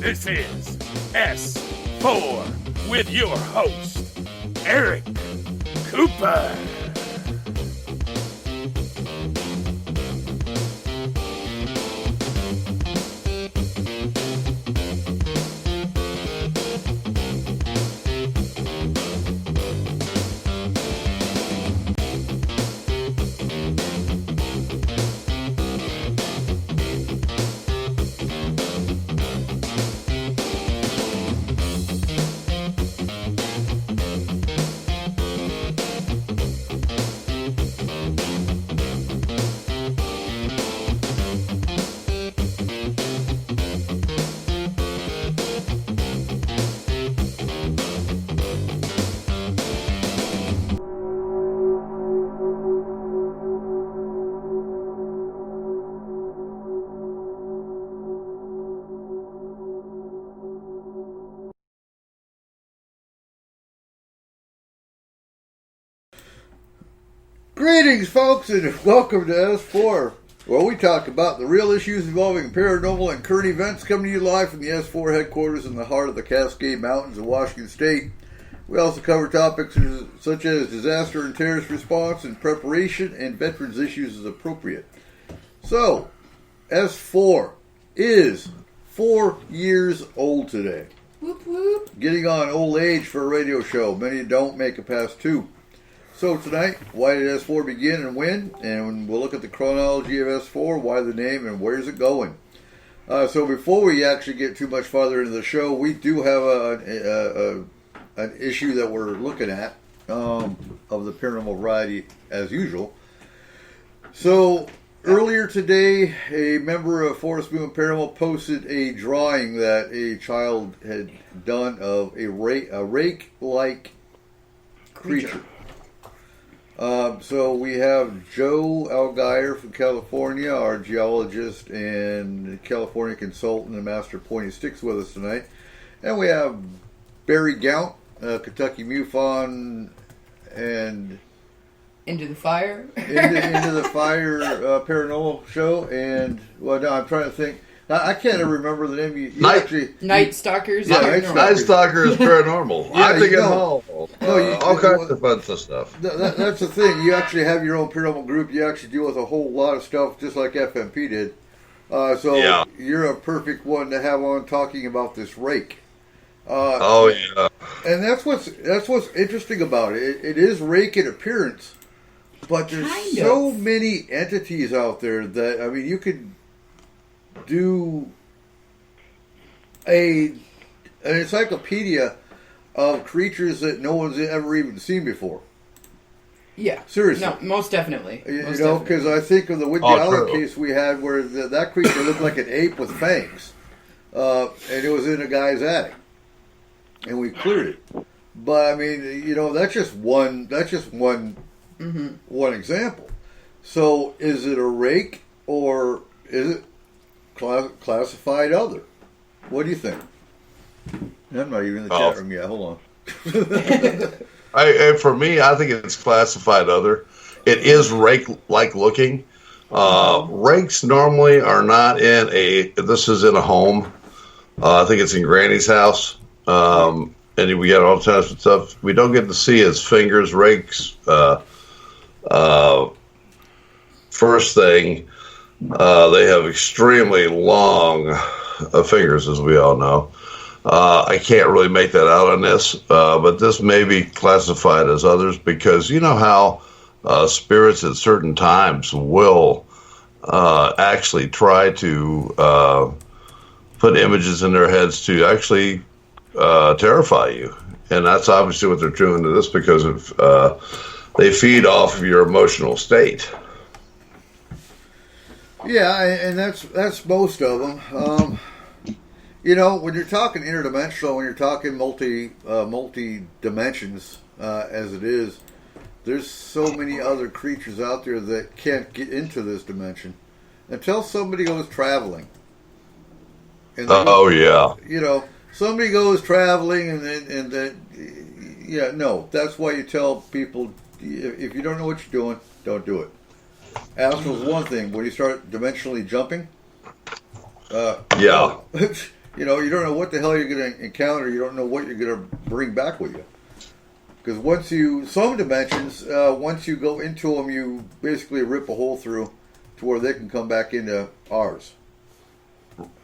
This is S-4 with your host, Eric Cooper. Greetings, folks, and welcome to S-4, where we talk about the real issues involving paranormal and current events, coming to you live from the S-4 headquarters in the heart of the Cascade Mountains of Washington State. We also cover topics such as disaster and terrorist response and preparation, and veterans issues as appropriate. So, S-4 is 4 years old today. Whoop whoop. Getting on old age for a radio show. Many don't make it past 2. So tonight, why did S-4 begin and when? And we'll look at the chronology of S-4, why the name, and where's it going. So before we actually get too much farther into the show, we do have an issue that we're looking at of the paranormal variety as usual. So earlier today, a member of Forest Moon Paranormal posted a drawing that a child had done of a rake-like creature. So we have Joe Algier from California, our geologist and California consultant and master pointy sticks with us tonight. And we have Barry Gaunt, Kentucky MUFON, and Into the Fire. into the Fire paranormal show. And, well, no, I'm trying to think. I can't ever remember the name. You actually... Night Stalkers. Yeah, Night Stalker is paranormal. Yeah, I think you it's know. all kinds of fun stuff. That's the thing. You actually have your own paranormal group. You actually deal with a whole lot of stuff, just like FMP did. So you're a perfect one to have on talking about this rake. Yeah. And that's what's interesting about it. It is rake in appearance, but there's so many entities out there that, I mean, you could do an encyclopedia of creatures that no one's ever even seen before. Yeah. Seriously. No, most definitely. You know, because I think of the Woody Allen case we had where that creature looked like an ape with fangs. And it was in a guy's attic. And we cleared it. But, I mean, you know, that's just one one example. So, is it a rake or is it classified other? What do you think? I'm not even in the chat room yet. Hold on. For me, I think it's classified other. It is rake-like looking. Rakes normally are not this is in a home. I think it's in Granny's house. And we got all types of stuff. We don't get to see his fingers. Rakes, first thing, they have extremely long fingers, as we all know. I can't really make that out on this, but this may be classified as others because you know how spirits at certain times will actually try to put images in their heads to actually terrify you. And that's obviously what they're doing to this because they feed off of your emotional state. Yeah, and that's most of them. You know, when you're talking interdimensional, when you're talking multi dimensions, as it is, there's so many other creatures out there that can't get into this dimension until somebody goes traveling. And you know, somebody goes traveling, and then no, that's why you tell people if you don't know what you're doing, don't do it. Astral's one thing. When you start dimensionally jumping, you don't know what the hell you're going to encounter. You don't know what you're going to bring back with you. Because some dimensions, once you go into them, you basically rip a hole through to where they can come back into ours.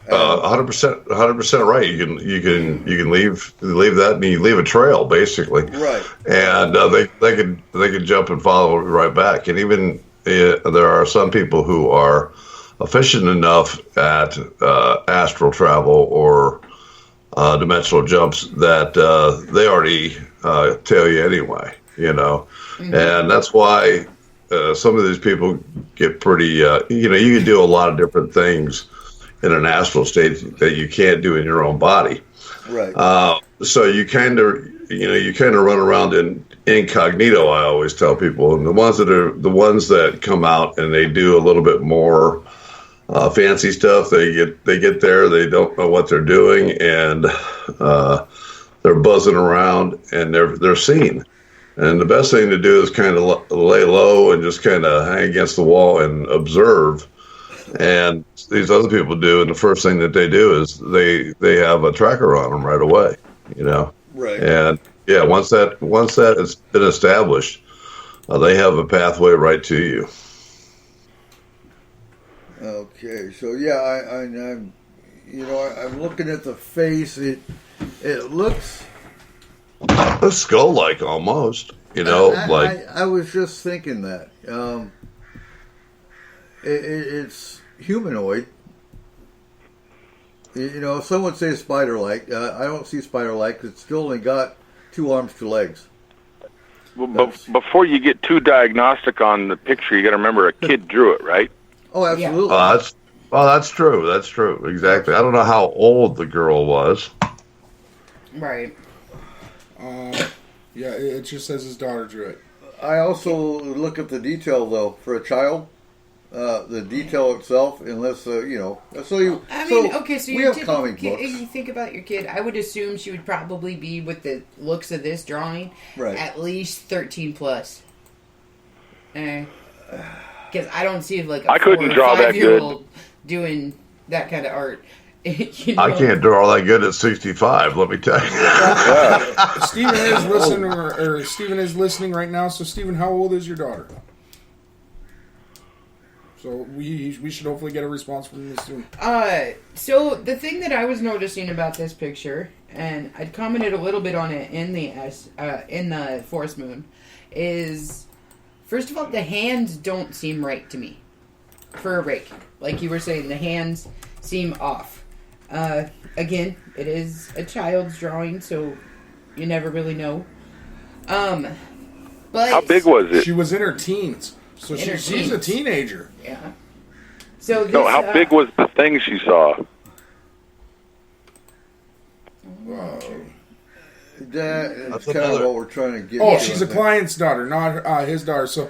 100% right. You can leave that, and you leave a trail basically. Right. And they can jump and follow right back. And even there are some people who are efficient enough at astral travel or dimensional jumps that they already tell you anyway. Mm-hmm. And that's why some of these people get pretty. You can do a lot of different things in an astral state that you can't do in your own body. Right. So you kind of run around in incognito. I always tell people, and the ones that come out and they do a little bit more fancy stuff. They get there. They don't know what they're doing, and they're buzzing around, and they're seen. And the best thing to do is kind of lay low and just kind of hang against the wall and observe. And these other people do, and the first thing that they do is they have a tracker on them right away, Right. And yeah, once that has been established, they have a pathway right to you. Okay, so yeah, I'm looking at the face. It looks skull-like almost, I was just thinking that it's humanoid. Some would say spider-like. I don't see spider-like because it's still only got 2 arms, 2 legs. Well, before you get too diagnostic on the picture, you got to remember a kid drew it, right? Oh, absolutely. That's true. That's true. Exactly. I don't know how old the girl was. Right. Yeah, it just says his daughter drew it. I also look at the detail, though, for a child. The detail itself, unless, So we have comic books. If you think about your kid, I would assume she would probably be, with the looks of this drawing, right, at least 13 plus. Because I don't see like I couldn't draw that good doing that kind of art. I can't draw that good at 65. Let me tell you. Stephen is listening, or Stephen is listening right now. So, Stephen, how old is your daughter? So we should hopefully get a response from this soon. So the thing that I was noticing about this picture, and I'd commented a little bit on it in the Forest Moon, is first of all the hands don't seem right to me for a rake. Like you were saying, the hands seem off. Again, it is a child's drawing, so you never really know. But how big was it? She was in her teens. So she's a teenager. Yeah. So this, how big was the thing she saw? That's kind of what we're trying to get. Oh, she's a client's daughter, not his daughter. So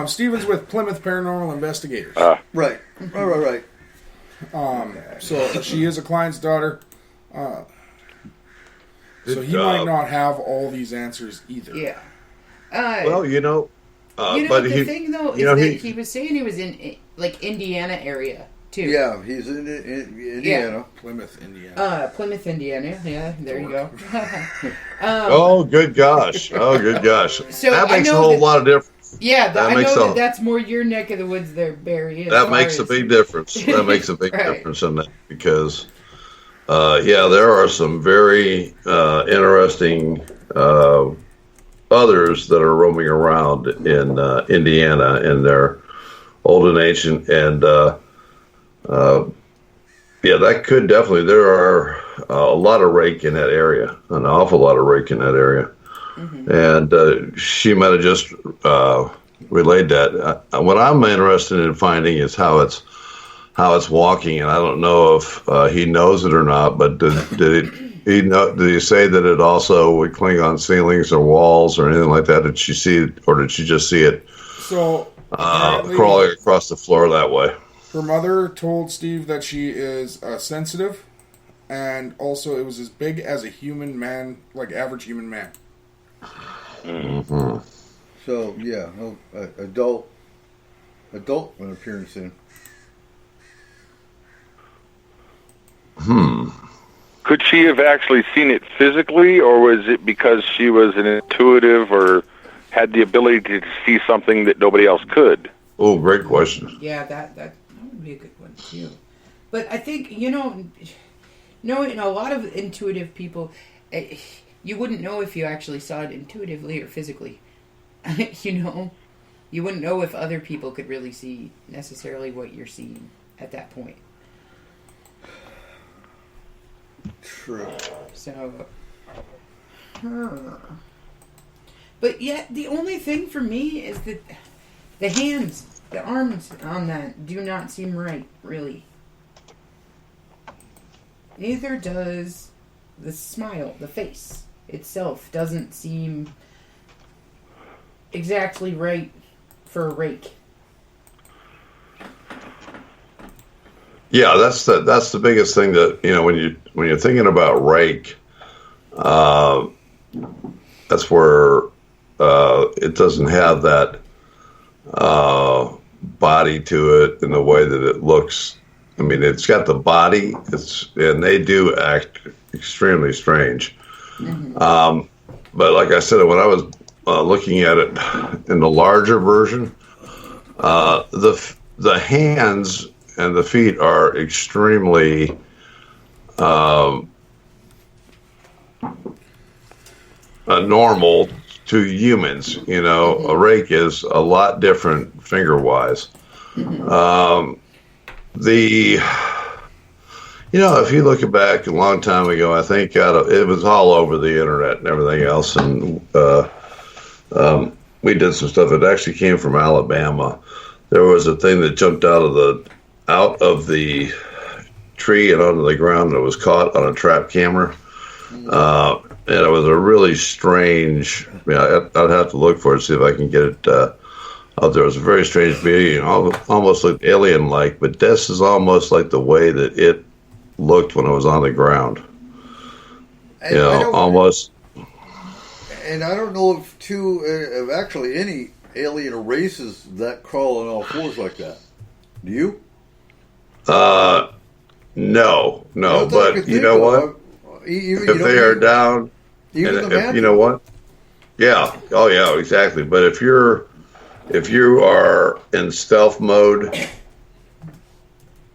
Stephen's with Plymouth Paranormal Investigators. Right. So she is a client's daughter. So he might not have all these answers either. Yeah. Well, but the thing though is that he was saying he was in like Indiana area too. Yeah, he's in Indiana. Yeah. Plymouth, Indiana. Plymouth, Indiana. Yeah, there you go. Oh, good gosh. So that makes a whole lot of difference. Yeah, I know that's more your neck of the woods there, Barry. That makes a big difference. That makes a big difference in that because, there are some very interesting others that are roaming around in Indiana, and they're old and ancient, and that could definitely. There are a lot of rake in that area, an awful lot of rake in that area, and she might have just relayed that. What I'm interested in finding is how it's walking, and I don't know if he knows it or not, but did he say that it also would cling on ceilings or walls or anything like that? Did she see it, or did she just see it crawling across the floor that way? Her mother told Steve that she is sensitive, and also it was as big as a human man, like average human man. Mm-hmm. So yeah, adult when appearance in. Could she have actually seen it physically, or was it because she was an intuitive or had the ability to see something that nobody else could? Oh, great question. Yeah, that would be a good one too. But I think, knowing a lot of intuitive people, you wouldn't know if you actually saw it intuitively or physically. You wouldn't know if other people could really see necessarily what you're seeing at that point. True. So, but yet the only thing for me is that the hands, the arms on that do not seem right, really. Neither does the smile, the face itself doesn't seem exactly right for a rake. Yeah, that's the biggest thing that, when you're thinking about rake, that's where it doesn't have that body to it in the way that it looks. I mean, it's got the body, and they do act extremely strange. Mm-hmm. But like I said, when I was looking at it in the larger version, the hands and the feet are extremely normal to humans. A rake is a lot different finger-wise. Mm-hmm. If you look back a long time ago, I think it was all over the internet and everything else, and we did some stuff. It actually came from Alabama. There was a thing that jumped out of the tree and onto the ground, and it was caught on a trap camera. And it was a really strange. I'd have to look for it, see if I can get it out there. It was a very strange being, almost looked alien-like, but this is almost like the way that it looked when it was on the ground. And almost. And I don't know of actually any alien races that crawl on all fours like that. Do you? No, but you know what? If they are down, you know what? Yeah. Oh, yeah, exactly. But if you are in stealth mode,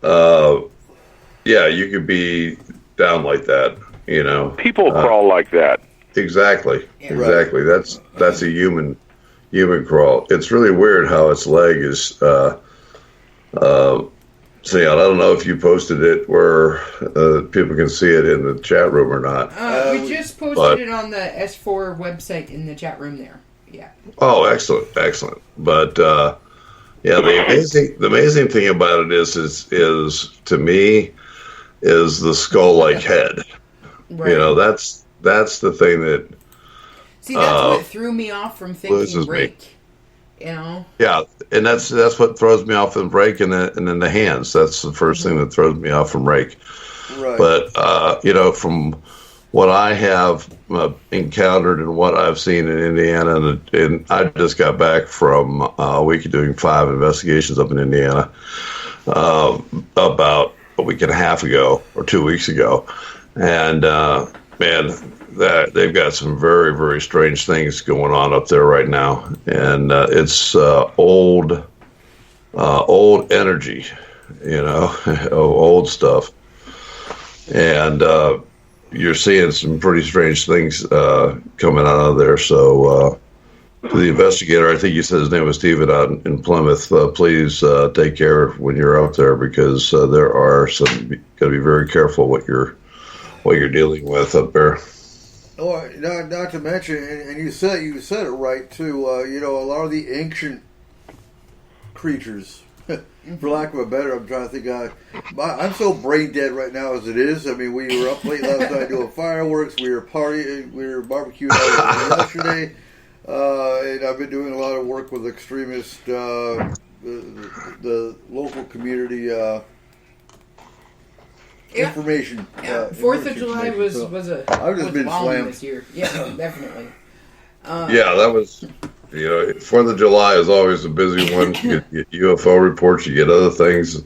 yeah, you could be down like that. People crawl like that. Exactly. Yeah. Exactly. That's a human crawl. It's really weird how its leg is. See, I don't know if you posted it where people can see it in the chat room or not. We just posted it on the S4 website in the chat room there. Yeah. Oh, excellent. But yeah, the amazing thing about it is to me is the skull-like head. Right. That's the thing that. See, that's what threw me off from thinking rake. Yeah, and that's what throws me off from rake, and then the hands. That's the first thing that throws me off from rake. Right. But from what I have encountered and what I've seen in Indiana, and I just got back from a week of doing 5 investigations up in Indiana about a week and a half ago or 2 weeks ago, and man, that they've got some very, very strange things going on up there right now, and it's old energy, old stuff, and you're seeing some pretty strange things coming out of there. So to the investigator, I think you said his name was Stephen out in Plymouth, please take care when you're up there, because there are some, you got to be very careful what you're dealing with up there. Oh, not to mention, and you said it right too. A lot of the ancient creatures, for lack of a better, I'm trying to think. I'm so brain dead right now as it is. I mean, we were up late last night doing fireworks. We were partying. We were barbecuing out yesterday, and I've been doing a lot of work with extremists, the local community. Information. Yeah, 4th of July was I've just been long slammed this year. Yeah, definitely. Yeah, that was, 4th of July is always a busy one. You get UFO reports, you get other things,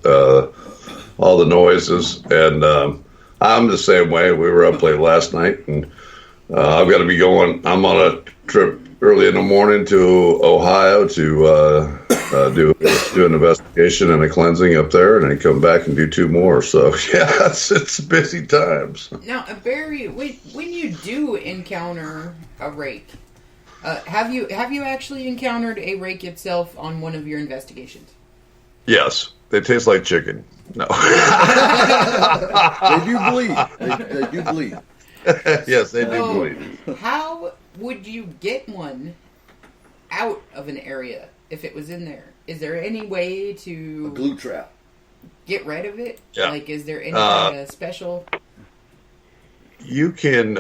all the noises, and I'm the same way. We were up late last night, and I've got to be going. I'm on a trip early in the morning to Ohio to do an investigation and a cleansing up there, and then come back and do 2 more. So yeah, it's busy times. Now, Barry, when you do encounter a rake, have you actually encountered a rake itself on one of your investigations? Yes, they taste like chicken. No, They do bleed. They do bleed. yes, they do bleed. How would you get one out of an area if it was in there? Is there any way A to glue trap. get rid of it? Yeah. Like, is there any kind of special? You can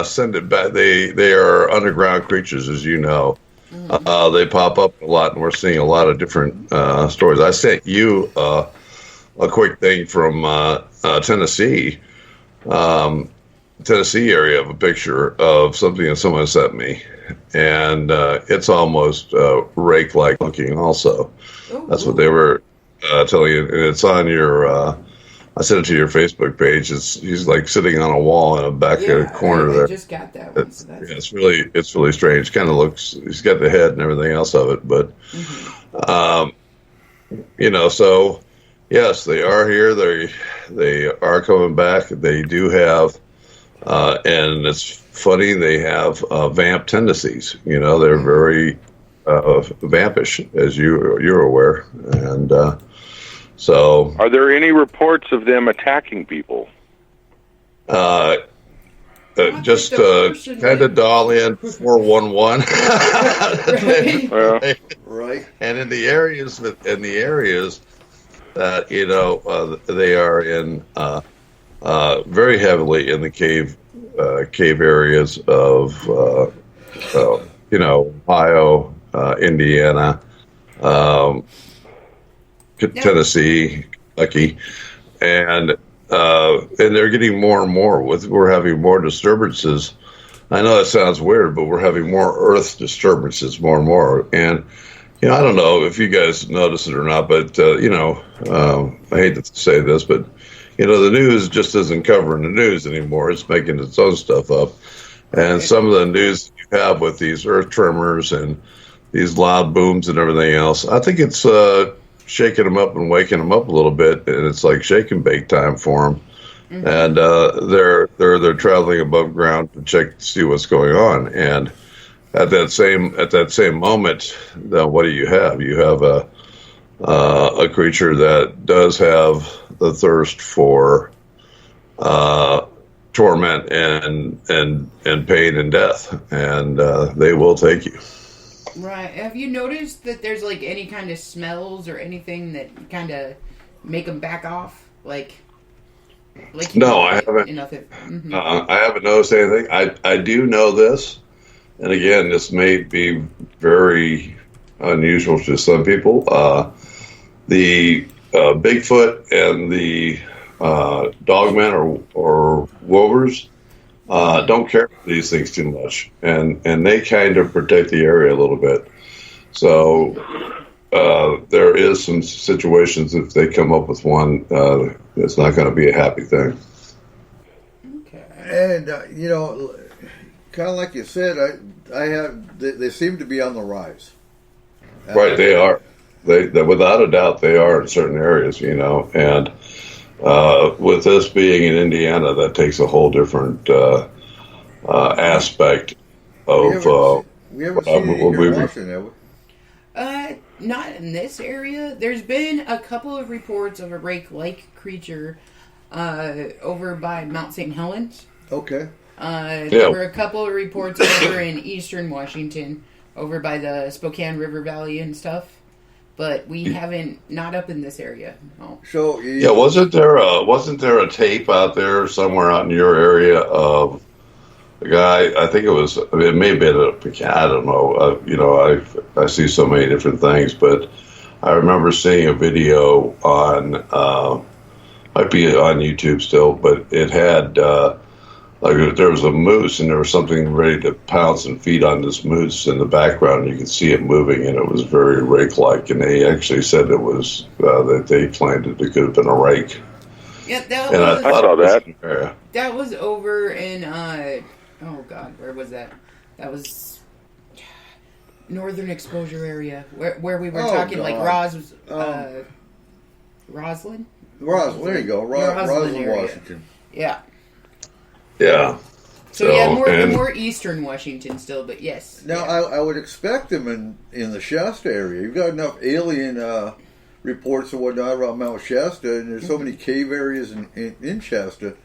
send it back. They are underground creatures, as you know. Mm-hmm. They pop up a lot, and we're seeing a lot of different stories. I sent you a quick thing from Tennessee area of a picture of something that someone sent me, and it's almost rake-like looking. Also, that's what they were telling you, and it's on your. I sent it to your Facebook page. He's like sitting on a wall in a back corner there. I just got that one. So that's It's really strange. Kind of looks. He's got the head and everything else of it, but so yes, they are here. They are coming back. They do have, and it's funny. They have vamp tendencies. They're very vampish, as you're aware, and. So, are there any reports of them attacking people? Just kind of dial in 411. Right. And in the areas that they are in very heavily in the cave areas of Ohio, Indiana. Tennessee, Kentucky, and they're getting more and more. We're having more disturbances. I know that sounds weird, but we're having more Earth disturbances more and more. And I don't know if you guys notice it or not, but I hate to say this, but the news just isn't covering the news anymore. It's making its own stuff up, and some of the news you have with these earth tremors and these loud booms and everything else, I think it's shaking them up and waking them up a little bit, and it's like shake and bake time for them. Mm-hmm. And they're traveling above ground to check to see what's going on. And at that same moment, what do you have? You have a creature that does have the thirst for torment and pain and death, and they will take you. Right. Have you noticed that there's like any kind of smells or anything that kind of make them back off? No, I haven't. Nothing. Mm-hmm. I haven't noticed anything. I do know this, and again, this may be very unusual to some people. The Bigfoot and the dogmen or wolvers don't care for these things too much, and they kind of protect the area a little bit. So there is some situations if they come up with one, it's not going to be a happy thing. Okay. And kind of like you said, they seem to be on the rise. Right, they are. They without a doubt they are in certain areas, and. With this being in Indiana, that takes a whole different aspect of. We haven't seen it here in Washington, have we? Not in this area. There's been a couple of reports of a rake-like creature over by Mount St. Helens. Okay. There were a couple of reports over in eastern Washington, over by the Spokane River Valley and stuff. But we haven't, not up in this area. No. So wasn't there a tape out there somewhere out in your area of a guy? I think it may have been I don't know. I see so many different things, but I remember seeing a video on might be on YouTube still, but it had there was a moose and there was something ready to pounce and feed on this moose in the background. And you could see it moving, and it was very rake-like. And they actually said it was that they claimed it could have been a rake. Yeah, that And was. I saw that. Yeah. That was over in. Oh God, where was that? That was northern exposure area where we were talking like Roslyn. There you go. Roslyn, area. Washington. Yeah. Yeah. So yeah, more eastern Washington still, but yes. Now, yeah. I would expect them in the Shasta area. You've got enough alien reports and whatnot around Mount Shasta, and there's so many cave areas in Shasta.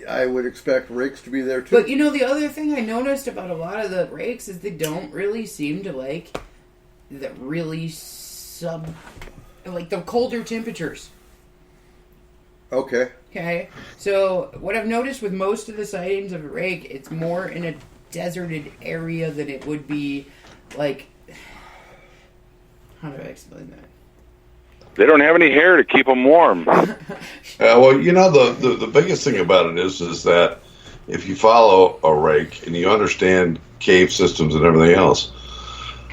I would expect rakes to be there too. But the other thing I noticed about a lot of the rakes is they don't really seem to like the really like the colder temperatures. Okay. Okay, so what I've noticed with most of the sightings of a rake, it's more in a deserted area than it would be, like, how do I explain that? They don't have any hair to keep them warm. Well, the biggest thing about it is that if you follow a rake and you understand cave systems and everything else,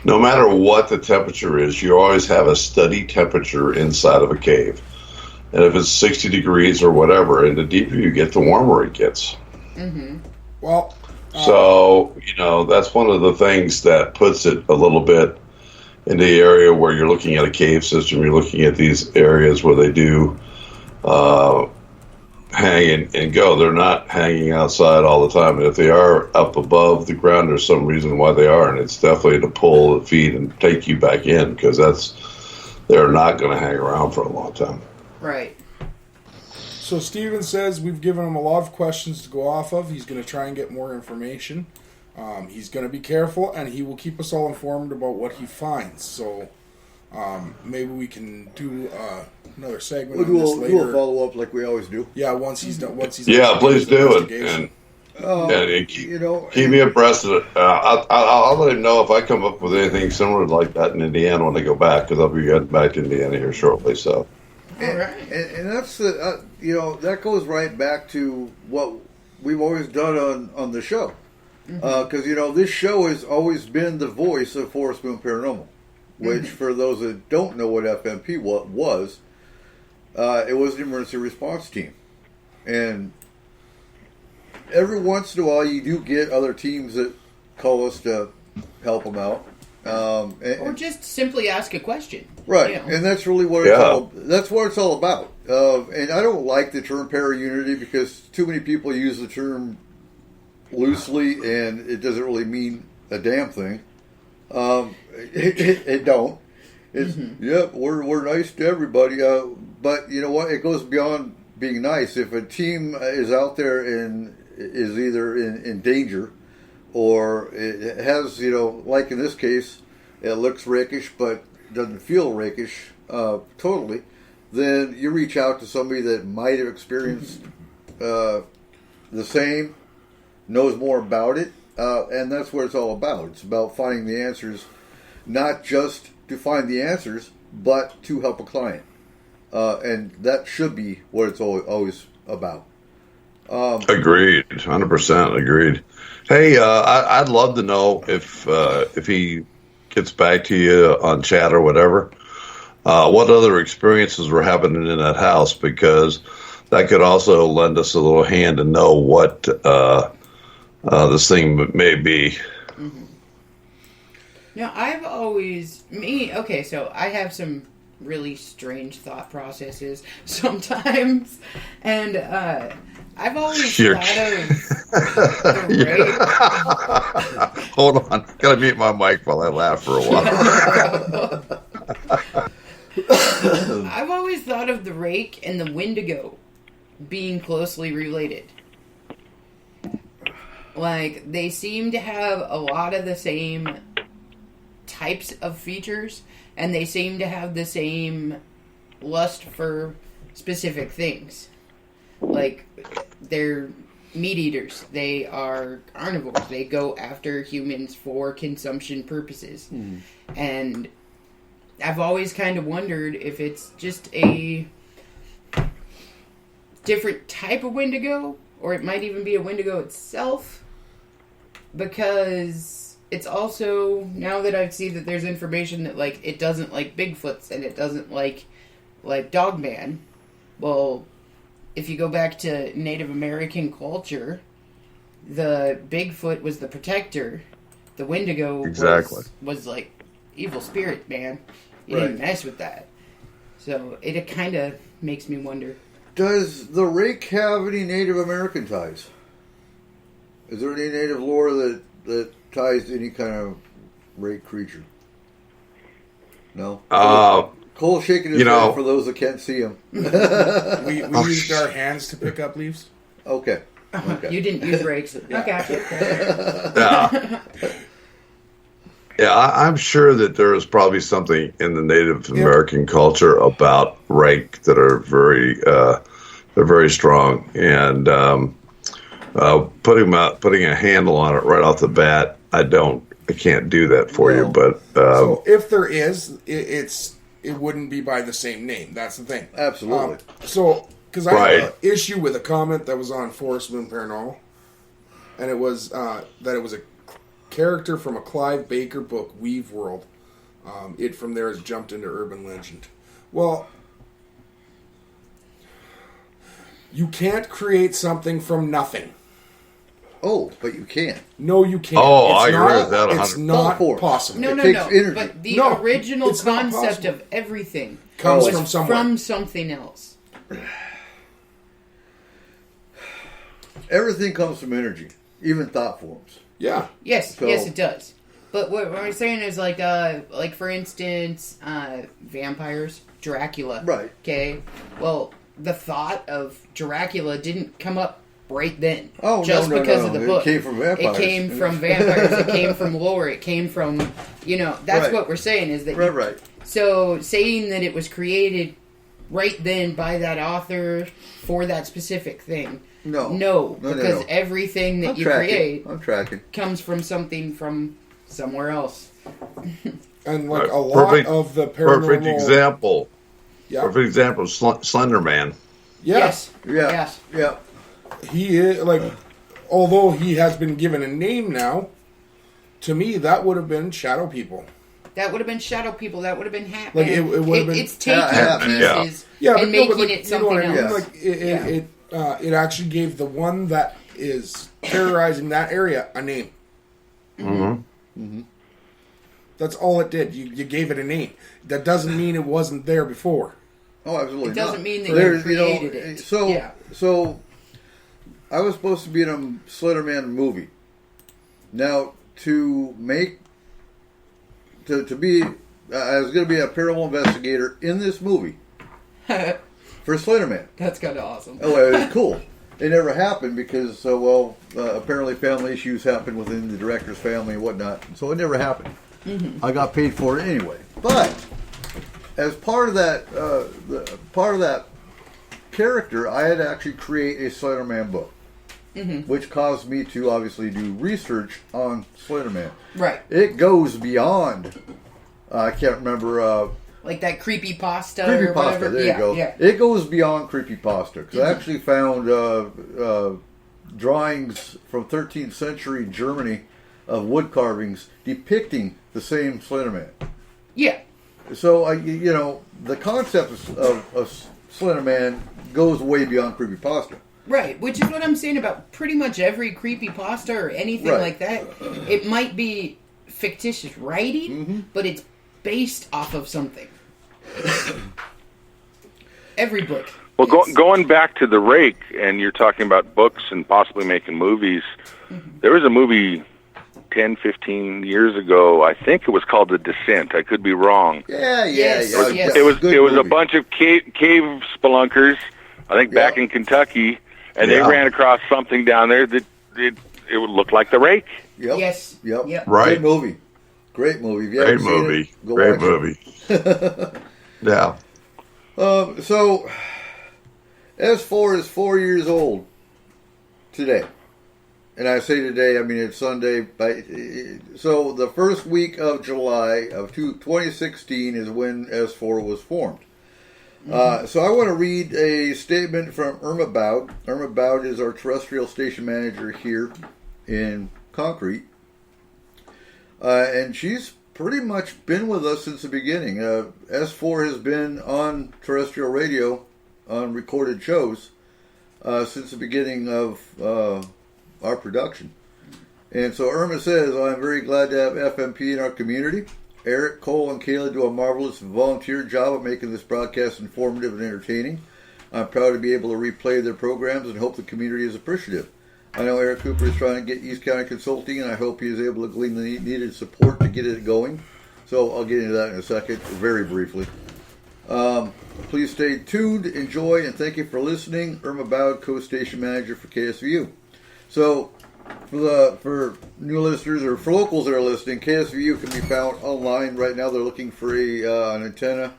no matter what the temperature is, you always have a steady temperature inside of a cave. And if it's 60 degrees or whatever, and the deeper you get, the warmer it gets. Mm-hmm. Well, so, that's one of the things that puts it a little bit in the area where you're looking at a cave system. You're looking at these areas where they do hang and go. They're not hanging outside all the time. And if they are up above the ground, there's some reason why they are. And it's definitely to pull the feed and take you back in, because they're not going to hang around for a long time. Right. So Steven says we've given him a lot of questions to go off of. He's going to try and get more information. He's going to be careful, and he will keep us all informed about what he finds. So maybe we can do another segment on this later. We'll follow up like we always do. Yeah, once he's done. Yeah, please do it. And keep me abreast of it. I'll let him know if I come up with anything similar like that in Indiana when I go back, because I'll be getting back to Indiana here shortly. So. And that's that goes right back to what we've always done on the show, because this show has always been the voice of Forest Moon Paranormal, which for those that don't know what FMP was, it was the emergency response team, and every once in a while you do get other teams that call us to help them out. Or just simply ask a question. Right, and that's really what that's what it's all about. And I don't like the term para-unity because too many people use the term loosely, and it doesn't really mean a damn thing. It don't. It's yep, we're nice to everybody, but you know what? It goes beyond being nice. If a team is out there and is either in danger, or it has, like in this case, it looks rakish but doesn't feel rakish totally, then you reach out to somebody that might have experienced the same, knows more about it, and that's what it's all about. It's about finding the answers, not just to find the answers, but to help a client. And that should be what it's always about. Agreed, 100% agreed. Hey, I'd love to know if he gets back to you on chat or whatever, what other experiences were happening in that house, because that could also lend us a little hand to know what this thing may be. Mm-hmm. Now, I've always so I have some really strange thought processes sometimes, and I've always thought of the rake. Hold on, gotta mute my mic while I laugh for a while. I've always thought of the rake and the Wendigo being closely related. Like, they seem to have a lot of the same types of features, and they seem to have the same lust for specific things. Like, they're meat eaters. They are carnivores. They go after humans for consumption purposes. And I've always kind of wondered if it's just a different type of Wendigo, or it might even be a Wendigo itself, because it's also, now that I see that there's information that, like, it doesn't like Bigfoots and it doesn't like Dogman, well, if you go back to Native American culture, the Bigfoot was the protector. The Wendigo was like evil spirit, man. You didn't mess with that. So it kind of makes me wonder. Does the rake have any Native American ties? Is there any Native lore that ties to any kind of rake creature? No? Cole's shaking his head for those that can't see him. we used our hands to pick up leaves. Okay. You didn't use rakes. Okay. Yeah, I'm sure that there is probably something in the Native American culture about rake that are they're very strong, and putting a handle on it right off the bat, I can't do that for you. But so if there is, it wouldn't be by the same name. That's the thing. Absolutely. Because I had an issue with a comment that was on S-4 Paranormal, and it was that it was a character from a Clive Baker book, Weave World. It from there has jumped into urban legend. Well, you can't create something from nothing. Oh, but you can. No, you can't. Oh, I agree with that 100%. It's not possible. No. Energy. But the original concept of everything comes was from somewhere. From something else. Everything comes from energy, even thought forms. Yeah. Yes, it does. But what I'm saying is like for instance, vampires, Dracula. Right. Okay. Well, the thought of Dracula didn't come up right then. Oh, just because of the book. It came from vampires. It came from vampires. It came from lore. It came from, that's what we're saying is that. Right. So saying that it was created right then by that author for that specific thing. No, because everything that create comes from something from somewhere else. And like a lot of the paranormal... Perfect example. Yeah. Perfect example, Slender Man. Yes. Yeah. He is, although he has been given a name now, to me, that would have been Shadow People. That would have been Shadow People. That would have been It would have been... It's taking pieces and making it something else. It actually gave the one that is terrorizing that area a name. Mm-hmm. That's all it did. You gave it a name. That doesn't mean it wasn't there before. Oh, absolutely. It doesn't mean that you created it. So I was supposed to be in a Slender Man movie. Now, I was going to be a paranormal investigator in this movie. For Slender Man. That's kind of awesome. Oh, it was cool. It never happened because, apparently family issues happened within the director's family and whatnot. So it never happened. Mm-hmm. I got paid for it anyway. But as part of that character, I had to actually create a Slender Man book, which caused me to obviously do research on Slender Man. Right. It goes beyond. I can't remember. Like that creepypasta or whatever. There you go. Yeah. It goes beyond creepypasta because I actually found drawings from 13th century Germany of wood carvings depicting the same Slender Man. Yeah. So the concept of Slender Man goes way beyond creepypasta. Right, which is what I'm saying about pretty much every creepypasta or anything like that. It might be fictitious writing, but it's based off of something. Every book. Well, going back to the rake, and you're talking about books and possibly making movies, there was a movie 10, 15 years ago. I think it was called The Descent. I could be wrong. Yes. It was a bunch of cave spelunkers, I think back in Kentucky, and they ran across something down there that it would look like the rake. Yep. Yes. Yep. Right. Great movie. If you Great haven't movie. Seen it, go Great watch movie. Yeah. So, S-4 is 4 years old today. And I say today, I mean it's Sunday. So the first week of July of 2016 is when S-4 was formed. So I want to read a statement from Irma Boud. Irma Boud is our terrestrial station manager here in Concrete. And she's pretty much been with us since the beginning. S4 has been on terrestrial radio on recorded shows since the beginning of our production. And so Irma says, I'm very glad to have FMP in our community. Eric, Cole, and Kayla do a marvelous volunteer job of making this broadcast informative and entertaining. I'm proud to be able to replay their programs and hope the community is appreciative. I know Eric Cooper is trying to get East County Consulting, and I hope he is able to glean the needed support to get it going. So I'll get into that in a second, very briefly. Please stay tuned, enjoy, and thank you for listening. Irma Bowd, co-station manager for KSVU. So for new listeners or for locals that are listening, KSVU can be found online right now. They're looking for an antenna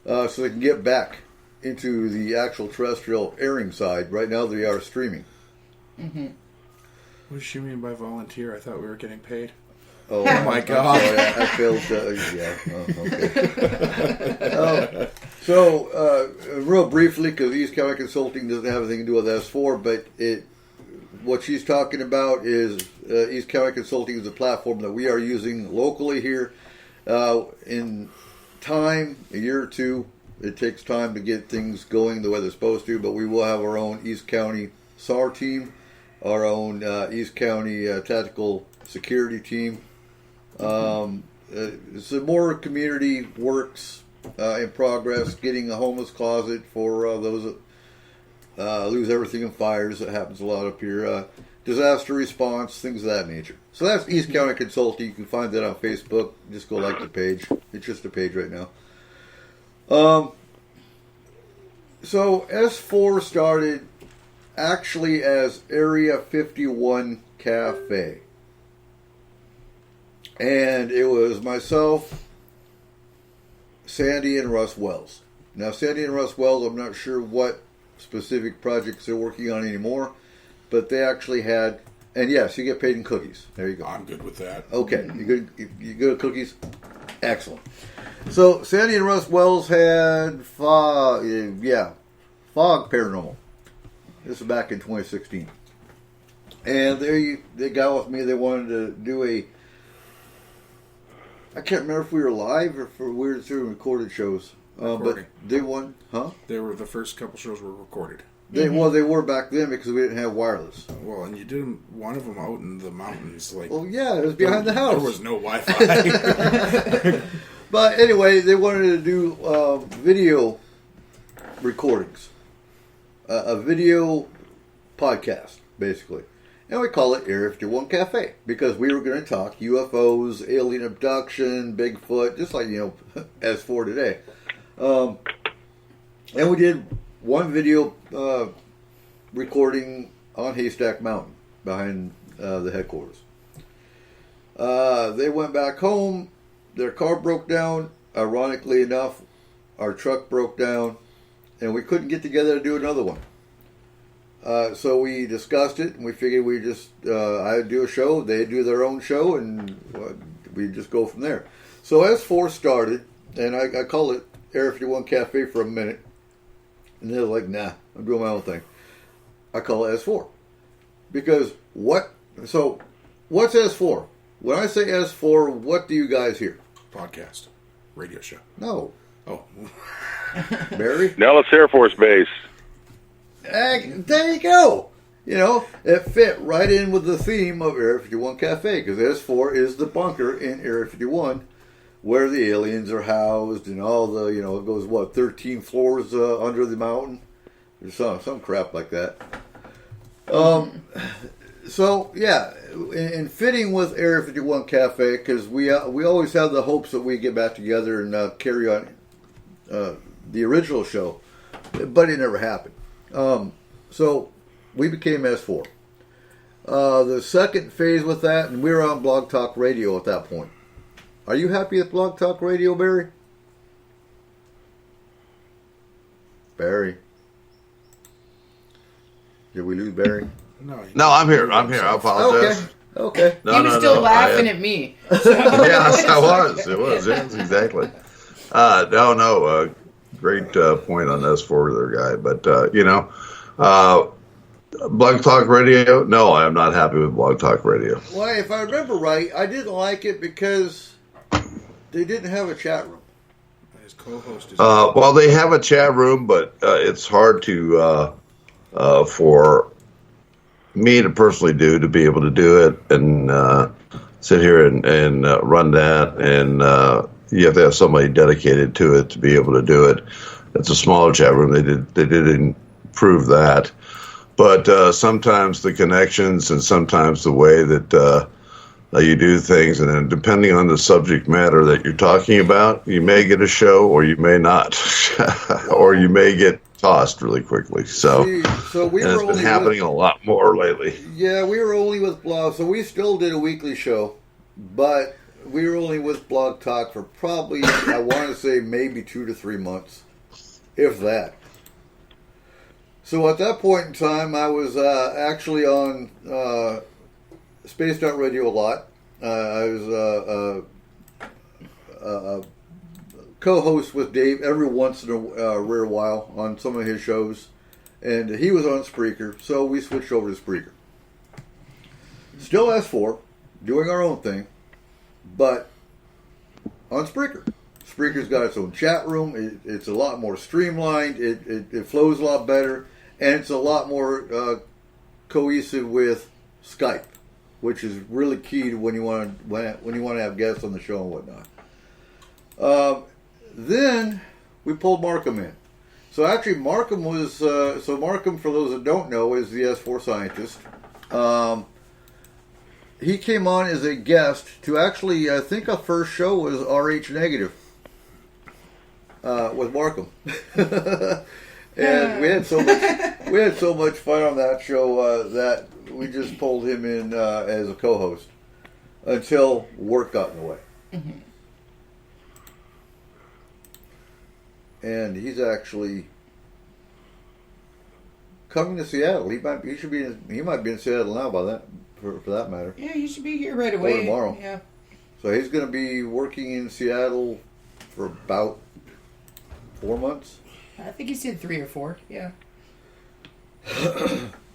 so they can get back into the actual terrestrial airing side. Right now they are streaming. Mm-hmm. What does she mean by volunteer? I thought we were getting paid. Oh my God! I failed. Yeah. Okay. So, real briefly, because East County Consulting doesn't have anything to do with S4, but what she's talking about is East County Consulting is a platform that we are using locally here. In time, a year or two, it takes time to get things going the way they're supposed to, but we will have our own East County SAR team, our own East County Tactical Security team. So more community works in progress, getting a homeless closet for those that lose everything in fires. That happens a lot up here. Disaster response, things of that nature. So that's East County Consulting. You can find that on Facebook. Just go like the page. It's just a page right now. So S4 started actually as Area 51 Cafe. And it was myself, Sandy, and Russ Wells. Now, Sandy and Russ Wells, I'm not sure what specific projects they're working on anymore, but they actually had, and yes, you get paid in cookies. There you go. I'm good with that. Okay, you good at cookies? Excellent. So, Sandy and Russ Wells had Fog Paranormal. This was back in 2016. And they got with me, they wanted to do I can't remember if we were live or if we were doing recorded shows. But they won, huh? They were the first couple shows were recorded. Well, they were back then because we didn't have wireless. Well, and you did one of them out in the mountains, Well, yeah, it was behind the house. There was no Wi-Fi. But anyway, they wanted to do video recordings, a video podcast, basically. And we call it Area 51 Cafe because we were going to talk UFOs, alien abduction, Bigfoot, just like, S4 today. And we did one video recording on Haystack Mountain behind the headquarters. They went back home. Their car broke down. Ironically enough, our truck broke down, and we couldn't get together to do another one. So we discussed it, and we figured I'd do a show, they'd do their own show, and we'd just go from there. So S4 started, and I called it Area 51 Cafe for a minute, and they're like, nah, I'm doing my own thing. I call it S4. Because what's S4? When I say S4, what do you guys hear? Podcast. Radio show. No. Oh. Barry? Nellis Air Force Base. There you go. It fit right in with the theme of Area 51 Cafe because S4 is the bunker in Area 51 where the aliens are housed and all the, it goes, 13 floors under the mountain? There's some crap like that. So, yeah, in fitting with Area 51 Cafe, because we always have the hopes that we get back together and carry on the original show, but it never happened. So we became S4. The second phase with that, and we were on Blog Talk Radio at that point. Are you happy with Blog Talk Radio, Barry? Barry? Did we lose Barry? No, I'm here. I apologize. Okay. He was still laughing at me. So. Yes, I was. It was. Yes, exactly. Great point on S4 there, guy. But, Blog Talk Radio, no, I am not happy with Blog Talk Radio. Well, if I remember right, I didn't like it because they didn't have a chat room. His co-host is... well, they have a chat room, but it's hard to for me to personally do, to be able to do it and sit here and run that. And you have to have somebody dedicated to it to be able to do it. It's a smaller chat room. They did improve that. But sometimes the connections and sometimes the way that you do things, and then depending on the subject matter that you're talking about, you may get a show or you may not, or you may get tossed really quickly. So it's been happening a lot more lately. Yeah, we were only with Blog, so we still did a weekly show, but we were only with Blog Talk for probably, I want to say, maybe 2 to 3 months, if that. So at that point in time, I was actually on Spaced Out Radio a lot. I was a co-host with Dave every once in a rare while on some of his shows, and he was on Spreaker, so we switched over to Spreaker. Still S4, doing our own thing, but on Spreaker. Spreaker's got its own chat room. It's a lot more streamlined. It flows a lot better, and it's a lot more cohesive with Skype, which is really key to when you want to have guests on the show and whatnot. Then we pulled Markham in. So actually, Markham was Markham, for those that don't know, is the S4 scientist. He came on as a guest to actually, I think our first show was RH Negative with Markham, and we had so much fun on that show that we just pulled him in as a co-host until work got in the way. Mm-hmm. And he's actually coming to Seattle. He might be in Seattle now by that for that matter. Yeah, he should be here right away. Or tomorrow. Yeah. So he's going to be working in Seattle for about 4 months. I think he said 3 or 4. Yeah.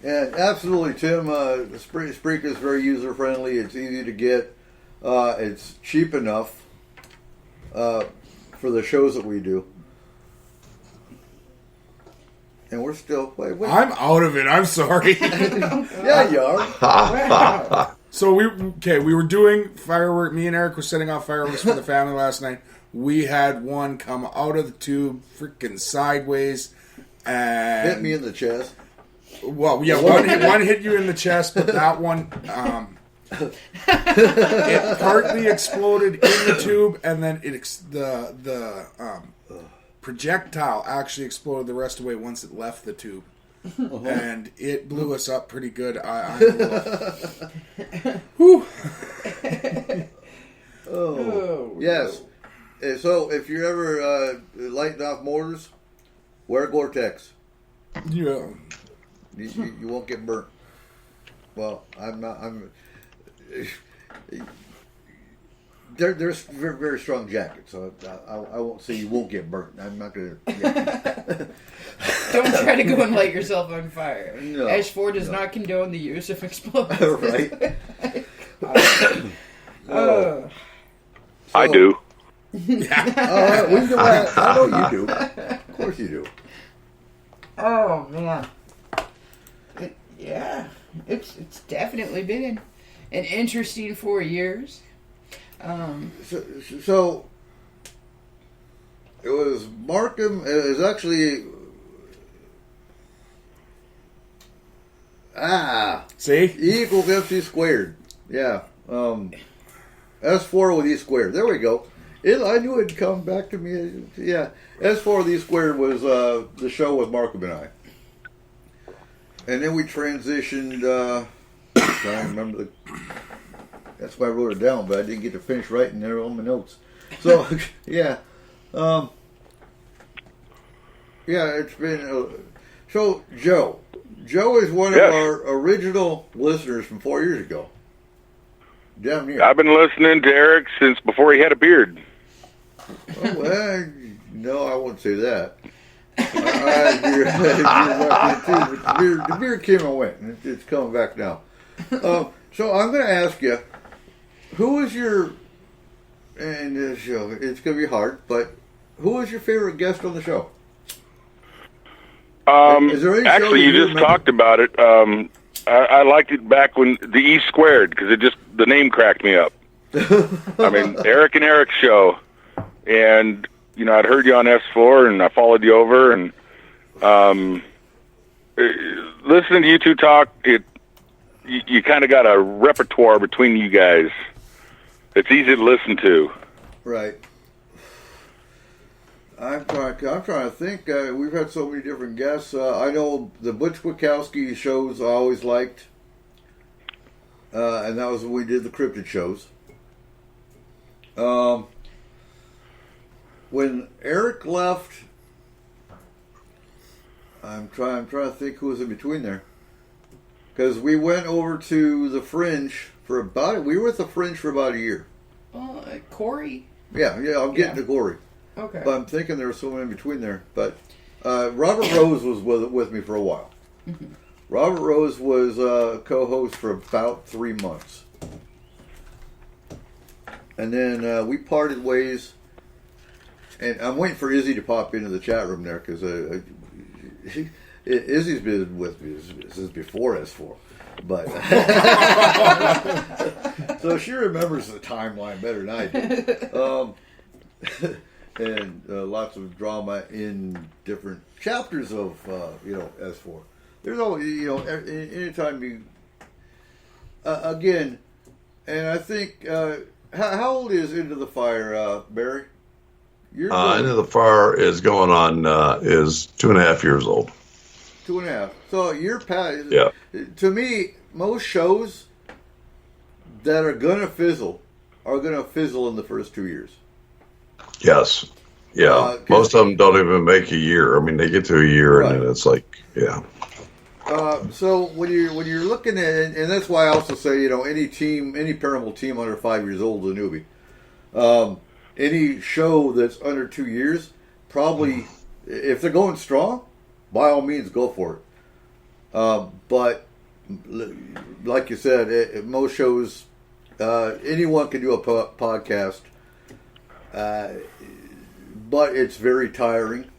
And absolutely, Tim. Spreaker is very user friendly. It's easy to get. It's cheap enough for the shows that we do. And we're still... Wait. I'm out of it. I'm sorry. Yeah, you are. So we were doing fireworks. Me and Eric were setting off fireworks for the family last night. We had one come out of the tube, freaking sideways, and hit me in the chest. Well, yeah, one hit you in the chest, but that one, it partly exploded in the tube, and then the projectile actually exploded the rest of the way once it left the tube. Uh-huh. And it blew us up pretty good. Whew. Oh, yes. So if you're ever lighting off mortars, wear Gore-Tex. Yeah. You won't get burnt. Well, I'm not. There's very, very strong jackets, so I won't say you won't get burnt. I'm not going to... Yeah. Don't try to go and light yourself on fire. No, S4 does not condone the use of explosives. Right. I do. Yeah. We do that. I know you do. Of course you do. Oh, man. It's definitely been an interesting 4 years. So it was Markham. It was actually See? E equals MC squared. Yeah. S4 with E squared. There we go. I knew it'd come back to me. Yeah. S4 with E squared was the show with Markham and I. And then we transitioned. I don't remember the. That's why I wrote it down, but I didn't get to finish writing there on my notes. So, yeah. Yeah, it's been... so, Joe. Joe is one of our original listeners from 4 years ago. Damn near. I've been listening to Eric since before he had a beard. Oh, well, no, I won't say that. The beard came and went, and it's coming back now. So I'm going to ask you, who is your, and this show, it's going to be hard, but who is your favorite guest on the show? Is there any show Actually, you just remember? talked about it. I liked it back when the E Squared, because the name cracked me up. I mean, Eric and Eric's show, and I'd heard you on S4, and I followed you over, and listening to you two talk, you kind of got a repertoire between you guys. It's easy to listen to. Right. I'm trying to think. We've had so many different guests. I know the Butch Witkowski shows I always liked. And that was when we did the cryptid shows. When Eric left, I'm trying to think who was in between there. Because we went over to the Fringe we were at the Fringe for about a year. Corey? Yeah, I'm getting to Corey. Okay. But I'm thinking there was someone in between there. But Robert Rose was with me for a while. Mm-hmm. Robert Rose was co-host for about 3 months. And then we parted ways. And I'm waiting for Izzy to pop into the chat room there because Izzy's been with me since before S4. But so she remembers the timeline better than I do. And lots of drama in different chapters of S4. There's always anytime you again, and I think how old is Into the Fire, Barry? Into the Fire is going on is 2.5 years old. 2.5. So you're past. Yeah. To me, most shows that are gonna fizzle are gonna fizzle in the first 2 years. Yes. Yeah. Most of them don't even make a year. I mean, they get to a year and then it's like, yeah. So when you're looking at it, and that's why I also say any paranormal team under 5 years old is a newbie. Any show that's under 2 years, probably if they're going strong, by all means go for it. But like you said, most shows anyone can do a podcast. But it's very tiring.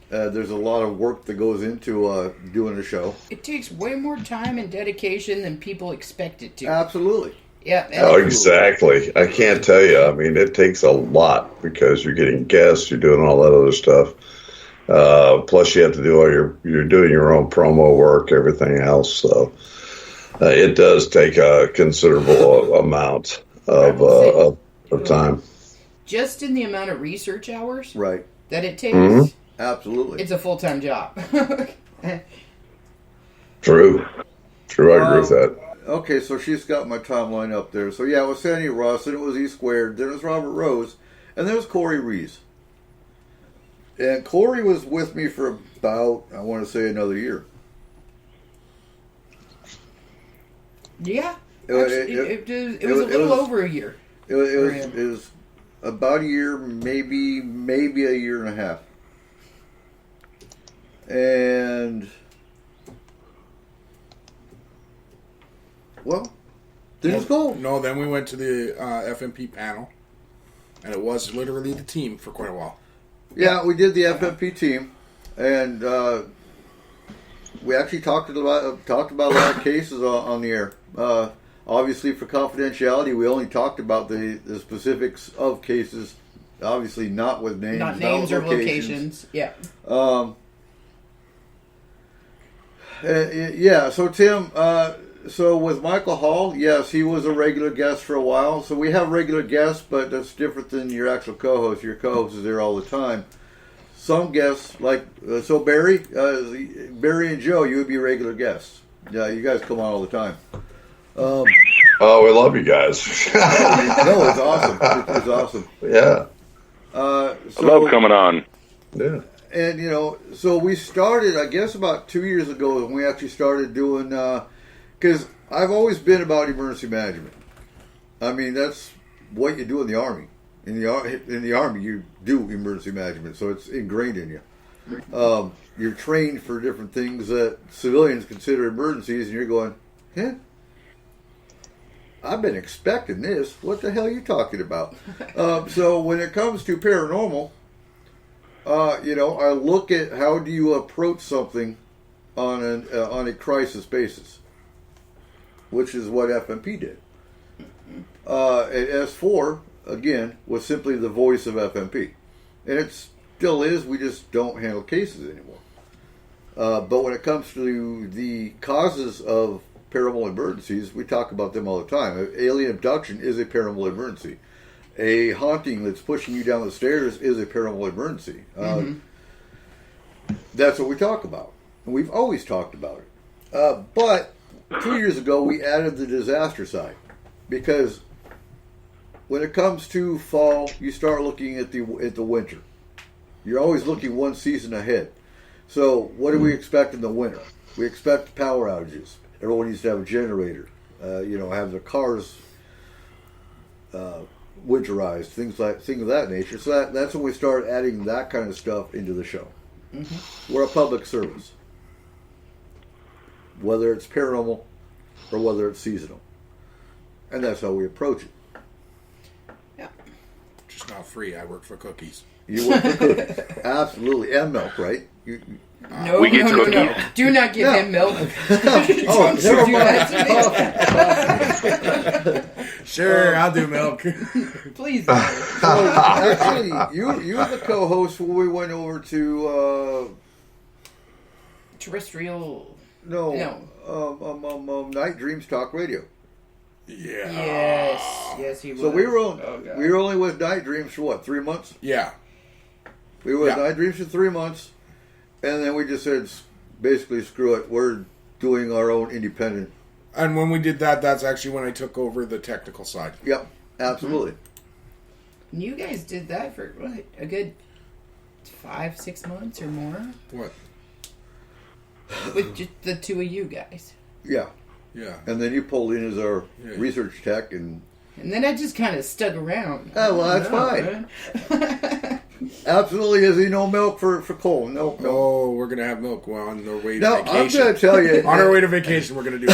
There's a lot of work that goes into doing a show. It takes way more time and dedication than people expect it to. Absolutely. Yeah. Oh, exactly. I can't tell you. I mean, it takes a lot because you're getting guests, you're doing all that other stuff. Plus, you have to do you're doing your own promo work, everything else. So it does take a considerable amount of time. Just in the amount of research hours Right. that it takes, Absolutely. it's a full-time job. True. I agree with that. Okay, so she's got my timeline up there. So yeah, it was Sandy Ross, then it was E Squared, then it was Robert Rose, and then it was Corey Rees. And Corey was with me for about, I want to say, another year. Yeah. It was a little over a year. It was about a year, maybe a year and a half. And well, things go. No, then we went to the FMP panel, and it was literally the team for quite a while. Yeah, we did the FMP team, and we actually talked about a lot of cases on the air. Obviously, for confidentiality, we only talked about the specifics of cases. Obviously, not with names, not names or locations. Yeah. Yeah. So Tim, so with Michael Hall, yes, he was a regular guest for a while. So we have regular guests, but that's different than your actual co-host. Your co-host is there all the time. Some guests, like so Barry and Joe, you would be regular guests. Yeah, you guys come on all the time. Oh, we love you guys. No, it's awesome. It's awesome. Yeah. I love coming on. Yeah. And, so we started, I guess, about 2 years ago when we actually started doing, because I've always been about emergency management. I mean, that's what you do in the Army. In the Army, you do emergency management, so it's ingrained in you. You're trained for different things that civilians consider emergencies, and you're going, I've been expecting this. What the hell are you talking about? So when it comes to paranormal, I look at how do you approach something on a crisis basis, which is what FMP did. And S4 again was simply the voice of FMP, and it still is. We just don't handle cases anymore. But when it comes to the causes of paranormal emergencies, we talk about them all the time. Alien abduction is a paranormal emergency. A haunting that's pushing you down the stairs is a paranormal emergency. That's what we talk about. And we've always talked about it. But 2 years ago, we added the disaster side. Because when it comes to fall, you start looking at the winter. You're always looking one season ahead. So what do we expect in the winter? We expect power outages. Everyone needs to have a generator. Have their cars winterized, things of that nature. So that's when we start adding that kind of stuff into the show. Mm-hmm. We're a public service, whether it's paranormal or whether it's seasonal, and that's how we approach it. Yeah, just not free. I work for cookies. You work for cookies, absolutely, and milk, right? No. Do not give him milk. Don't you do that to me. Sure, I'll do milk. Please. So, actually, you were the co-host when we went over to terrestrial. No. Night Dreams Talk Radio. Yeah. Yes, he was. So we were only with Night Dreams for what, 3 months? Yeah. We were with Night Dreams for 3 months, and then we just said, basically, screw it. We're doing our own independent. And when we did that, that's actually when I took over the technical side. Yep, absolutely. And you guys did that for what, a good 5-6 months or more? What? With just the two of you guys. Yeah. Yeah. And then you pulled in as our research tech, and then I just kind of stuck around. Oh, well, that's fine. Absolutely, is no milk for Cole. No. Oh, we're going to have milk on our way to vacation. I'm going to tell you. On our way to vacation, we're going to do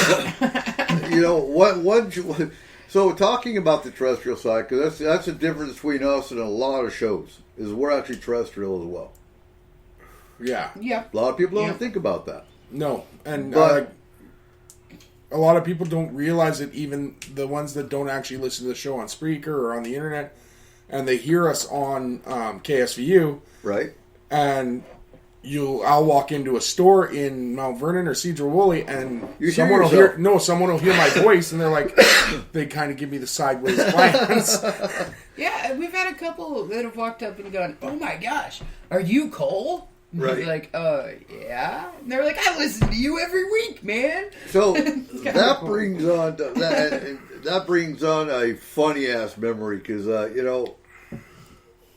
it. So talking about the terrestrial side, because that's the difference between us and a lot of shows, is we're actually terrestrial as well. Yeah. Yeah. A lot of people don't think about that. No. And but a lot of people don't realize it, even the ones that don't actually listen to the show on Spreaker or on the internet, and they hear us on KSVU. Right. And I'll walk into a store in Mount Vernon or Cedar Woolley, and someone will hear my voice, and they're like, they kind of give me the sideways glance. Yeah, we've had a couple that have walked up and gone, "Oh my gosh, are you Cole?" Right. Like, yeah. And they're like, "I listen to you every week, man." So that brings on a funny ass memory, because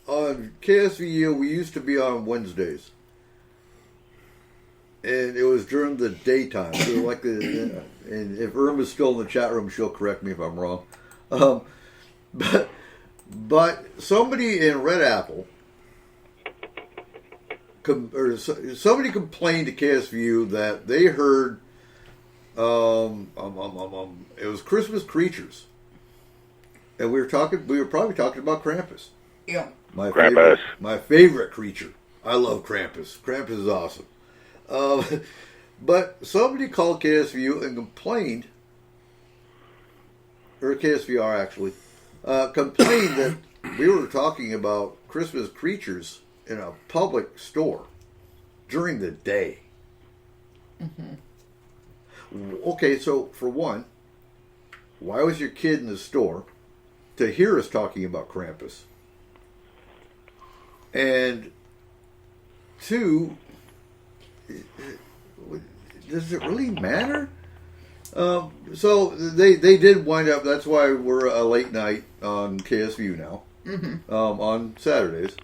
on KSVU we used to be on Wednesdays, and it was during the daytime. So and if Irma's still in the chat room, she'll correct me if I'm wrong. But somebody in Red Apple. Somebody complained to KSVU that they heard it was Christmas creatures, and we were probably talking about Krampus. Yeah, my favorite creature. I love Krampus. Krampus is awesome. But somebody called KSVU and complained, or KSVR actually, complained that we were talking about Christmas creatures in a public store during the day. Mm-hmm. Okay, so for one, why was your kid in the store to hear us talking about Krampus? And two, does it really matter? So they did wind up. That's why we're a late night on KSVU now, on Saturdays.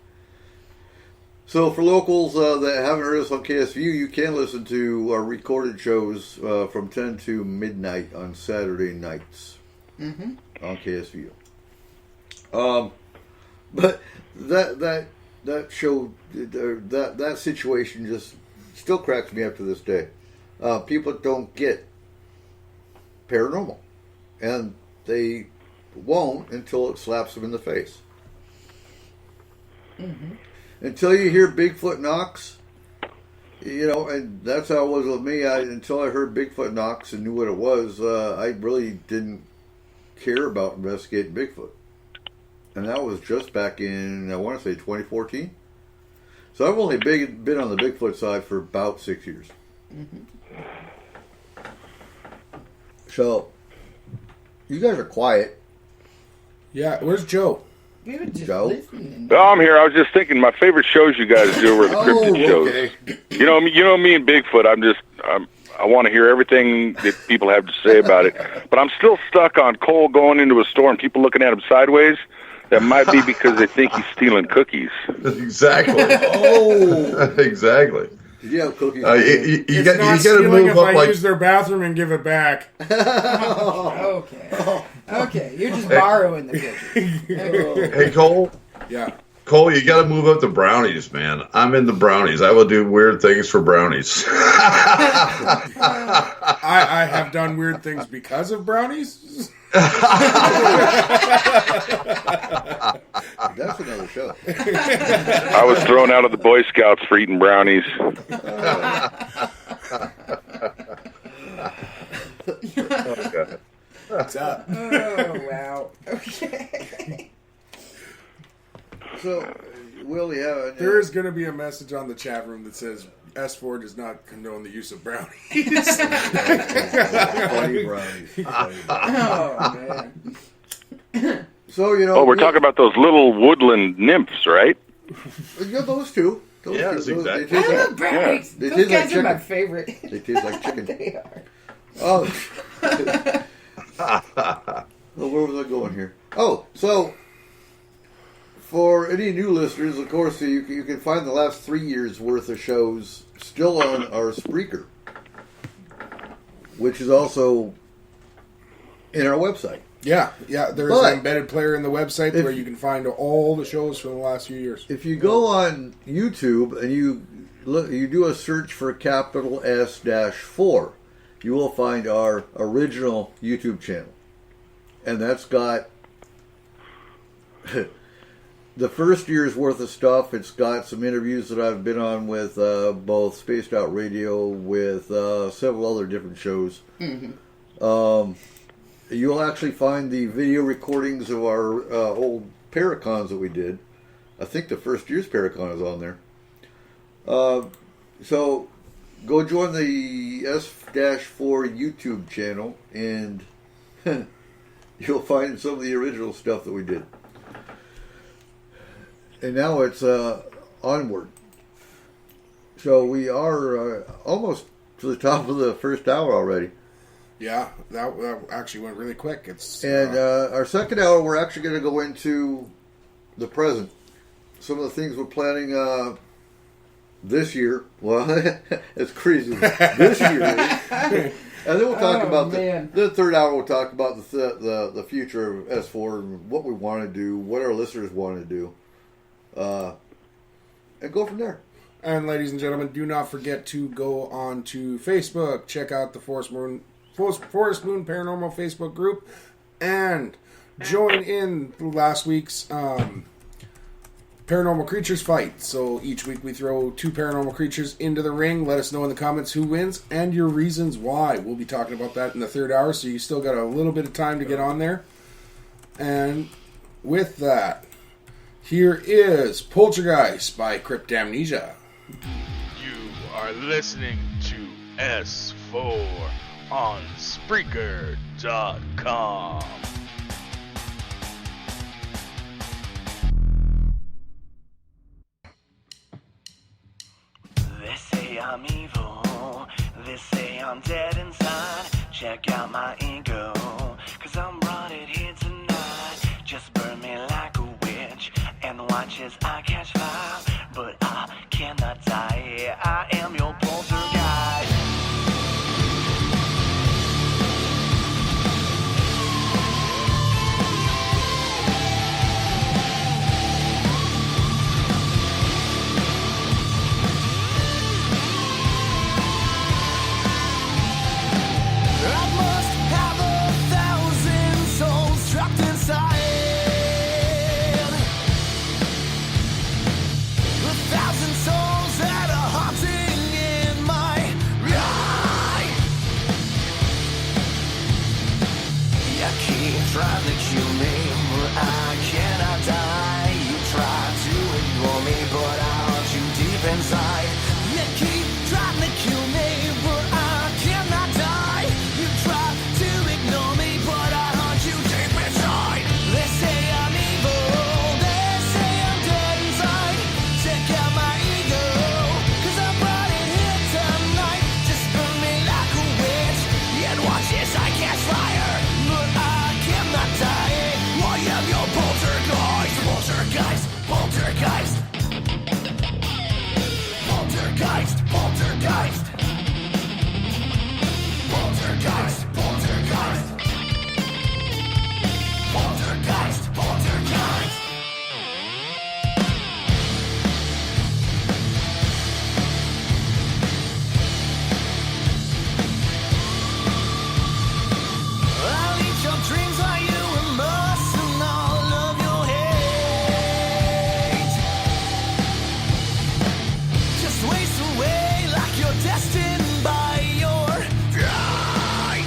So for locals that haven't heard us on KSVU, you can listen to our recorded shows from 10 to midnight on Saturday nights on KSVU. But that show, that situation just still cracks me up to this day. People don't get paranormal, and they won't until it slaps them in the face. Until you hear Bigfoot knocks, And that's how it was with me. Until I heard Bigfoot knocks and knew what it was, I really didn't care about investigating Bigfoot. And that was just back in, I want to say, 2014. So I've only been on the Bigfoot side for about 6 years. Mm-hmm. So, you guys are quiet. Yeah, where's Joe? We were just Joe? listening. No, I'm here. I was just thinking my favorite shows you guys do were the cryptid shows. Okay. You know me and Bigfoot. I want to hear everything that people have to say about it. But I'm still stuck on Cole going into a store and people looking at him sideways. That might be because they think he's stealing cookies. Exactly. Exactly. Did you have cookies? You got to move up. I use their bathroom and give it back. Okay, you're just borrowing the picture. Hey, Cole. Yeah. Cole, you got to move up to brownies, man. I'm into brownies. I will do weird things for brownies. I have done weird things because of brownies. That's another show. I was thrown out of the Boy Scouts for eating brownies. What's up? Oh, wow. Okay. So, Will, yeah. There is going to be a message on the chat room that says S4 does not condone the use of brownies. Funny brownies. Oh, man. So, we're talking about those little woodland nymphs, right? Yeah, those two. Yes, exactly. I love brownies. They Those taste like guys are my chicken. favorite. They taste like chicken. They are. Oh. Well, where was I going here? Oh, so for any new listeners, of course, you can find the last 3 years' worth of shows still on our Spreaker, which is also in our website. Yeah. There's an embedded player in the website where you can find all the shows from the last few years. If you go on YouTube and you do a search for capital S-4, you will find our original YouTube channel. And that's got the first year's worth of stuff. It's got some interviews that I've been on with both Spaced Out Radio, with several other different shows. Mm-hmm. You'll actually find the video recordings of our old Paracons that we did. I think the first year's Paracon is on there. So go join the S-4 YouTube channel, and you'll find some of the original stuff that we did. And now it's onward. So we are almost to the top of the first hour already. Yeah, that actually went really quick. And our second hour, we're actually going to go into the present. Some of the things we're planning this year. Well, it's crazy. This year. And then we'll talk about the third hour. We'll talk about the future of S4 and what we want to do, what our listeners want to do, and go from there. And ladies and gentlemen, do not forget to go on to Facebook, check out the Forest Moon Paranormal Facebook group, and join in last week's Paranormal Creatures fight. So each week we throw 2 paranormal creatures into the ring. Let us know in the comments who wins and your reasons why. We'll be talking about that in the third hour, so you still got a little bit of time to get on there. And with that, here is Poltergeist by Cryptamnesia. You are listening to S4 on Spreaker.com. They say I'm evil, they say I'm dead inside. Check out my ego, 'cause I'm rotted here tonight. Just burn me like a witch, and watch as I catch fire. But I cannot die, I am your poltergeist. Thousand souls that are haunting destined by your pride.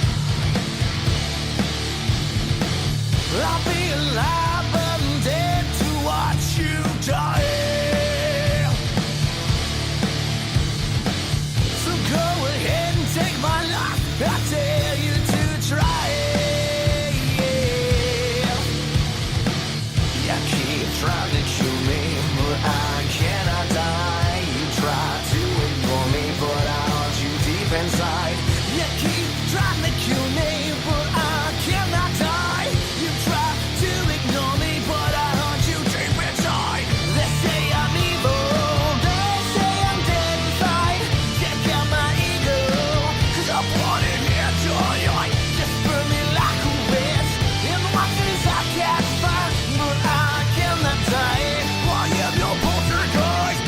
I'll be alive but I'm dead to watch you die. So go ahead and take my life, I dare you to try it. You keep trying to kill me, but I cannot die. You try to ignore me, but I haunt you deep inside. You keep trying to kill me, but I cannot die. You try to ignore me, but I haunt you deep inside. They say I'm evil, they say I'm dead inside. Check out my ego, 'cause I brought it here to you. Just burn me like a witch, and watch as I catch fire, but I cannot die. I am your poltergeist.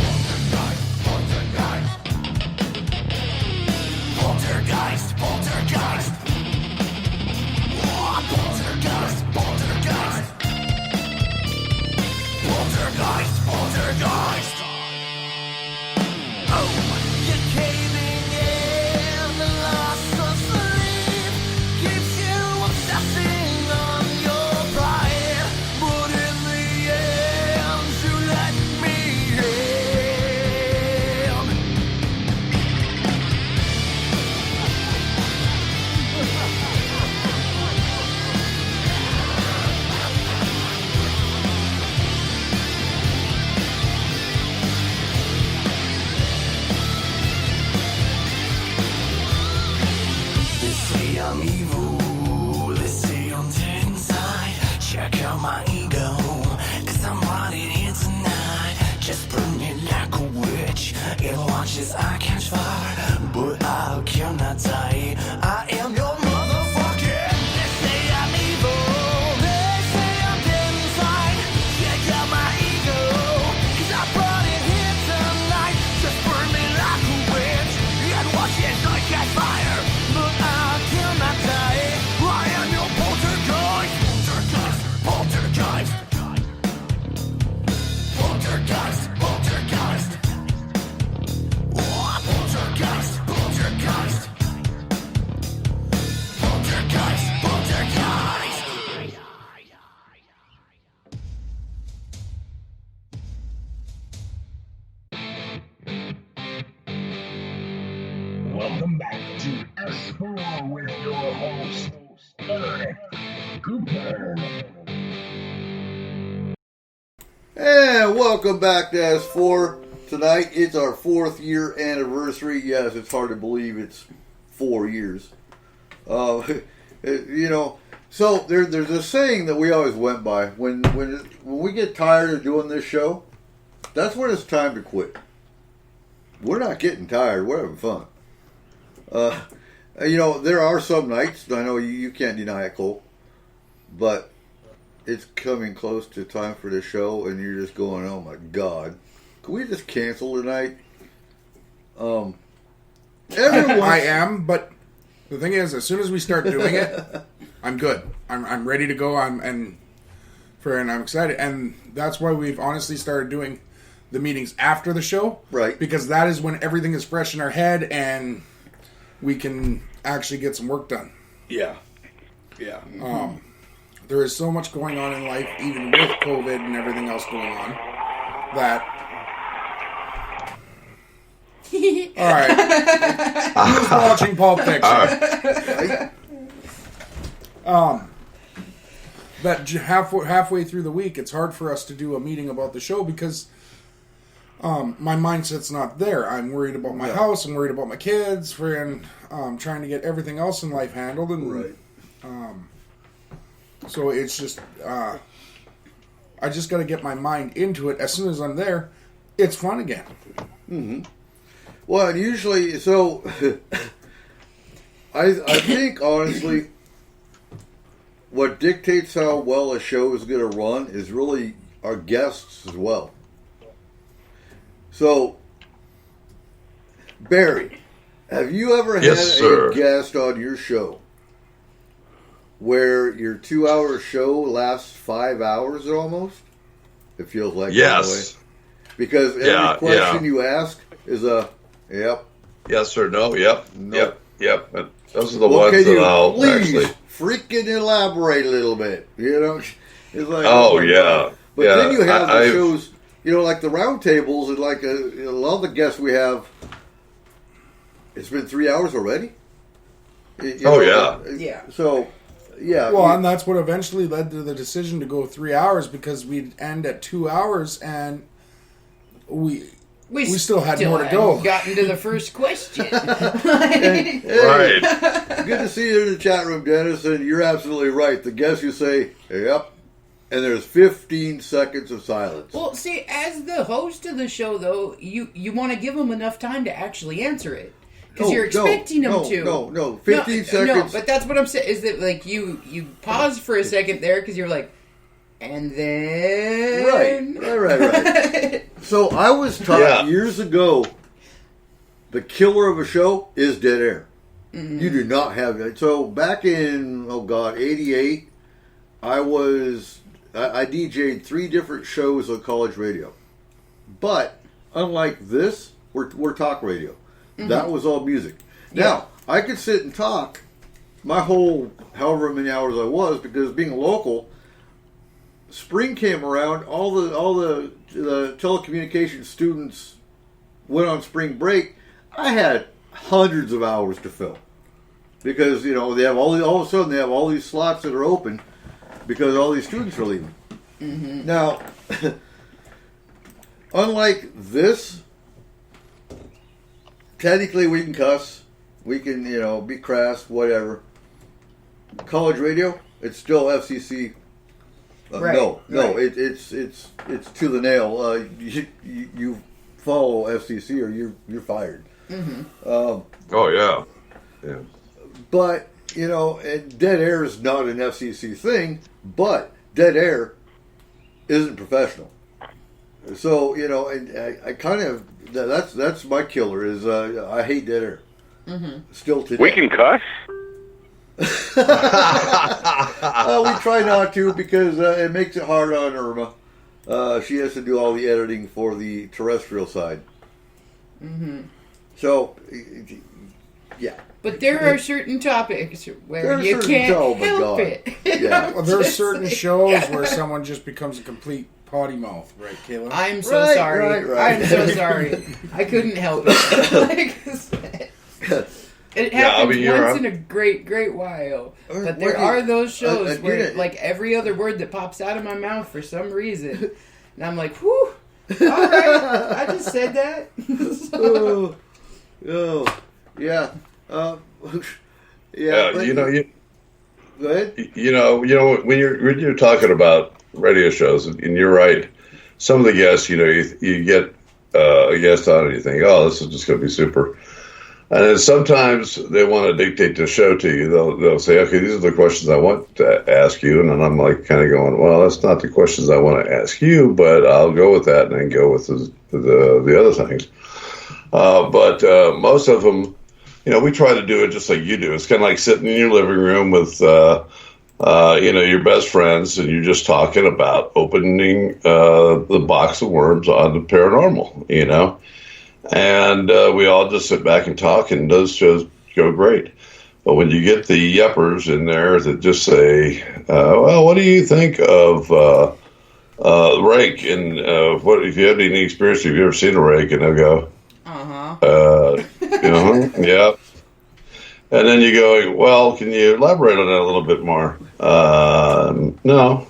Poltergeist, poltergeist. Oh, poltergeist, poltergeist. Poltergeist, poltergeist. Oh, you're caving in, the loss of sleep keeps you obsessing on your pride. But in the end, you let me in. They say I'm evil, they say I'm dead inside. Check out my ego, 'cause I'm rotting here tonight. Just burn me like a witch, and watch as I catch fire, but I cannot die. I am your motherfucker. They say I'm evil, they say I'm dead inside. Check out my ego, 'cause I brought it here tonight. Just burn me like a witch, and watch as I catch fire, but I cannot die. I am your poltergeist. Poltergeist, poltergeist. Poltergeist, poltergeist. Oh, poltergeist, poltergeist. Poltergeist, poltergeist. Welcome back to S-4 with your host, Eric Cooper. And welcome back to S4. Tonight, it's our 4th year anniversary. Yes, it's hard to believe it's 4 years. So there's a saying that we always went by. When we get tired of doing this show, that's when it's time to quit. We're not getting tired. We're having fun. There are some nights, I know you can't deny it, Cole, but it's coming close to time for the show, and you're just going, oh my God, can we just cancel tonight? I am, but the thing is, as soon as we start doing it, I'm good. I'm ready to go. I'm excited, and that's why we've honestly started doing the meetings after the show, right? Because that is when everything is fresh in our head, and we can actually get some work done. Yeah. There is so much going on in life, even with COVID and everything else going on, that... All right. Who's watching Pulp Fiction? That halfway through the week, it's hard for us to do a meeting about the show because my mindset's not there. I'm worried about my house. I'm worried about my kids. And trying to get everything else in life handled. And so it's just, I just got to get my mind into it. As soon as I'm there, it's fun again. Mm-hmm. Well, usually, so I think honestly, what dictates how well a show is going to run is really our guests as well. So, Barry, have you ever had a guest on your show where your 2-hour show lasts 5 hours almost? It feels like that way. Because every question you ask is a, yep, Yes or no? Yep. No. Yep. And those are the Well, ones can you that I'll please actually. freaking elaborate a little bit? You know, it's like Oh, my yeah. God. But Yeah, then you have the I've- shows, you know, like the round tables, and like a lot of the guests we have. It's been 3 hours already. Yeah. So, yeah. Well, and that's what eventually led to the decision to go 3 hours, because we'd end at 2 hours, and we still had more to go. hadn't gotten to the first question. Hey, Right. good to see you in the chat room, Dennis, and you're absolutely right. The guests, you say, yep, and there's 15 seconds of silence. Well, see, as the host of the show, though, you want to give them enough time to actually answer it. Because you're expecting them to. No, 15 seconds. No, but that's what I'm saying, is that, like, you pause for a second there, because you're like, and then... Right. So I was taught years ago, the killer of a show is dead air. Mm-hmm. You do not have that. So back in, 88, I DJ'd 3 different shows on college radio. But unlike this, we're talk radio. Mm-hmm. That was all music. Yeah. Now, I could sit and talk my whole however many hours I was, because being local, spring came around, all the telecommunications students went on spring break. I had hundreds of hours to fill, because they have all of a sudden they have all these slots that are open because all these students are leaving. Mm-hmm. Now, unlike this, technically we can cuss, we can be crass, whatever. College radio, it's still FCC. Right, No, right. it's to the nail. You follow FCC or you're fired. Mm-hmm. Oh yeah. But and dead air is not an FCC thing, but dead air isn't professional. So and I kind of that's my killer is I hate dead air. Mm-hmm. Still today. We can cuss? We try not to, because it makes it hard on Irma. She has to do all the editing for the terrestrial side. Mm-hmm. So, yeah. But there are certain topics where There's you certain- can't oh my help God. it. Yeah. Well, there are certain shows where someone just becomes a complete potty mouth, right, Kayla? I'm so Right, sorry. right. I'm so sorry. I couldn't help it. It happens once in a great while. But there are those shows where, like, every other word that pops out of my mouth for some reason, and I'm like, whew, all right, I just said that. Yeah. Yeah, but- Go ahead. When you're talking about radio shows, and you're right, some of the guests, you get a guest on and you think, oh, this is just going to be super. And then sometimes they want to dictate the show to you. They'll say, okay, these are the questions I want to ask you. And then I'm like kind of going, well, that's not the questions I want to ask you, but I'll go with that and then go with the other things. But most of them, we try to do it just like you do. It's kind of like sitting in your living room with, your best friends, and you're just talking about opening the box of worms on the paranormal, And we all just sit back and talk, and those shows go great. But when you get the yuppers in there that just say, well, what do you think of rake? And what if you have any experience, have you ever seen a rake? And they'll go, yeah. And then you go, well, can you elaborate on that a little bit more? No.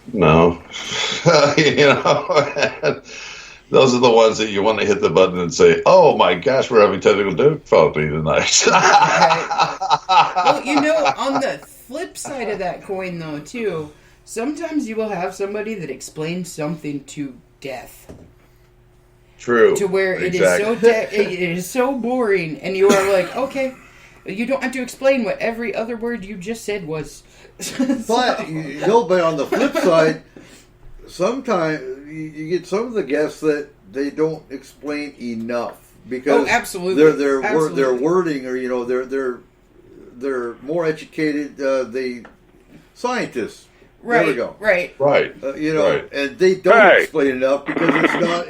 Those are the ones that you want to hit the button and say, oh my gosh, we're having technical difficulty tonight. Well, on the flip side of that coin, though, too, sometimes you will have somebody that explains something to death. True. To where it is so boring, and you are like, okay, you don't have to explain what every other word you just said was. But but on the flip side, sometimes you get some of the guests that they don't explain enough, because absolutely. their wording, or they're more educated. Scientists. Right. There we go. Right. Right. And they don't explain enough because it's not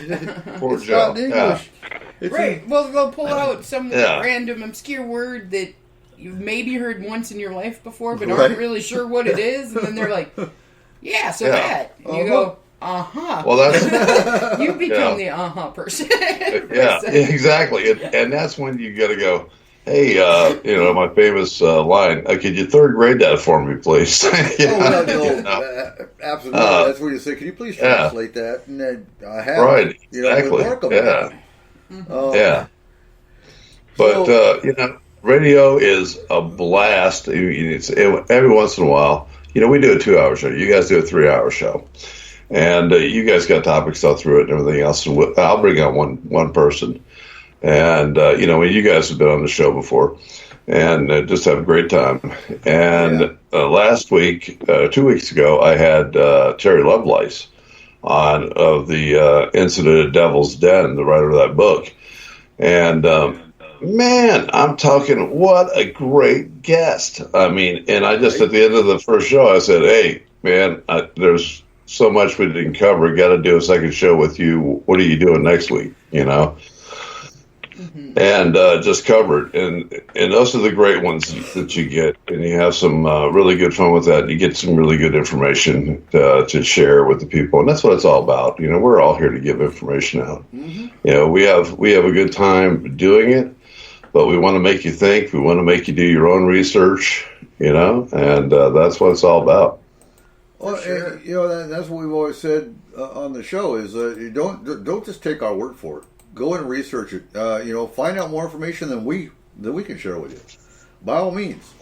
in English. Poor It's Joe. not in English. Right. Well, they'll pull out some Yeah. random obscure word that you've maybe heard once in your life before, but Right. aren't really sure what it is, and then they're like, "Yeah, so Yeah. that." And you go, Well, that's You become Yeah. the person. yeah, exactly, and that's when you got to go. Hey, my famous line. Could you third grade that for me, please? Absolutely. That's what you say. Can you please translate that? And then I have Right, with exactly. Markham. Yeah. Yeah. But radio is a blast. Every once in a while, we do a 2-hour show. You guys do a 3-hour show, and you guys got topics all through it and everything else. And I'll bring on one person, and you guys have been on the show before, and just have a great time. And last week, 2 weeks ago, I had Terry Lovelace on of the Incident at Devil's Den, the writer of that book, and. Man, I'm talking, what a great guest. I mean, and I just, at the end of the first show, I said, hey, man, there's so much we didn't cover. Got to do a second show with you. What are you doing next week? And just covered. And those are the great ones that you get. And you have some really good fun with that. And you get some really good information to share with the people. And that's what it's all about. We're all here to give information out. Mm-hmm. We have a good time doing it. But we want to make you think. We want to make you do your own research, and that's what it's all about. Well, and, that's what we've always said on the show is you don't just take our word for it. Go and research it. Find out more information than we can share with you. By all means.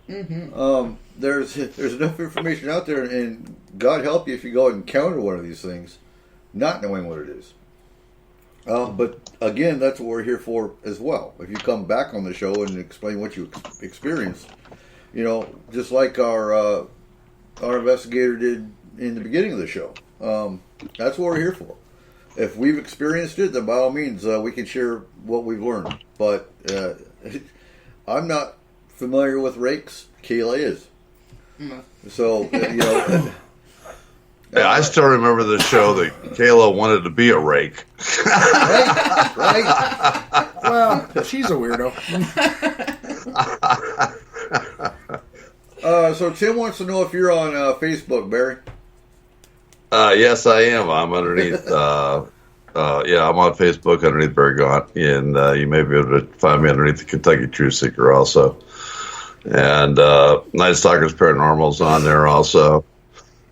Mm-hmm. There's enough information out there, and God help you if you go and encounter one of these things, not knowing what it is. But again, that's what we're here for as well. If you come back on the show and explain what you experienced, just like our investigator did in the beginning of the show, that's what we're here for. If we've experienced it, then by all means, we can share what we've learned. But I'm not familiar with rakes. Kayla is. So, Yeah, I still remember the show that Kayla wanted to be a rake. Right. Well, she's a weirdo. So Tim wants to know if you're on Facebook, Barry. Yes, I am. I'm underneath. I'm on Facebook underneath Barry Gaunt, and you may be able to find me underneath the Kentucky Truth Seeker also. And Night Stalkers Paranormal's on there also.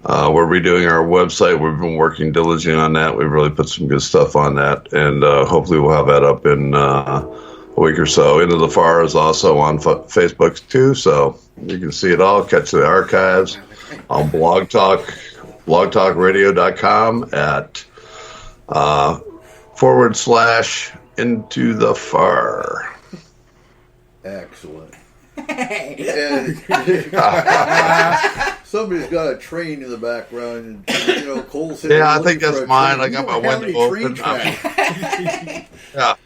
We're redoing our website. We've been working diligently on that. We've really put some good stuff on that, and hopefully we'll have that up in a week or so. Into the Far is also on Facebook too, so you can see it all. Catch the archives on blogtalkradio.com at /Into the Far. Excellent. Somebody's got a train in the background, and Cole's sitting. Yeah, I think that's mine. I got my window open. Yeah, I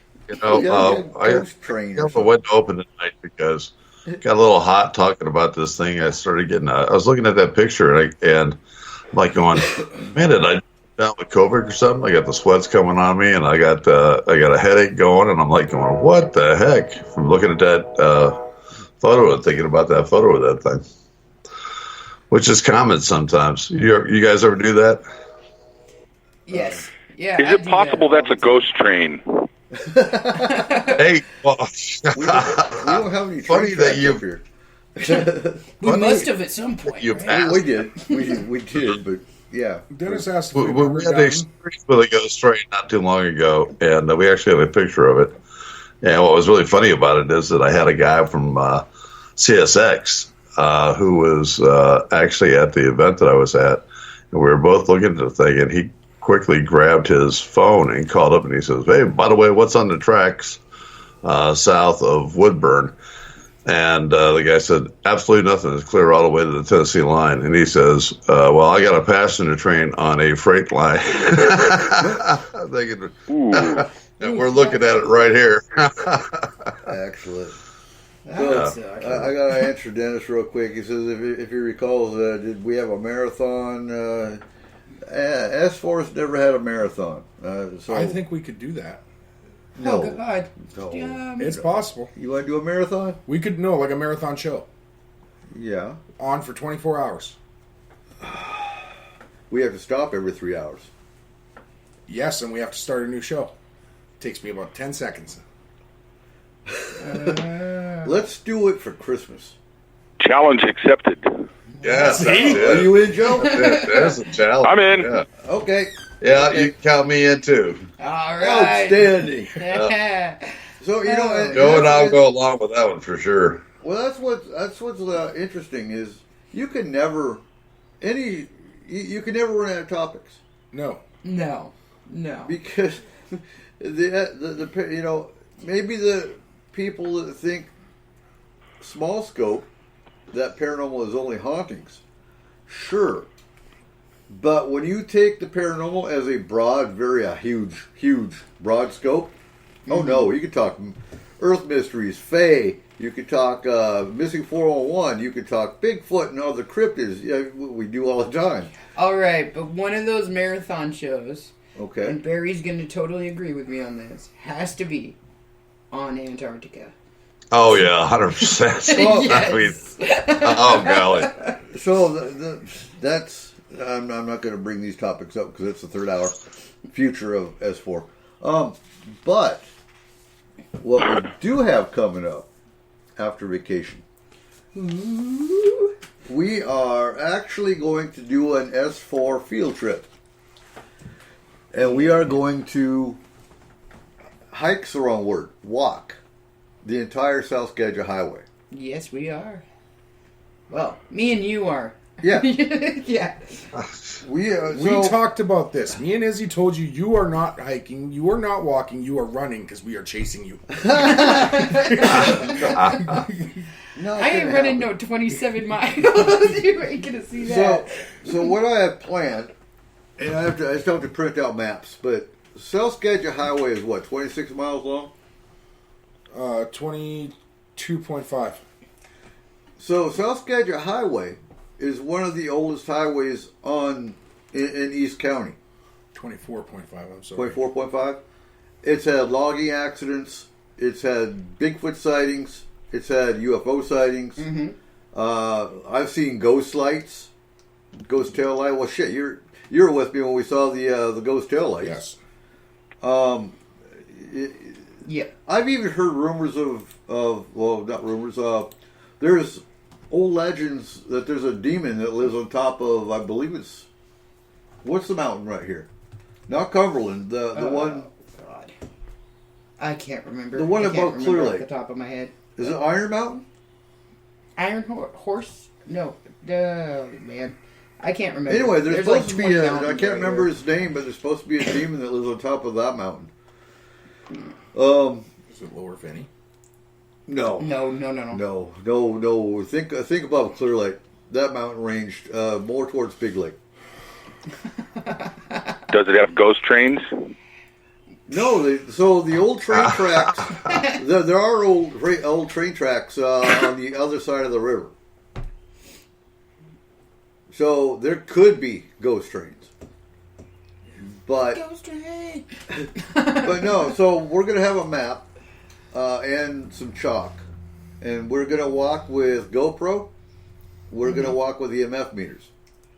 have the window open tonight because it got a little hot talking about this thing. I started getting. I was looking at that picture and I'm like going, man, did I down with COVID or something? I got the sweats coming on me, and I got a headache going, and I'm like going, what the heck? From looking at that photo and thinking about that photo of that thing, which is common sometimes. You guys ever do that? Yes. Yeah. Is it possible that's a ghost train? Hey, well, we don't have any funny train that you up here. We must have at some point. You right? passed. We did, but yeah. Dennis asked if We had an experience with a ghost train not too long ago, and we actually have a picture of it. And what was really funny about it is that I had a guy from CSX who was actually at the event that I was at, and we were both looking at the thing, and he quickly grabbed his phone and called up, and he says, hey, by the way, what's on the tracks south of Woodburn? And the guy said, absolutely nothing. It's clear all the way to the Tennessee line. And he says, well, I got a passenger train on a freight line. I'm thinking, and we're looking at it right here. Excellent. So, I got to answer Dennis real quick. He says, if he recalls, did we have a marathon? S-4's never had a marathon. So I think we could do that. No. Oh, God. No. It's possible. You want to do a marathon? We could, no, like a marathon show. Yeah. On for 24 hours. We have to stop every 3 hours. Yes, and we have to start a new show. Takes me about 10 seconds. Let's do it for Christmas. Challenge accepted. Yes, that's See? Are it. you in, Joe? There's a challenge. I'm in. Yeah, Okay. yeah Okay. you can count me in too. All right. Outstanding. So you know, Joe and I'll go along with that one for sure. Well, that's what's interesting is you can never you can never run out of topics No. No. because the you know, maybe the people that think small scope that paranormal is only hauntings, sure, but when you take the paranormal as a broad, huge broad scope, oh no, you could talk Earth mysteries, Fae. You could talk missing 401. You could talk Bigfoot and other cryptids. Yeah, we do all the time. All right, but one of those marathon shows, Okay. and Barry's going to totally agree with me on this, has to be on Antarctica. Oh yeah, 100%. Yes. Oh golly. So that's I'm not going to bring these topics up because it's the third hour future of S4. But what we do have coming up after vacation, we are actually going to do an S4 field trip, and we are going to hike's the wrong word, walk the entire South Skagit Highway. Yes, we are. Well, me and you are. Yeah. Yeah. We talked about this. Me and Izzy told you are not hiking, you are not walking, you are running because we are chasing you. I ain't running no 27 miles. You ain't gonna see that. So what I have planned, and I still have to print out maps, but South Skagit Highway is what, 26 miles long? 22.5. So South Skagit Highway is one of the oldest highways in East County. 24.5, I'm sorry. 24.5. It's had logging accidents. It's had Bigfoot sightings. It's had UFO sightings. Mm-hmm. I've seen ghost lights, ghost tail light. Well, shit, you were with me when we saw the ghost tail lights. Yes. Yeah. I've even heard rumors of well, not rumors. There's old legends that there's a demon that lives on top of, I believe it's, what's the mountain right here? Not Cumberland. The one. God. I can't remember. The one I can't above remember Clear off Lake. the top of my head. Is it Iron Mountain? Iron Horse? No. Man. I can't remember. Anyway, there's supposed to be 20 I mountains can't right remember here. his name, but there's supposed to be a demon that lives on top of that mountain. Is it Lower Finney? No. No. Think above Clear Lake. That mountain ranged more towards Big Lake. Does it have ghost trains? No, so the old train tracks. There are old train tracks on the other side of the river. So there could be ghost trains, but Ghost train. but no. So we're gonna have a map and some chalk, and we're gonna walk with GoPro. We're gonna walk with EMF meters.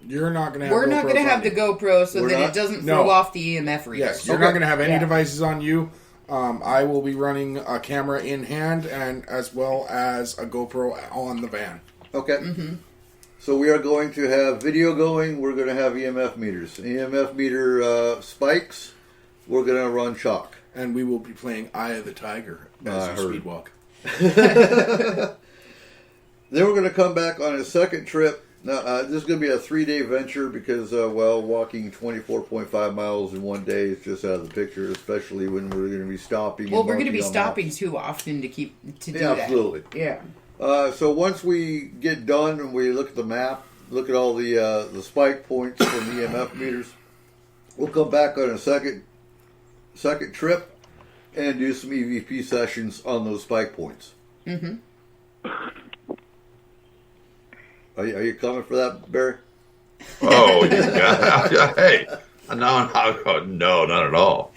You're not going to have We're not GoPros going to have on the you. GoPro so We're that not? it doesn't No. throw off the EMF readers. Yes, you're Okay. not going to have any Yeah. devices on you. I will be running a camera in hand and as well as a GoPro on the van. Okay. Mm-hmm. So we are going to have video going. We're going to have EMF meters. EMF meter spikes. We're going to run chalk. And we will be playing Eye of the Tiger I as heard. you speed walk. Then we're going to come back on a second trip. Now, this is going to be a 3-day venture because, walking 24.5 miles in one day is just out of the picture, especially when we're going to be stopping. Well, and we're going to be marking on stopping maps. too often to do Yeah, that. absolutely. Yeah. So once we get done and we look at the map, look at all the spike points from the EMF meters, we'll come back on a second trip and do some EVP sessions on those spike points. Mm-hmm. Are you coming for that, Barry? Oh, yeah. Hey, no, not at all.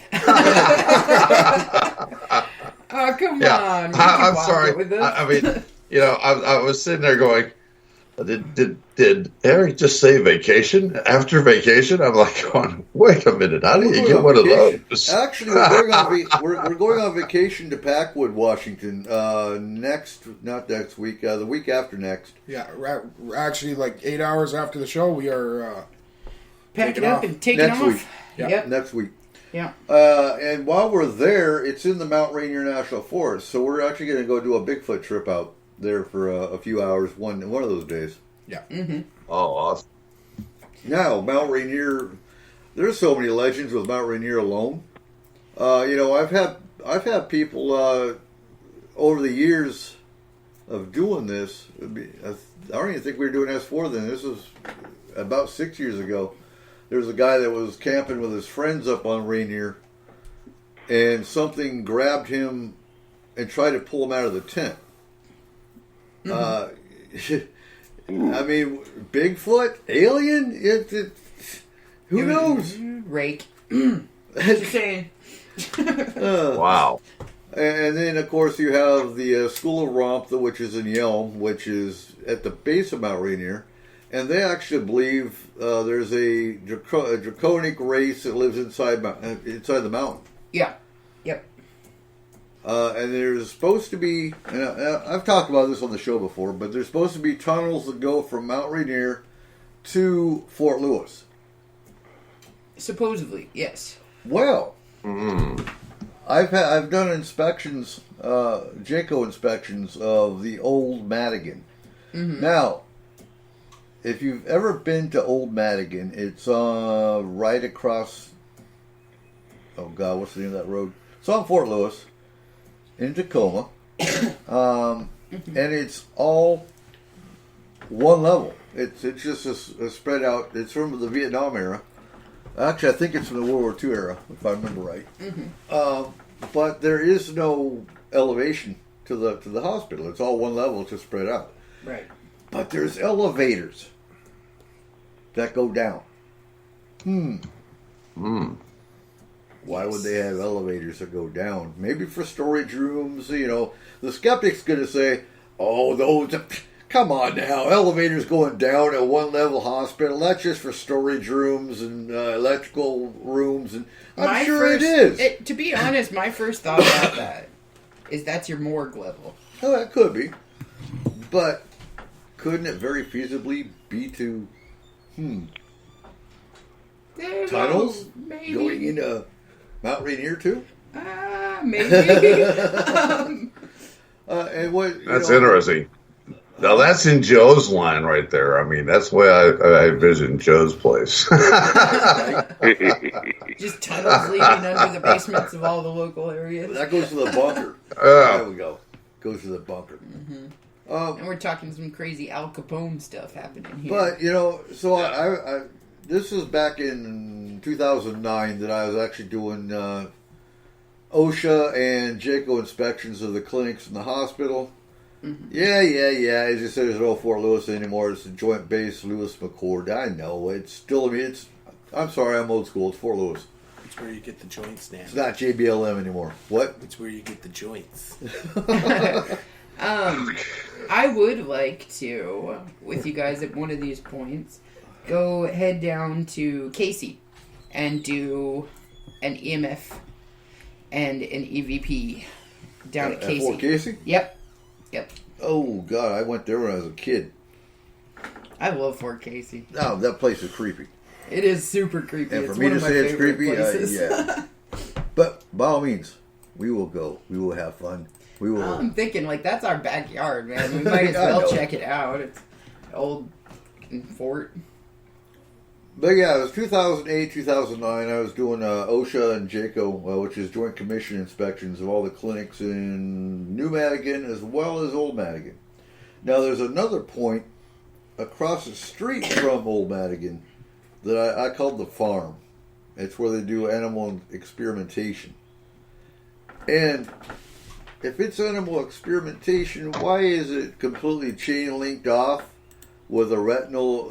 Oh, come Yeah, on. I'm sorry. With this. I mean, I was sitting there going, did Eric just say vacation? After vacation? I'm like going, wait a minute, how do you get one of those? Actually, we're going on vacation to Packwood, Washington. Not next week, the week after next. Yeah, we're actually like 8 hours after the show, we are Pack it up and take Next it off. week. Yep. Next week. Yeah. And while we're there, it's in the Mount Rainier National Forest, so we're actually going to go do a Bigfoot trip out there for a few hours one of those days. Yeah. Mm-hmm. Oh, awesome. Now, Mount Rainier, there's so many legends with Mount Rainier alone. I've had people over the years of doing this. I don't even think we were doing S4 then. This was about 6 years ago. There was a guy that was camping with his friends up on Rainier, and something grabbed him and tried to pull him out of the tent. I mean, Bigfoot, alien, who knows? Rake. Just saying. Wow. And then, of course, you have the School of Romptha, which is in Yelm, which is at the base of Mount Rainier. And they actually believe there's a draconic race that lives inside the mountain. Yeah. Yep. And there's supposed to be, and I've talked about this on the show before, but there's supposed to be tunnels that go from Mount Rainier to Fort Lewis. Supposedly, yes. Well, I've done inspections, JACO inspections of the old Madigan. Mm-hmm. Now, if you've ever been to Old Madigan, it's right across. Oh God, what's the name of that road? It's on Fort Lewis, in Tacoma, and it's all one level. It's just a spread out. It's from the Vietnam era. Actually, I think it's from the World War II era, if I remember right. Mm-hmm. But there is no elevation to the hospital. It's all one level. It's just spread out. Right. But there's elevators that go down. Why would they have elevators that go down? Maybe for storage rooms. The skeptic's going to say, "Oh, those. Come on now, elevators going down at one level hospital. That's just for storage rooms and electrical rooms." And I'm sure it is. To be honest, my first thought about that is that's your morgue level. Oh, that could be, but couldn't it very feasibly be to tunnels maybe. going into Mount Rainier too? Maybe. And what? That's interesting. Now that's in Joe's line right there. I mean, that's why I envision Joe's place. Just tunnels leading under the basements of all the local areas. That goes to the bunker. There we go. Goes to the bunker. Mm-hmm. And we're talking some crazy Al Capone stuff happening here. But so I this was back in 2009 that I was actually doing OSHA and JACO inspections of the clinics and the hospital. Mm-hmm. Yeah. As you said, there's no Fort Lewis anymore. It's the Joint Base Lewis McChord. I know. It's still, I'm sorry, I'm old school. It's Fort Lewis. It's where you get the joints now. It's not JBLM anymore. What? It's where you get the joints. I would like to, with you guys at one of these points, go head down to Casey and do an EMF and an EVP down at Casey. Fort Casey? Yep. Oh, God, I went there when I was a kid. I love Fort Casey. Oh, that place is creepy. It is super creepy. And for it's me one to of my say it's favorite creepy, places. yeah. But by all means, we will go. We will have fun. We will. I'm thinking, that's our backyard, man. We might as well check it out. It's old fort. But yeah, it was 2008, 2009. I was doing OSHA and JACO, which is Joint Commission inspections of all the clinics in New Madigan as well as Old Madigan. Now, there's another point across the street from Old Madigan that I called the farm. It's where they do animal experimentation. And if it's animal experimentation, why is it completely chain linked off with a retinal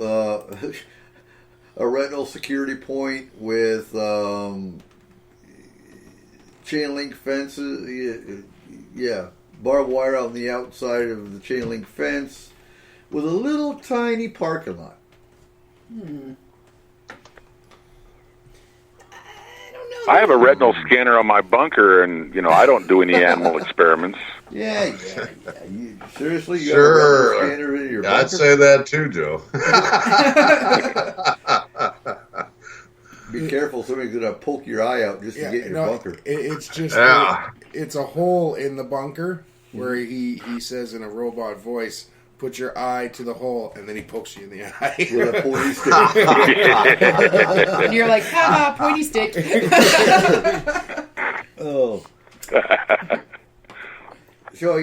security point with chain link fences. Yeah, barbed wire on the outside of the chain link fence with a little tiny parking lot. I have a retinal scanner on my bunker, and I don't do any animal experiments. Yeah. Seriously, you Sure. have a scanner in your bunker? I'd say that too, Joe. Be careful, somebody's gonna poke your eye out just to get in your bunker. It's just it's a hole in the bunker where he says in a robot voice, "Put your eye to the hole," and then he pokes you in the eye with a pointy stick. And you're like, ha, pointy stick. Oh. So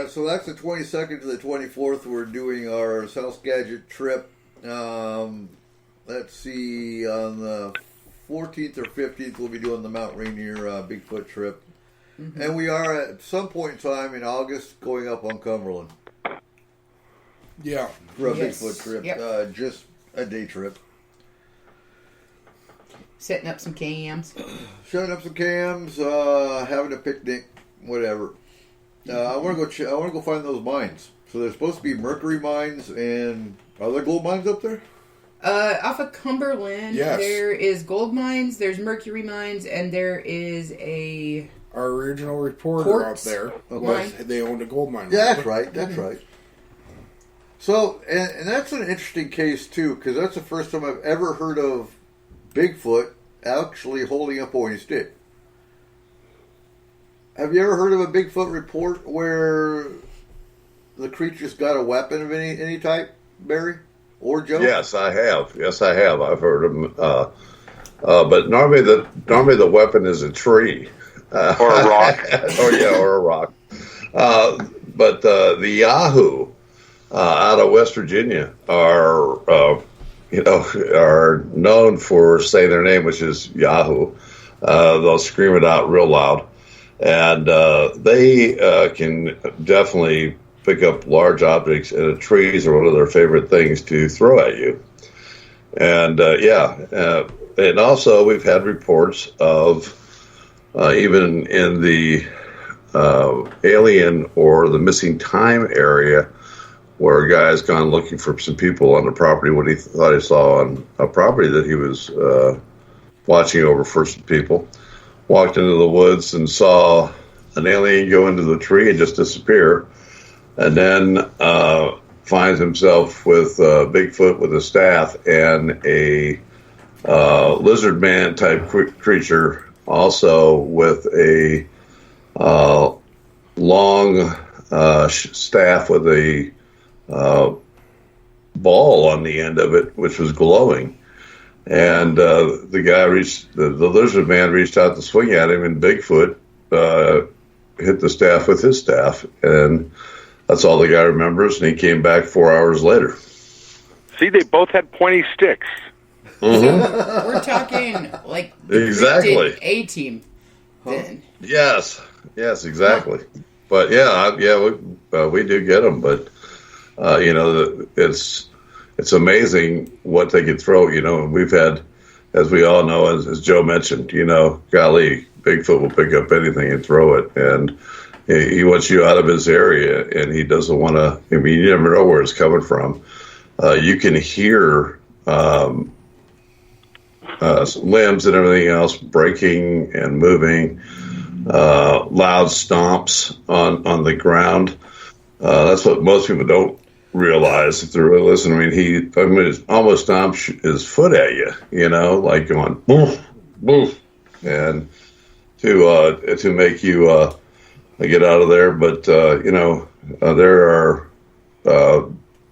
so that's the 22nd to the 24th. We're doing our South Gadget trip. Let's see, on the 14th or 15th, we'll be doing the Mount Rainier Bigfoot trip. Mm-hmm. And we are at some point in time in August going up on Cumberland. Yeah. For a Bigfoot trip. Yep. Just a day trip. Setting up some cams. Having a picnic, whatever. I want to go find those mines. So there's supposed to be mercury mines, and are there gold mines up there? Off of Cumberland, yes. There is gold mines, there's mercury mines, and there is our original reporter out there was they owned a gold mine. Yeah, that's right. That's right. So, and that's an interesting case too, because that's the first time I've ever heard of Bigfoot actually holding a pointy stick. Have you ever heard of a Bigfoot report where the creature's got a weapon of any type, Barry or Joe? Yes, I have. I've heard them. But normally the weapon is a tree or a rock. or a rock. But the Yahoo out of West Virginia are known for saying their name, which is Yahoo. They'll scream it out real loud. And they can definitely pick up large objects, and trees are one of their favorite things to throw at you. And and also we've had reports of even in the alien or the missing time area where a guy's gone looking for some people on the property, what he thought he saw on a property that he was watching over for some people. Walked into the woods and saw an alien go into the tree and just disappear, and then finds himself with Bigfoot with a staff and a lizard man type creature, also with a long staff with a ball on the end of it, which was glowing. And the lizard man reached out to swing at him, and Bigfoot hit the staff with his staff, and that's all the guy remembers. And he came back 4 hours later. See, they both had pointy sticks. Mm-hmm. We're talking like exactly A-team. Then. Yes, exactly. Huh. But we do get them. But it's amazing what they can throw, and we've had, as we all know, as Joe mentioned, golly, Bigfoot will pick up anything and throw it. And he wants you out of his area, and he doesn't want to, you never know where it's coming from. You can hear limbs and everything else breaking and moving, loud stomps on the ground. That's what most people don't realize if they're really listening. He almost stomps his foot at you, like going boof, boof, and to make you get out of there. But there are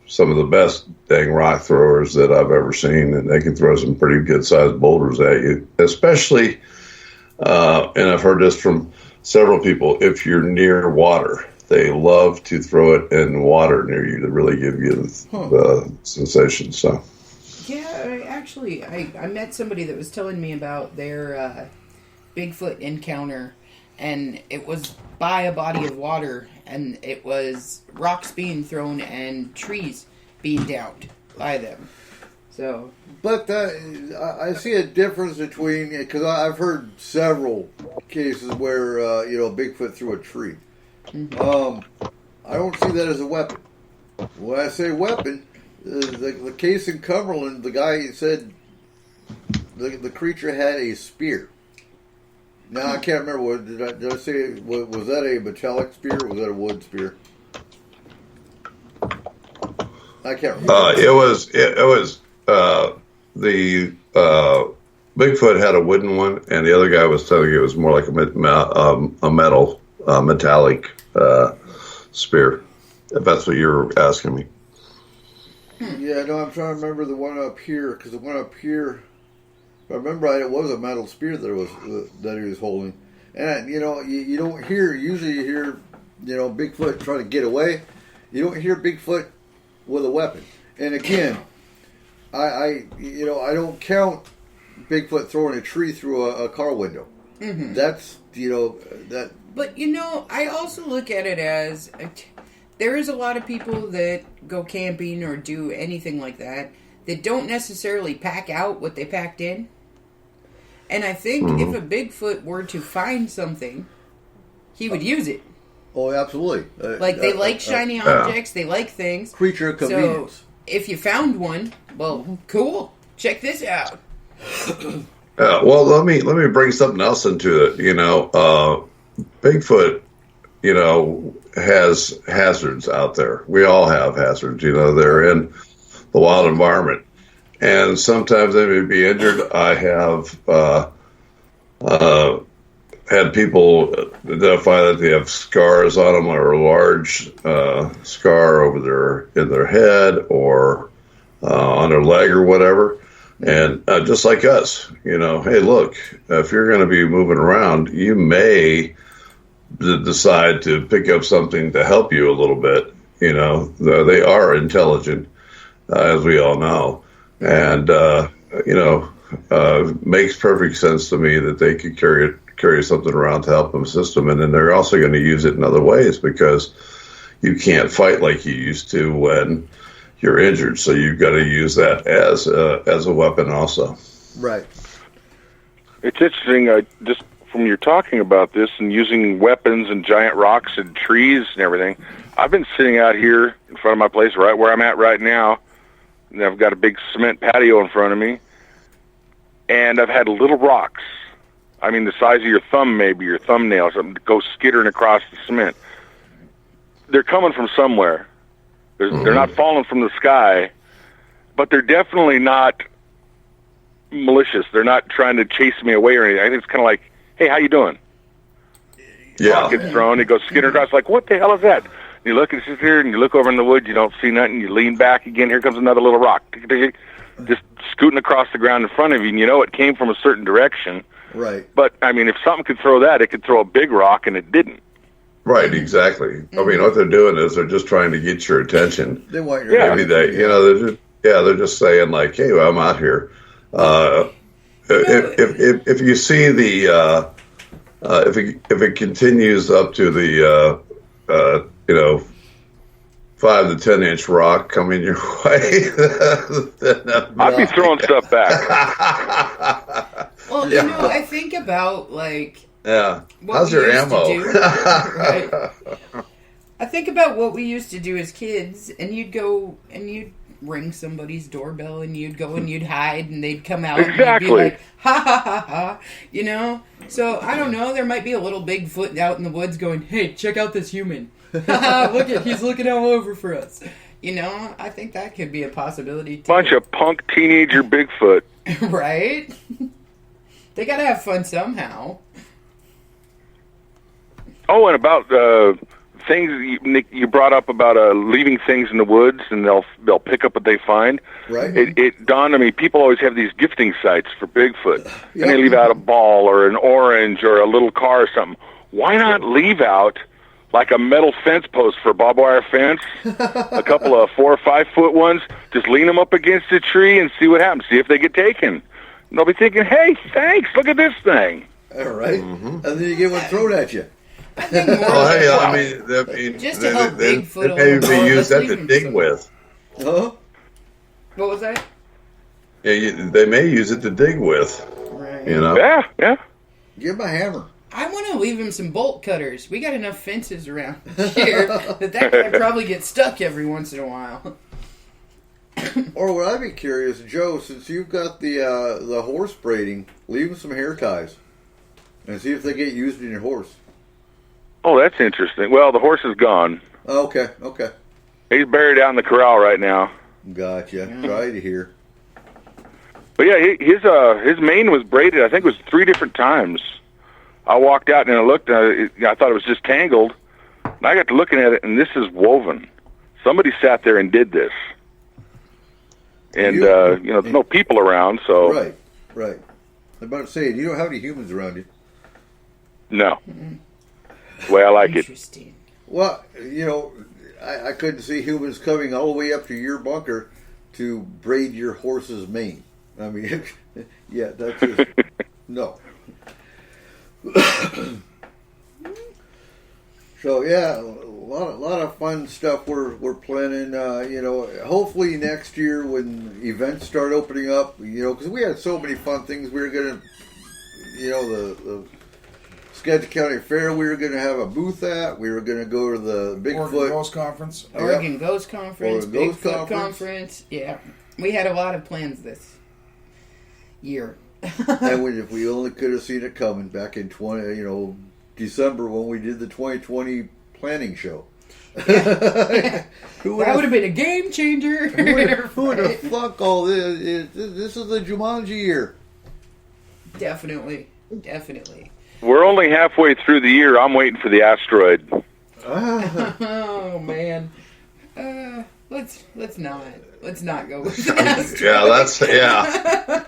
some of the best dang rock throwers that I've ever seen, and they can throw some pretty good sized boulders at you, especially. And I've heard this from several people. If you're near water, they love to throw it in water near you to really give you the sensation. So, yeah, I met somebody that was telling me about their Bigfoot encounter, and it was by a body of water, and it was rocks being thrown and trees being downed by them. So, But I see a difference between, because I've heard several cases where Bigfoot threw a tree. I don't see that as a weapon. When I say weapon, the case in Cumberland, the guy said the creature had a spear. Now I can't remember what did I say. Was that a metallic spear? Or was that a wood spear? I can't remember. It was the Bigfoot had a wooden one, and the other guy was telling you it was more like a metallic spear. If that's what you're asking me. Yeah, no, I'm trying to remember the one up here, because the one up here, if I remember right, it was a metal spear that he was holding. And you don't hear, usually you hear Bigfoot trying to get away. You don't hear Bigfoot with a weapon. And again, I don't count Bigfoot throwing a tree through a car window. Mm-hmm. That's that. But I also look at it as there is a lot of people that go camping or do anything like that don't necessarily pack out what they packed in. And I think if a Bigfoot were to find something, he would use it. Oh, absolutely. They like shiny objects. They like things. Creature of convenience. So if you found one, well, cool. Check this out. Well, let me bring something else into it. Bigfoot, has hazards out there. We all have hazards. They're in the wild environment, and sometimes they may be injured. I have had people identify that they have scars on them, or a large scar over in their head or on their leg or whatever. And just like us, hey, look, if you're going to be moving around, you may decide to pick up something to help you a little bit. They are intelligent, as we all know. And, makes perfect sense to me that they could carry something around to help them system. And then they're also going to use it in other ways, because you can't fight like you used to when you're injured. So you've got to use that as a weapon also. Right. It's interesting, just from your talking about this and using weapons and giant rocks and trees and everything. I've been sitting out here in front of my place, right where I'm at right now, and I've got a big cement patio in front of me, and I've had little rocks, the size of your thumb, maybe your thumbnail or something, go skittering across the cement. They're coming from somewhere. They're not falling from the sky, but they're definitely not malicious. They're not trying to chase me away or anything. I think it's kind of like, hey, how you doing? Yeah. Rock gets thrown, it goes skittering across, like, what the hell is that? And you look and sit there, and you look over in the woods, you don't see nothing, you lean back again, here comes another little rock, just scooting across the ground in front of you, and it came from a certain direction. Right. But, if something could throw that, it could throw a big rock, and it didn't. Right, exactly. What they're doing is they're just trying to get your attention. They want your maybe they're just saying like, hey, well, I'm out here. If you see the if it continues up to the 5 to 10 inch rock coming your way, then I'd be throwing stuff back. Well, I think about how's your ammo? Right? I think about what we used to do as kids, and you'd go and you'd ring somebody's doorbell, and you'd go and you'd hide, and they'd come out exactly. and you'd be like, ha ha ha ha, So I don't know. There might be a little Bigfoot out in the woods going, hey, check out this human. Look he's looking all over for us. I think that could be a possibility too. Bunch of punk teenager Bigfoot. Right? They gotta have fun somehow. Oh, and about things Nick, you brought up about leaving things in the woods, and they'll pick up what they find. Right. It dawned on me, people always have these gifting sites for Bigfoot, and they leave out a ball or an orange or a little car or something. Why not leave out like a metal fence post for a barbed wire fence, a couple of 4 or 5 foot ones, just lean them up against a tree and see what happens, see if they get taken. And they'll be thinking, hey, thanks, look at this thing. All right. And then you get one thrown at you. I think more just to help Bigfoot maybe use that to dig with. Huh? What was that? they may use it to dig with. Right. You know. Yeah. Give him a hammer. I want to leave him some bolt cutters. We got enough fences around here that guy probably gets stuck every once in a while. Or would I be curious, Joe, since you've got the horse braiding, leave him some hair ties and see if they get used in your horse. Oh, that's interesting. Well, the horse is gone. Okay. He's buried out in the corral right now. Gotcha. Try to hear. But yeah, his mane was braided. I think it was 3 different times. I walked out and I looked, and I thought it was just tangled. And I got to looking at it, and this is woven. Somebody sat there and did this. And, there's no people around, so... Right. I'm about to say, you don't have any humans around you. No. The way I like it. Interesting. Well, I couldn't see humans coming all the way up to your bunker to braid your horse's mane. I mean, yeah, that's just... no. So yeah, a lot of fun stuff we're planning. Hopefully next year when events start opening up, because we had so many fun things. We were gonna, the Skagit County Fair. We were gonna have a booth at. We were gonna go to the Bigfoot Oregon Ghost Conference. Oregon Ghost Conference, Oregon Ghost Bigfoot Conference. Yeah, we had a lot of plans this year. And if we only could have seen it coming back in December when we did the 2020 planning show. That would have been a game changer. Who would have fuck all this? This is the Jumanji year. Definitely. We're only halfway through the year. I'm waiting for the asteroid. Oh man. Let's not go with that.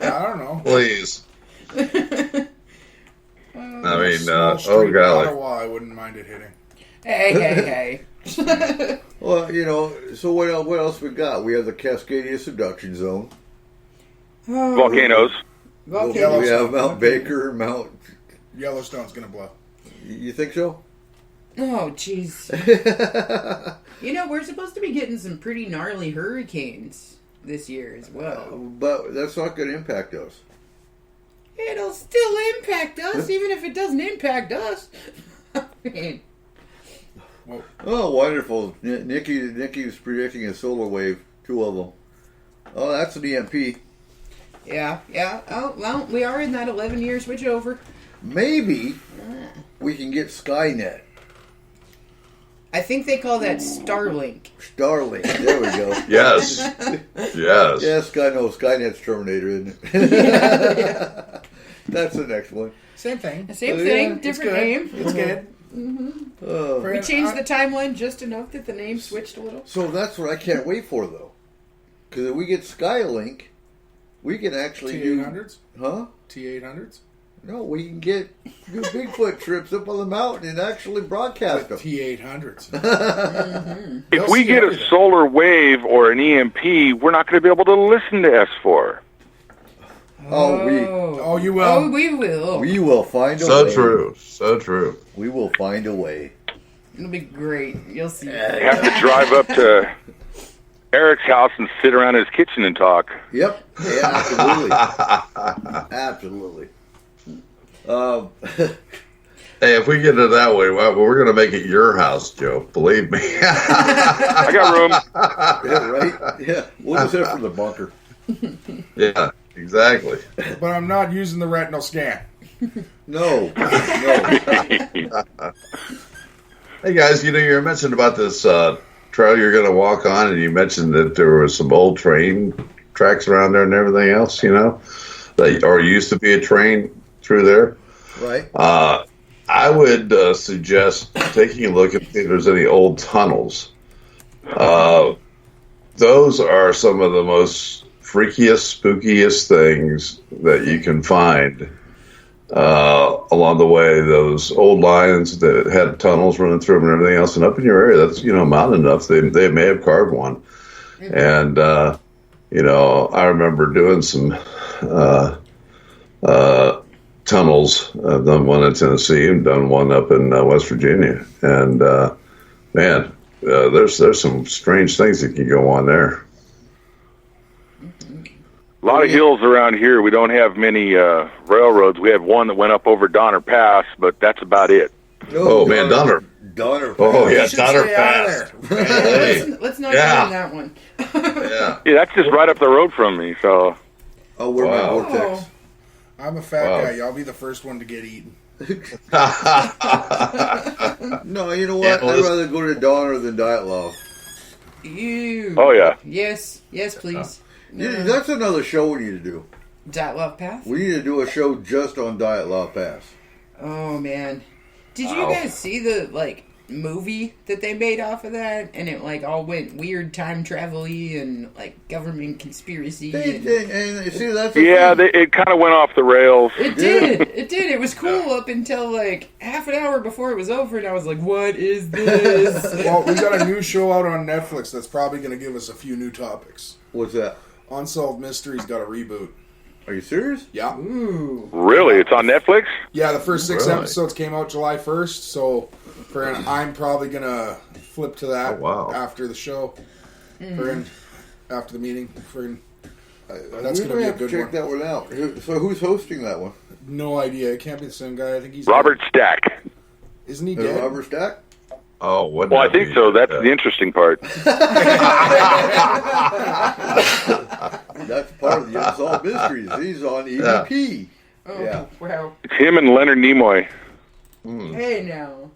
I don't know. Please. Small golly. Ottawa, I wouldn't mind it hitting. Hey. Well, so what else we got? We have the Cascadia Subduction Zone. Volcanoes. We have Mount Baker, Mount... Yellowstone's going to blow. You think so? Oh, jeez. We're supposed to be getting some pretty gnarly hurricanes this year as well. But that's not going to impact us. It'll still impact us, even if it doesn't impact us. I mean... Oh, wonderful. Nikki's predicting a solar wave. 2 of them. Oh, that's an EMP. Yeah. Oh, well, we are in that 11-year switch over. Maybe we can get Skynet. I think they call that Starlink. Starlink. There we go. Yes. Yes, Skynet's Terminator, isn't it? Yeah. That's the next one. Same thing. Same thing, different name. It's good. Mm-hmm. We changed the timeline just enough that the name switched a little. So that's what I can't wait for, though. Because if we get Skylink, we can actually T-800s? Huh? T-800s? No, we can do Bigfoot trips up on the mountain and actually broadcast them. T-800s. Mm-hmm. If we get a solar wave or an EMP, we're not going to be able to listen to S4. Oh, you will. Oh, we will. We will find a way. So true. We will find a way. It'll be great. You'll see. You have to drive up to Eric's house and sit around his kitchen and talk. Yep. Yeah, absolutely. Hey, if we get it that way, well, we're going to make it your house, Joe. Believe me. I got room. Yeah, right? Yeah. We'll just head for the bunker. Yeah, exactly. But I'm not using the retinal scan. No. Hey, guys, you mentioned about this trail you're going to walk on, and you mentioned that there was some old train tracks around there and everything else, or used to be a train through there. Right. I would suggest taking a look and see if there's any old tunnels. Those are some of the most freakiest, spookiest things that you can find along the way. Those old lines that had tunnels running through them and everything else. And up in your area, that's, mountain enough. They may have carved one. And, I remember doing some tunnels. I've done one in Tennessee and done one up in West Virginia. And, there's some strange things that can go on there. A lot of hills around here. We don't have many railroads. We had one that went up over Donner Pass, but that's about it. Oh, man, Donner. Donner. Oh, yeah, You should Donner stay out Pass. of there. Let's not Yeah. go in that one. Yeah, that's just right up the road from me. So Oh, we're my Wow. vortex. I'm a fat Wow. guy. Y'all be the first one to get eaten. No, you know Yeah, what? well, I'd this- rather go to Donner than Diet Love. Ew. Oh, yeah. Yes, please. Yeah, that's another show we need to do. Diet Love Path? We need to do a show just on Diet Love Pass. Oh, man. Did you Wow. guys see the, movie that they made off of that? And it, all went weird time travel-y and, government conspiracy. And... And see, that's the yeah, thing. it kind of went off the rails. It did. It did. It was cool up until, half an hour before it was over, and I was like, what is this? Well, we got a new show out on Netflix that's probably going to give us a few new topics. What's that? Unsolved Mysteries got a reboot. Are you serious? Yeah. Ooh. Really? It's on Netflix? Yeah, the first 6 Really? episodes came out July 1st, so I'm probably going to flip to that Oh, wow. after the show. After the meeting. That's We're going to gonna be a have to good check one. that one out. So who's hosting that one? No idea. It can't be the same guy. I think he's... Robert Stack. Isn't he dead? Robert Stack? Oh, what? Well, I think so. That's the interesting part. That's part of the Unsolved Mysteries. He's on EVP. Oh, Yeah. wow. It's him and Leonard Nimoy. Hey, now.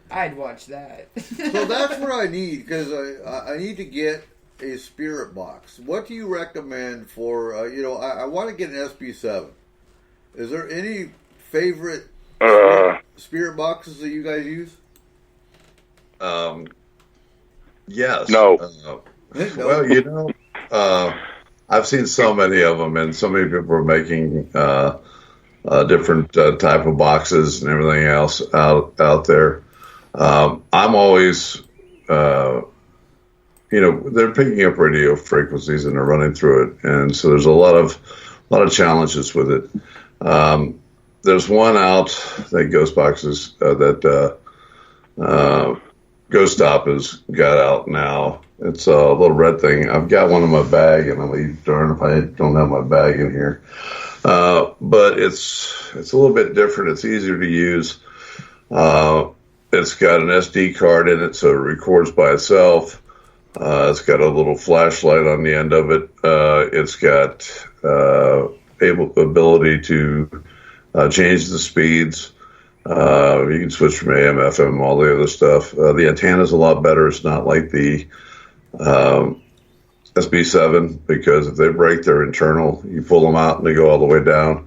I'd watch that. So that's what I need, because I need to get a spirit box. What do you recommend for, I want to get an SB7. Is there any favorite spirit boxes that you guys use? Yes. No. No. Well, I've seen so many of them, and so many people are making different type of boxes and everything else out there. I'm always, they're picking up radio frequencies and they're running through it, and so there's a lot of challenges with it. There's one out that Ghost Boxes that Ghost Stop has got out now. It's a little red thing. I've got one in my bag, and I'll be darned if I don't have my bag in here. But it's a little bit different. It's easier to use. It's got an SD card in it, so it records by itself. It's got a little flashlight on the end of it. It's got ability to change the speeds. You can switch from AM, FM, all the other stuff. The antenna's a lot better. It's not like the SB7, because if they break, they're internal. You pull them out and they go all the way down.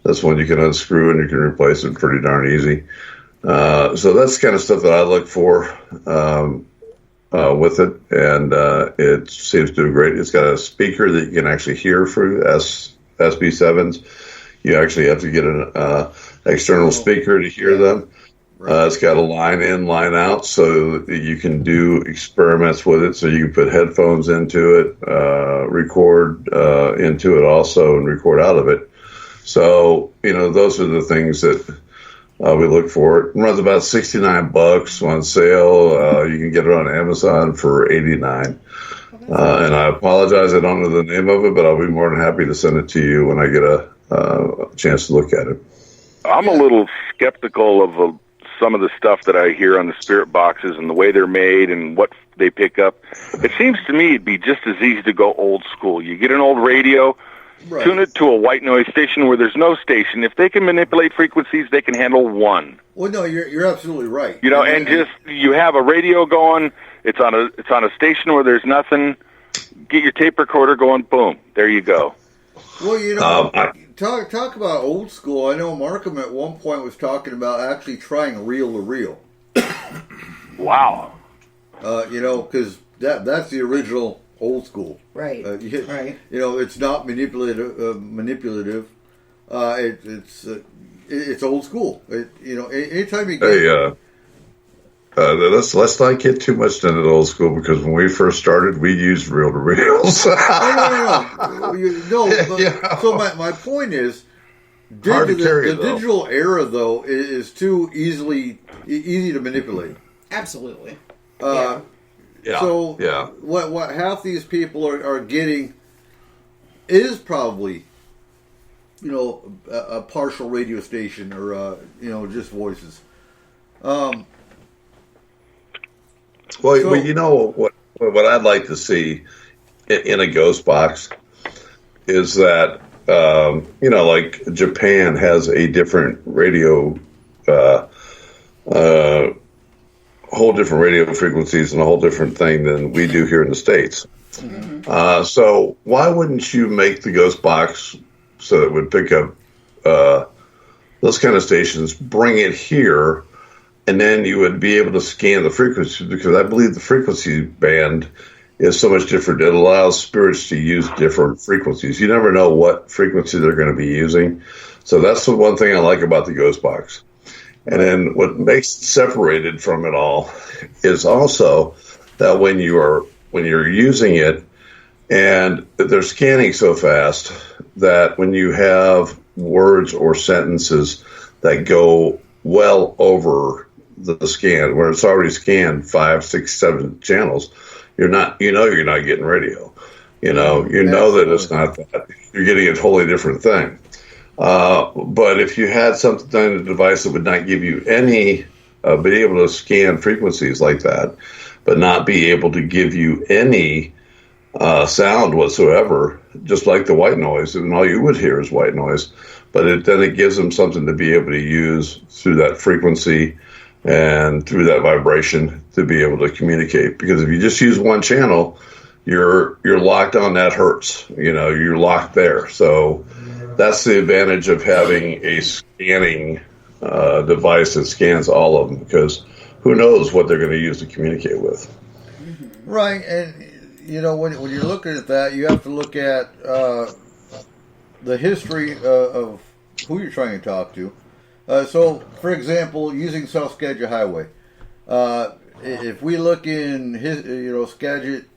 This one you can unscrew and you can replace it pretty darn easy. So that's the kind of stuff that I look for with it, and it seems to do great. It's got a speaker that you can actually hear through SB7s. You actually have to get an external speaker to hear them. It's got a line in, line out, so you can do experiments with it. So you can put headphones into it, record into it also, and record out of it. So, those are the things that we look for. It runs about $69 on sale. You can get it on Amazon for $89. And I apologize, I don't know the name of it, but I'll be more than happy to send it to you when I get a chance to look at it. I'm a little skeptical of some of the stuff that I hear on the spirit boxes and the way they're made and what they pick up. It seems to me it'd be just as easy to go old school. You get an old radio, tune it to a white noise station where there's no station. If they can manipulate frequencies, they can handle one. Well, no, you're absolutely right. And just you have a radio going. It's on a station where there's nothing. Get your tape recorder going. Boom, there you go. Well, talk about old school. I know Markham at one point was talking about actually trying reel to reel. Wow. Because that's the original old school. Right. Right. It's not manipulative. It's old school. Anytime you get. Let's not get too much into the old school, because when we first started, we used reel to reels. No. So my point is, the digital era though is too easy to manipulate. Absolutely. So what half these people are getting is probably, a partial radio station or, just voices. Well, you know what I'd like to see in a ghost box is that like Japan has a different radio, whole different radio frequencies and a whole different thing than we do here in the States. Mm-hmm. So why wouldn't you make the ghost box so that it would pick up those kind of stations, bring it here, and then you would be able to scan the frequency, because I believe the frequency band is so much different. It allows spirits to use different frequencies. You never know what frequency they're going to be using. So that's the one thing I like about the ghost box. And then what makes it separated from it all is also that when you're using it, and they're scanning so fast that when you have words or sentences that go well over the scan, where it's already scanned 5, 6, 7 channels, you're not getting radio. You know that it's not that. You're getting a totally different thing. But if you had something on the device that would not give you any, be able to scan frequencies like that, but not be able to give you any sound whatsoever, just like the white noise, and all you would hear is white noise. But then it gives them something to be able to use through that frequency and through that vibration to be able to communicate. Because if you just use one channel, you're locked on that hertz. You're locked there. So that's the advantage of having a scanning device that scans all of them, because who knows what they're going to use to communicate with. Right, and when you're looking at that, you have to look at the history of who you're trying to talk to. So, for example, using South Skagit Highway, if we look in Skagit,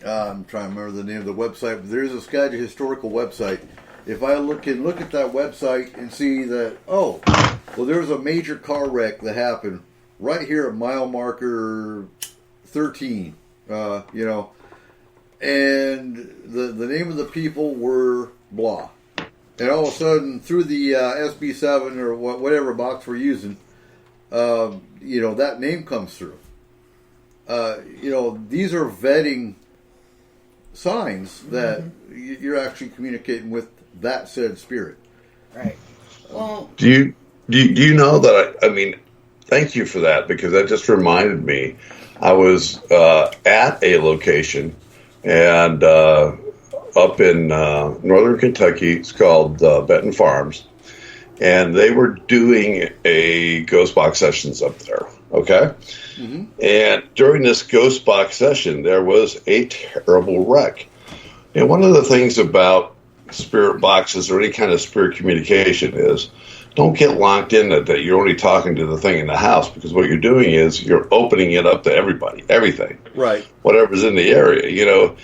I'm trying to remember the name of the website, but there is a Skagit historical website. If I look at that website and see that, there was a major car wreck that happened right here at mile marker 13, and the name of the people were blah. And all of a sudden, through the SB7 or whatever box we're using, that name comes through. These are vetting signs that you're actually communicating with that said spirit. Right. Well, do you know that? I mean, thank you for that, because that just reminded me. I was at a location and up in northern Kentucky. It's called Benton Farms, and they were doing a ghost box sessions up there. Okay, and during this ghost box session, there was a terrible wreck. And one of the things about spirit boxes or any kind of spirit communication is, don't get locked in that you're only talking to the thing in the house, because what you're doing is you're opening it up to everybody, everything, right? Whatever's in the area. You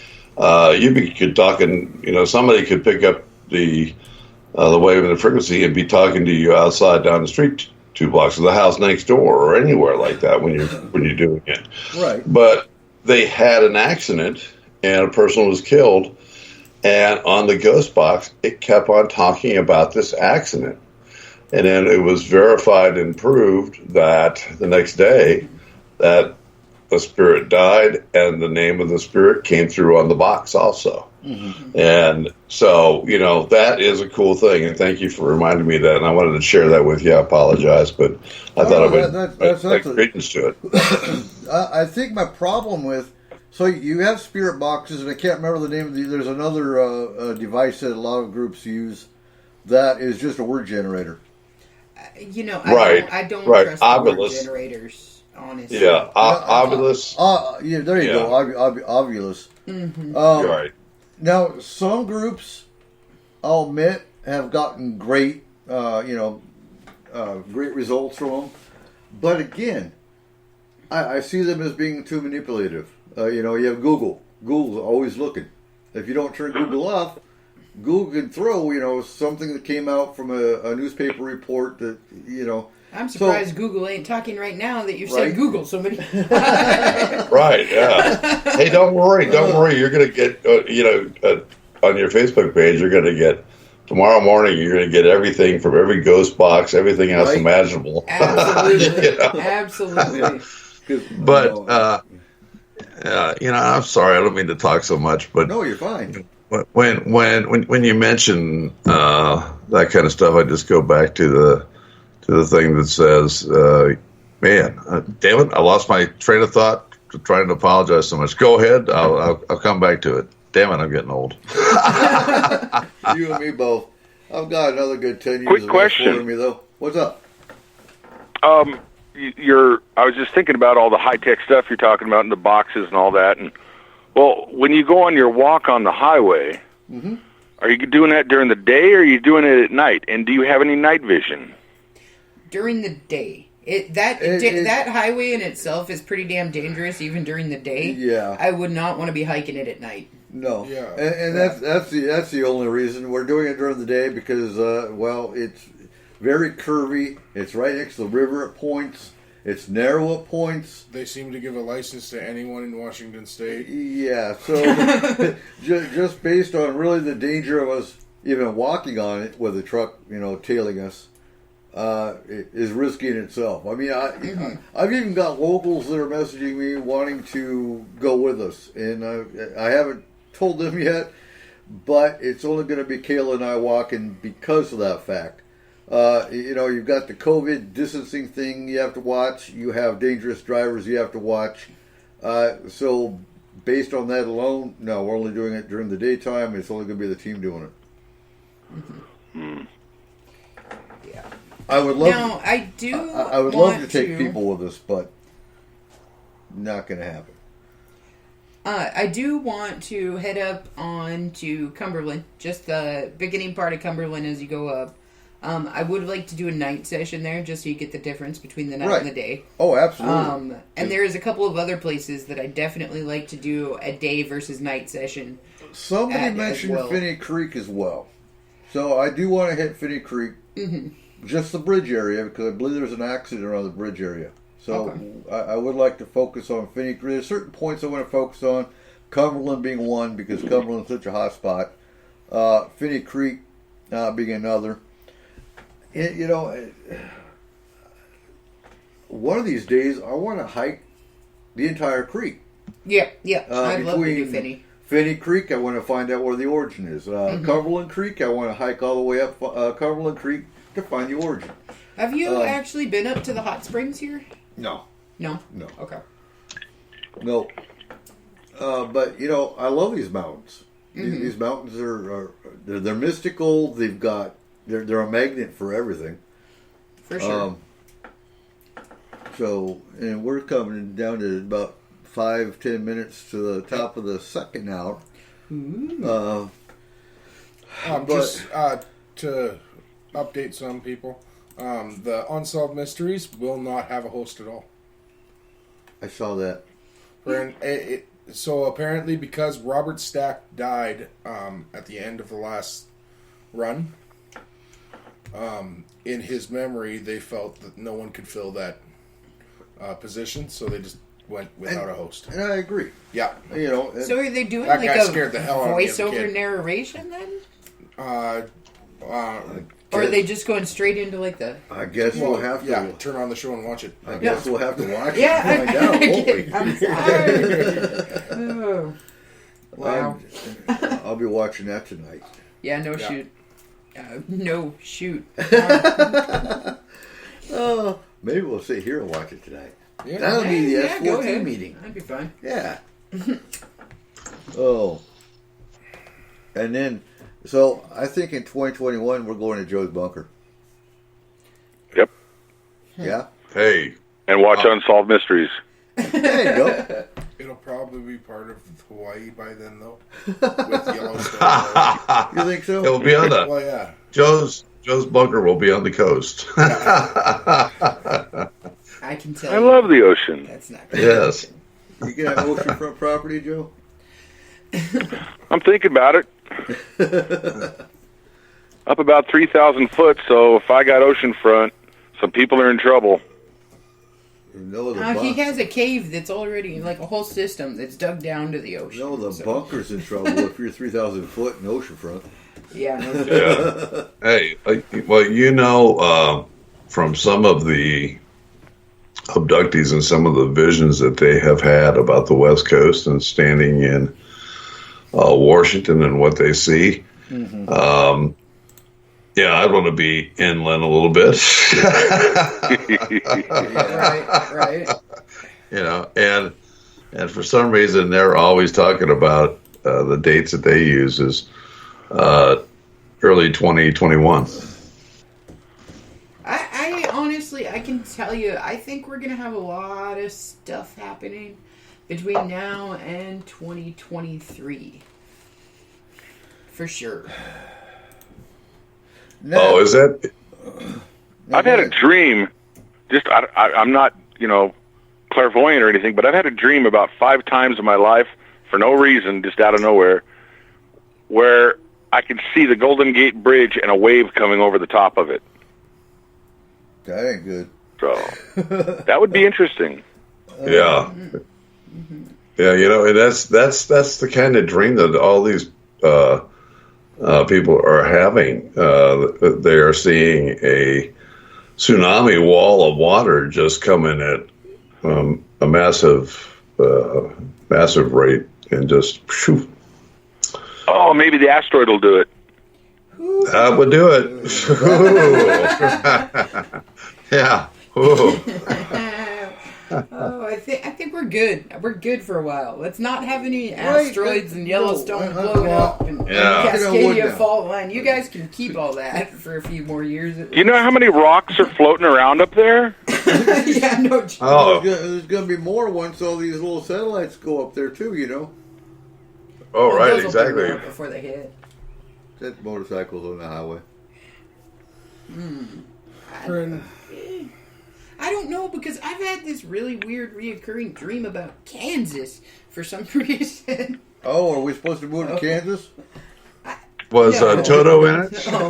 could talking. Somebody could pick up the wave and the frequency and be talking to you outside down the street 2 blocks of the house next door or anywhere like that when you're doing it. Right. But they had an accident and a person was killed, and on the ghost box it kept on talking about this accident. And then it was verified and proved that the next day that the spirit died, and the name of the spirit came through on the box also. Mm-hmm. And so, that is a cool thing. And thank you for reminding me of that. And I wanted to share that with you. I apologize, but I thought I would take credence to it. I think my problem so you have spirit boxes, and I can't remember the name. There's another device that a lot of groups use that is just a word generator. I don't trust word generators, honestly. Yeah, Ovilus. There you go, Ovilus. Mm-hmm. Right. Now, some groups, I'll admit, have gotten great, great results from them. But again, I see them as being too manipulative. You have Google. Google's always looking. If you don't turn Google off, Google can throw, something that came out from a newspaper report that, I'm surprised Google ain't talking right now that you said Google so many. Right, yeah. Hey, don't worry. You're going to get, on your Facebook page, you're going to get tomorrow morning. You're going to get everything from every ghost box, everything else Right. imaginable. Absolutely. You know? Absolutely. But I'm sorry. I don't mean to talk so much, but no, you're fine. when you mention that kind of stuff, I just go back to the thing that says, damn it, I lost my train of thought trying to apologize so much. Go ahead, I'll come back to it. Damn it, I'm getting old. You and me both. I've got another good 10 years Quick of question. S4 in me, though. What's up? I was just thinking about all the high-tech stuff you're talking about in the boxes and all that. And well, when you go on your walk on the highway, are you doing that during the day or are you doing it at night? And do you have any night vision? During the day. That highway in itself is pretty damn dangerous even during the day. Yeah. I would not want to be hiking it at night. No. Yeah. And that's the only reason we're doing it during the day because, it's very curvy. It's right next to the river at points. It's narrow at points. They seem to give a license to anyone in Washington State. Yeah, so just based on really the danger of us even walking on it with a truck, tailing us, it is risky in itself. I mean, I've even got locals that are messaging me wanting to go with us, and I haven't told them yet, but it's only going to be Kayla and I walking because of that fact. You've got the COVID distancing thing you have to watch. You have dangerous drivers you have to watch. So based on that alone, no, we're only doing it during the daytime. It's only going to be the team doing it. Yeah. I would love. Now, I do. I would love to take people with us, but not going to happen. I do want to head up on to Cumberland, just the beginning part of Cumberland as you go up. I would like to do a night session there, just so you get the difference between the night and the day. Oh, absolutely. And there's a couple of other places that I definitely like to do a day versus night session. Somebody mentioned Finney Creek as well. So I do want to hit Finney Creek, just the bridge area, because I believe there's an accident around the bridge area. So I would like to focus on Finney Creek. There's certain points I want to focus on, Cumberland being one, because Cumberland's such a hot spot. Finney Creek being another. One of these days, I want to hike the entire creek. Yeah. I'd love to do Finney. Finney Creek, I want to find out where the origin is. Cumberland Creek, I want to hike all the way up Cumberland Creek to find the origin. Have you actually been up to the hot springs here? No. No? No. Okay. No. But, I love these mountains. These mountains they're mystical. They've got... They're a magnet for everything. For sure. And we're coming down to about 5-10 minutes to the top of the second hour. Just to update some people, the Unsolved Mysteries will not have a host at all. I saw that. So apparently, because Robert Stack died at the end of the last run, in his memory, they felt that no one could fill that position, so they just went without a host. And I agree. Yeah. So are they doing that like guy a scared the hell out of me as a voiceover kid. narration then? Or Or are they just going straight into like the... I guess we'll have to. Yeah, turn on the show and watch it. I guess we'll have to watch Yeah, it and find out, won't we? I'm sorry. Oh. Wow. I'll be watching that tonight. Yeah, no shoot. No shoot. Oh, maybe we'll sit here and watch it tonight. Yeah. That'll be the Yeah, go S14 ahead. meeting. That'd be fun. Yeah. Oh. And then, so I think in 2021 we're going to Joe's Bunker. Yep. Yeah? Hey, And watch Unsolved Mysteries. There you go. It'll probably be part of Hawaii by then, though. With Yellowstone. You think so? it'll be on the Well, yeah. Joe's bunker will be on the coast. I can tell I you. love the ocean. That's not gonna Yes. happen. You got oceanfront property, Joe? I'm thinking about it. Up about 3,000 foot, so if I got oceanfront, some people are in trouble. No, he has a cave that's already like a whole system that's dug down to the ocean. No, the bunker's in trouble if you're 3,000 foot in oceanfront. Yeah. No Yeah. Hey, well, from some of the abductees and some of the visions that they have had about the West Coast and standing in Washington and what they see. Mm-hmm. Yeah, I'd want to be inland a little bit. right. And for some reason they're always talking about the dates that they use is early 2021. I honestly, I can tell you, I think we're gonna have a lot of stuff happening between now and 2023, for sure. No. Oh, is that? I've had a dream. I'm not, clairvoyant or anything, but I've had a dream about 5 times in my life for no reason, just out of nowhere, where I can see the Golden Gate Bridge and a wave coming over the top of it. That ain't good. So that would be interesting. Yeah. Yeah, and that's the kind of dream that all these people are having. They are seeing a tsunami wall of water just coming at a massive rate and just shoo. Oh, maybe the asteroid will do it. That would do it. Yeah. Oh, I think we're good. We're good for a while. Let's not have any asteroids and Yellowstone blowing up and Cascadia fault line. You guys can keep all that for a few more years. You know how many rocks are floating around up there? Yeah, no. Oh, there's going to be more once all these little satellites go up there too. Oh, right, exactly. Before they hit. That motorcycles on the highway. I don't know, because I've had this really weird reoccurring dream about Kansas for some reason. Oh, are we supposed to move to Kansas? Was Toto in it? Oh,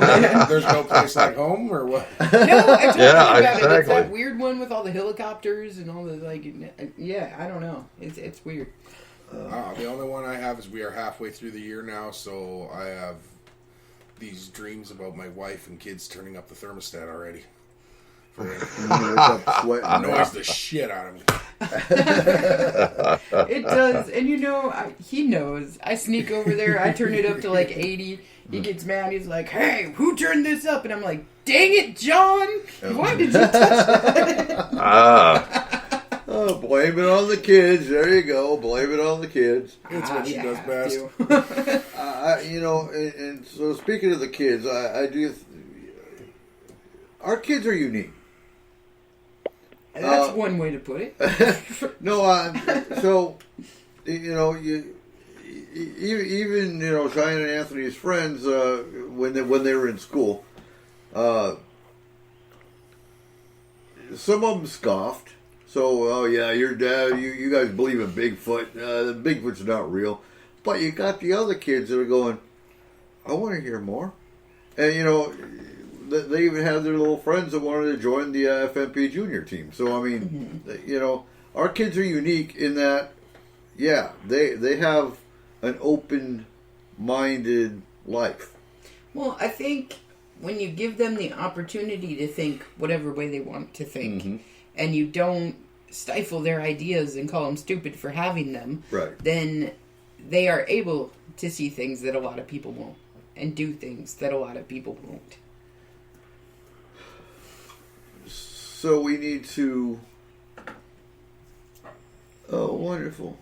there's no place like home, or what? No, I told you about exactly. it. It's that weird one with all the helicopters and all the, I don't know. It's weird. The only one I have is we are halfway through the year now, so I have these dreams about my wife and kids turning up the thermostat already. Annoys the shit out of me. It does, and he knows. I sneak over there, I turn it up to 80. He gets mad, he's like, "Hey, who turned this up?" And I'm like, "Dang it, John! Why did you touch that?" Oh, blame it on the kids. There you go. Blame it on the kids. It's what she does best. And so speaking of the kids, I do. Our kids are unique. That's one way to put it. No, so even Cheyenne and Anthony's friends when they were in school, some of them scoffed. So, oh yeah, your dad, you guys believe in Bigfoot. Bigfoot's not real. But you got the other kids that are going, I want to hear more. And they even have their little friends that wanted to join the FMP junior team. So, I mean, our kids are unique in that, yeah, they have an open-minded life. Well, I think when you give them the opportunity to think whatever way they want to think, and you don't stifle their ideas and call them stupid for having them, right, then they are able to see things that a lot of people won't, and do things that a lot of people won't. So we need to... Oh, wonderful.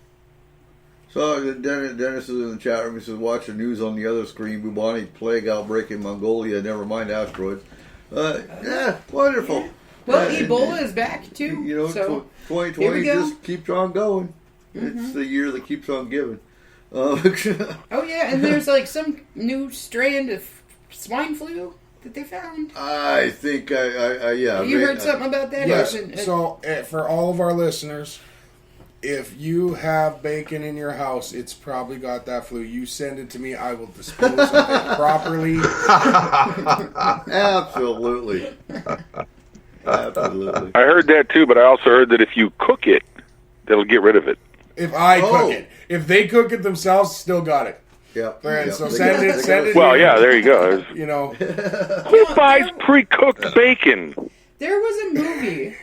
So Dennis is in the chat room. He says, watch the news on the other screen. Bubonic plague outbreak in Mongolia. Never mind asteroids. Yeah, wonderful. Well, Ebola is back, too. 2020 just keeps on going. It's the year that keeps on giving. Oh, yeah, and there's some new strand of swine flu that they found. I think, yeah. You heard something about that? Yes. So, for all of our listeners, if you have bacon in your house, it's probably got that flu. You send it to me, I will dispose of it properly. Absolutely. Absolutely. I heard that too, but I also heard that if you cook it, that'll get rid of it. If I cook it. If they cook it themselves, still got it. Yeah. Right, so send it. Well, yeah, there you go. You know. Who buys pre-cooked bacon? There was a movie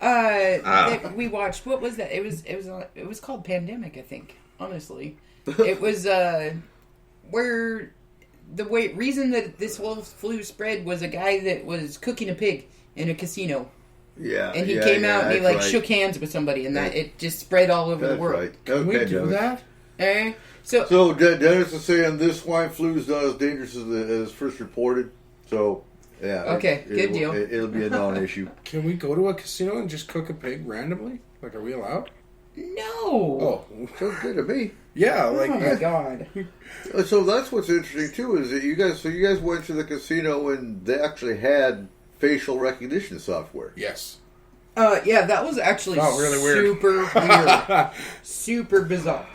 that we watched. What was that? It was called Pandemic, I think. Honestly, it was where the reason that this whole flu spread was a guy that was cooking a pig in a casino. Yeah. And he came out and he shook hands with somebody, and that it just spread all over the world. Right. Can we do that? So Dennis is saying this swine flu is not as dangerous as first reported. So, yeah. Okay, good deal. It'll be a non-issue. Can we go to a casino and just cook a pig randomly? Like, are we allowed? no. Oh, Sounds good to me. yeah. Like, Oh my god. So that's what's interesting too is that you guys went to the casino and they actually had facial recognition software. yes. Yeah, that was actually really weird. super weird, super bizarre.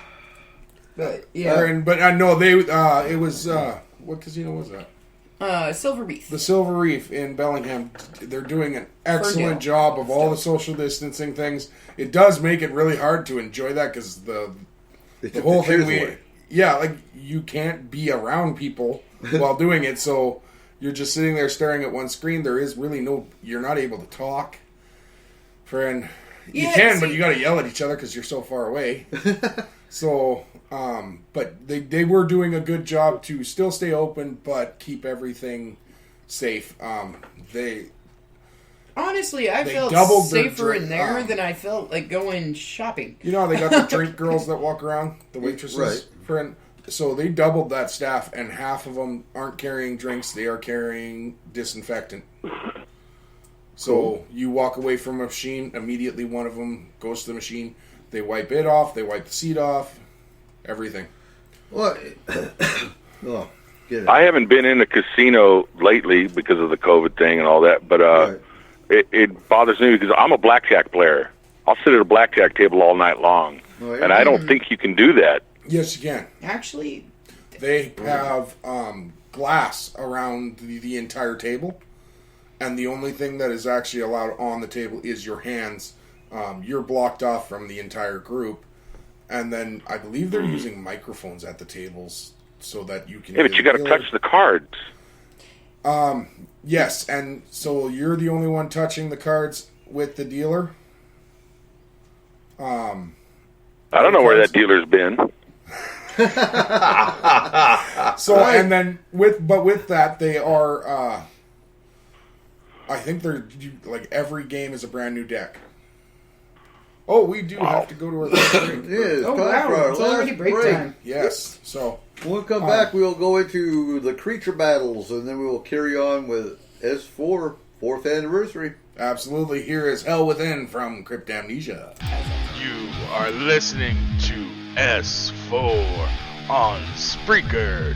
But yeah, But I know they. It was what casino was that? Silver Reef. The Silver Reef in Bellingham. They're doing an excellent Ferndale. job of all the social distancing things. It does make it really hard to enjoy that because the whole thing like you can't be around people while doing it, so you're just sitting there staring at one screen. There is really you're not able to talk. Friend, you can, but you got to yell at each other because you're so far away. So, but they were doing a good job to still stay open, but keep everything safe. Honestly, I They felt doubled their safer in drink- there than I felt like going shopping. You know how they got the drink girls that walk around, the waitresses, Right. friend. So they doubled that staff, and half of them aren't carrying drinks; they are carrying disinfectant. So you walk away from a machine, immediately one of them goes to the machine. They wipe it off. They wipe the seat off. Everything. Well, get it. I haven't been in a casino lately because of the COVID thing and all that, but Right. it bothers me because I'm a blackjack player. I'll sit at a blackjack table all night long, Oh, yeah? and I don't think you can do that. Yes, you can. Actually, They have glass around the entire table, and the only thing that is actually allowed on the table is your hands. You're blocked off from the entire group, and then I believe they're using microphones at the tables so that you can. Yeah, but you got to touch the cards. Yes, and so you're the only one touching the cards with the dealer. I don't know where that dealer's been. So and then with that they are. I think they're like every game is a brand new deck. Oh, we do have to go to our last break. Yeah, it's oh time wow, for our it's already last break time. Yes, so When we come back, we'll go into the creature battles, and then we will carry on with S4 4th anniversary. absolutely. Here is Hell Within from Crypt Amnesia. You are listening to S4 on Spreaker.com.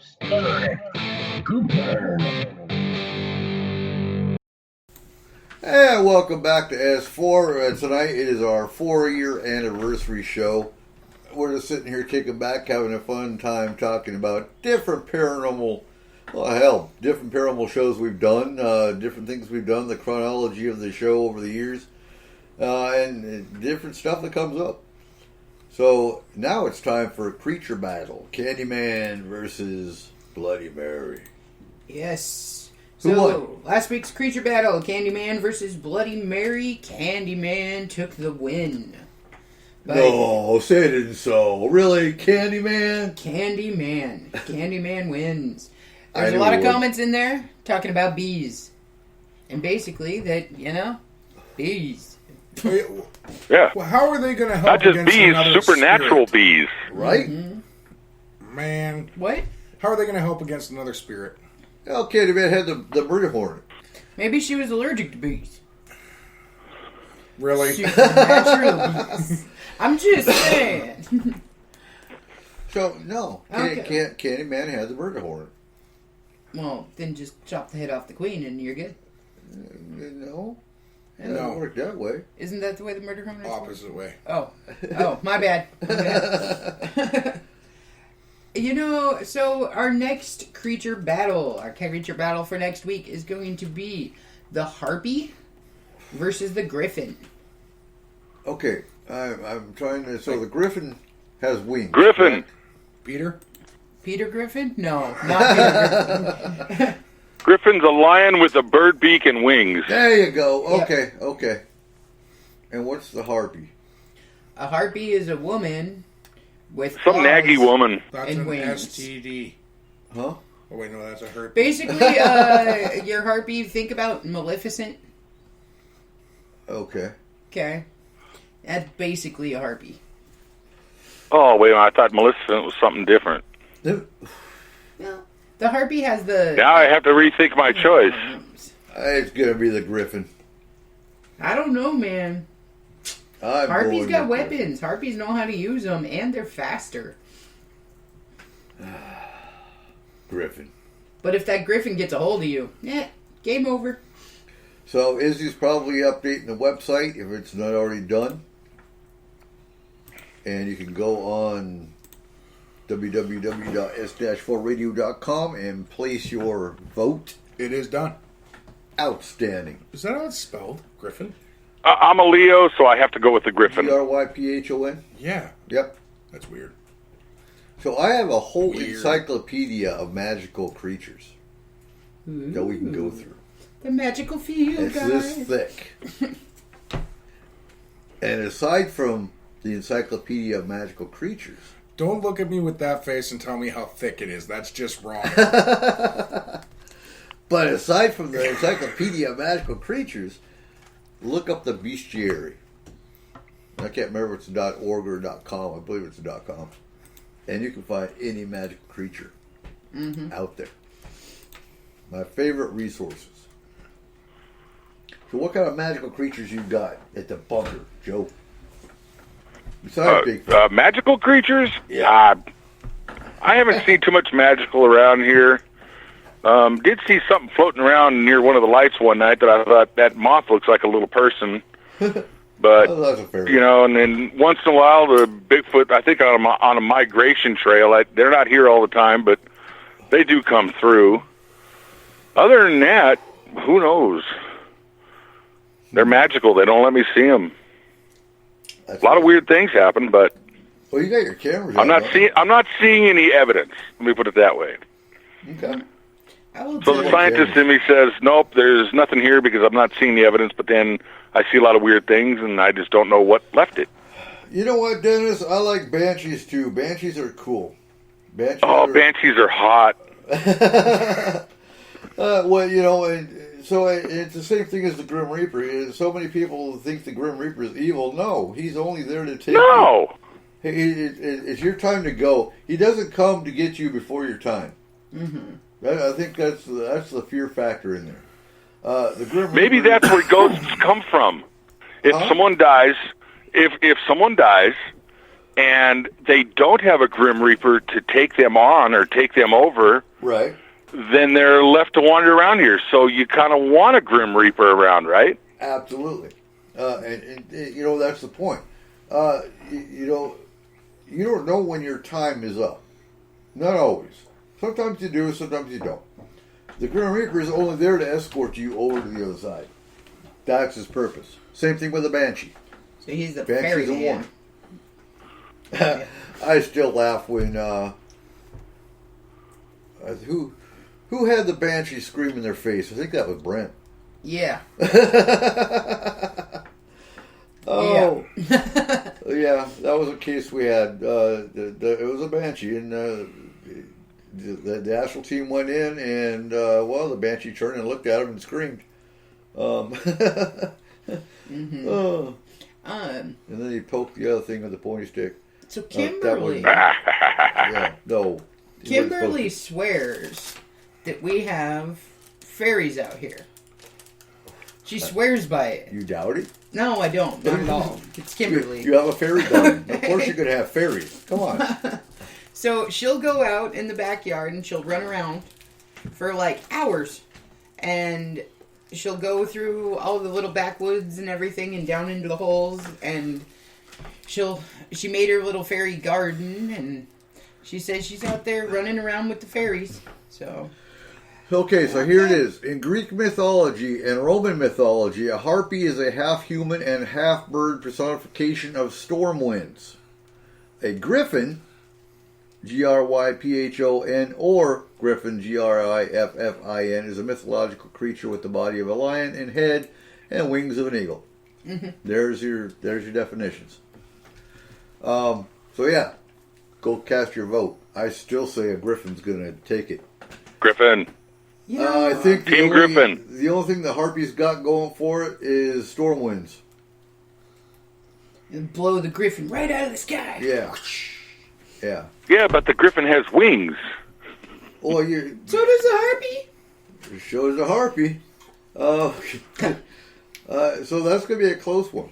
host, Eric Cooper. And welcome back to S4. Tonight it is our 4-year anniversary show. We're just sitting here kicking back, having a fun time talking about different paranormal, different paranormal shows we've done, different things we've done, the chronology of the show over the years, and different stuff that comes up. So now it's time for a creature battle. Candyman versus Bloody Mary. Yes. Who So, won? last week's creature battle, Candyman versus Bloody Mary. Candyman took the win. But No, say it isn't so. Really? Candyman? Candyman wins. There's I a lot of knew it. comments in there talking about bees. And basically that, bees. Yeah. Well, how are they going to help Not just against bees, another supernatural spirit? bees. Right? Man, What? how are they going to help against another spirit? Well, Candyman had the murder hornet. Maybe she was allergic to bees. Really? Supernatural bees. I'm just saying. So, no. Okay. Candyman had the murder hornet. Well, then just chop the head off the queen and you're good. No. It No. doesn't work that way. Isn't that the way the murder hornets work? Opposite way. Oh, my bad. My bad. So our next creature battle, for next week is going to be the harpy versus the griffin. Okay. I'm trying to... So the griffin has wings. Griffin. Peter? Peter Griffin? No, not Peter Griffin. Griffin's a lion with a bird beak and wings. There you go. Yep. Okay. And what's the harpy? A harpy is a woman with Some claws. naggy woman. That's And an wings. STD. Huh? Oh, wait, no, that's a herpes. Basically, your harpy, think about Maleficent. Okay. Okay. That's basically a harpy. Oh, wait, I thought Maleficent was something different. Well, the harpy has the... Now I have to rethink my choice. It's going to be the griffin. I don't know, man. I'm Harpies going got with weapons. Harpies know how to use them, and they're faster. Griffin. But if that griffin gets a hold of you, game over. So Izzy's probably updating the website if it's not already done. And you can go on www.s-4radio.com and place your vote. It is done. Outstanding. Is that how it's spelled? Griffin? I'm a Leo, so I have to go with the Griffin. G-R-Y-P-H-O-N? Yeah. Yep. That's weird. So I have a whole Weird. encyclopedia of magical creatures that we can go through. The magical field, It's guys. this thick. And aside from the encyclopedia of magical creatures, Don't look at me with that face and tell me how thick it is. That's just wrong. but aside from the encyclopedia of magical creatures, look up the bestiary. I can't remember if it's .org or .com. I believe it's .com. And you can find any magical creature out there. My favorite resources. So what kind of magical creatures you got at the bunker, Joe? Besides Bigfoot. Magical creatures? Yeah. I haven't seen too much magical around here. Did see something floating around near one of the lights one night that I thought, that moth looks like a little person. But, Oh, that's a fair and then once in a while, the Bigfoot, I think on a migration trail, they're not here all the time, but they do come through. Other than that, who knows? They're magical. They don't let me see them. That's A lot of weird things happen, but Well, you got your cameras I'm out, not seeing. I'm not seeing any evidence. Let me put it that way. Okay. I will So tell the you. scientist in me says, nope, there's nothing here because I'm not seeing the evidence. But then I see a lot of weird things, and I just don't know what left it. You know what, Dennis? I like banshees too. Banshees are cool. Banshees Banshees are hot. well, and so it's the same thing as the Grim Reaper. So many people think the Grim Reaper is evil. No, he's only there to take you. No. It's your time to go. He doesn't come to get you before your time. Mm-hmm. I think that's the fear factor in there. The Grim Maybe Reaper, that's where ghosts come from. If someone dies, if someone dies, and they don't have a Grim Reaper to take them on or take them over, Right. then they're left to wander around here. So you kind of want a Grim Reaper around, right? Absolutely. And you know, that's the point. You know, you don't know when your time is up. Not always. Sometimes you do, sometimes you don't. The Grim Reaper is only there to escort you over to the other side. That's his purpose. Same thing with the Banshee. So he's the Banshee's a fairy warning. man. I still laugh when who had the Banshee scream in their face? I think that was Brent. Yeah. Oh, yeah, that was a case we had. It was a Banshee, and the astral team went in, and the Banshee turned and looked at him and screamed. And then he poked the other thing with the pointy stick. So Kimberly, Kimberly swears that we have fairies out here. She swears by it. You doubt it? No, I don't. Not at all. It's Kimberly. You have a fairy garden. Of course you're going to have fairies. Come on. So she'll go out in the backyard and she'll run around for like hours. And she'll go through all the little backwoods and everything and down into the holes. And she made her little fairy garden. And she says she's out there running around with the fairies. So... Okay, so here it is. In Greek mythology and Roman mythology, a harpy is a half-human and half-bird personification of storm winds. A griffin, Gryphon, or griffin, Griffin, is a mythological creature with the body of a lion and head and wings of an eagle. Mm-hmm. There's your definitions. So yeah, go cast your vote. I still say a griffin's going to take it. Griffin. I think Team Griffin. The only thing the Harpies got going for it is storm winds. And blow the griffin right out of the sky. Yeah. Yeah. Yeah, but the Griffin has wings. Well, so does the harpy. So does the harpy. So that's going to be a close one.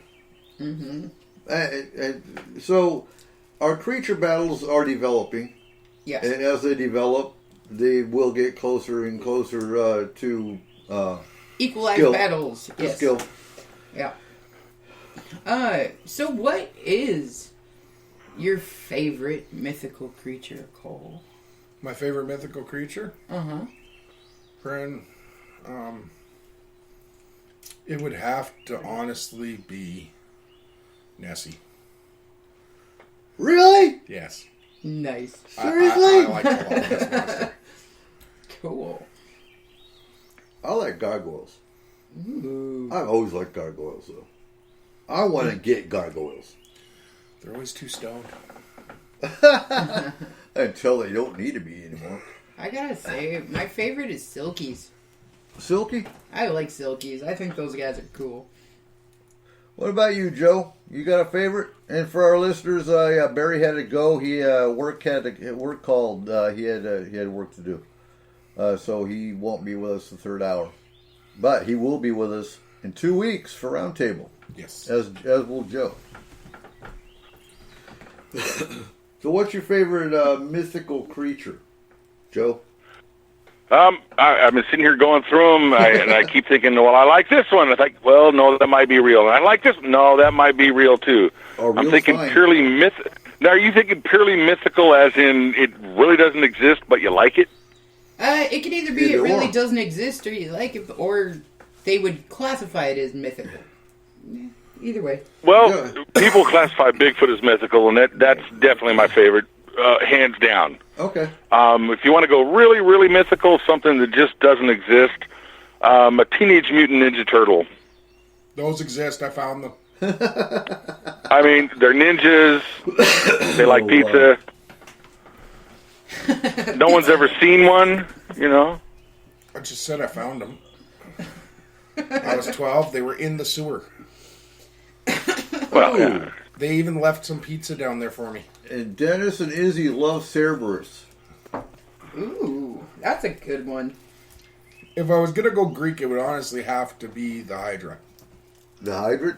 Mm-hmm. And so our creature battles are developing. Yes. And as they develop, they will get closer and closer to equalized skill. battles. Yes. Skill. Yeah. So what is your favorite mythical creature, Cole? My favorite mythical creature? Uh-huh. Friend, it would have to honestly be Nessie. Really? Yes. Nice. Seriously? I like a lot of this monster. Cool. I like gargoyles. Ooh. I've always liked gargoyles, though. I want to get gargoyles. They're always too stoned. Until they don't need to be anymore. I gotta say, my favorite is Silkies. Silky? I like Silkies. I think those guys are cool. What about you, Joe? You got a favorite? And for our listeners, Barry had to go. He work called. He had work to do, so he won't be with us the third hour. But he will be with us in 2 weeks for Roundtable. Yes, as will Joe. So, what's your favorite mythical creature, Joe? I've been sitting here going through them, and I keep thinking, well, I like this one. I think, well, no, that might be real. And I like this. No, that might be real too. I'm thinking purely Now, are you thinking purely mythical, as in it really doesn't exist, but you like it? It could either be it really doesn't exist, or you like it, or they would classify it as mythical. Yeah, either way. Well, people classify Bigfoot as mythical, and that's definitely my favorite, hands down. Okay. If you want to go really, really mythical, something that just doesn't exist, a Teenage Mutant Ninja Turtle. Those exist. I found them. I mean, they're ninjas. They like pizza. No one's ever seen one, you know? I just said I found them. I was 12. They were in the sewer. Well, yeah. They even left some pizza down there for me. And Dennis and Izzy love Cerberus. Ooh, that's a good one. If I was going to go Greek, it would honestly have to be the Hydra. The Hydra?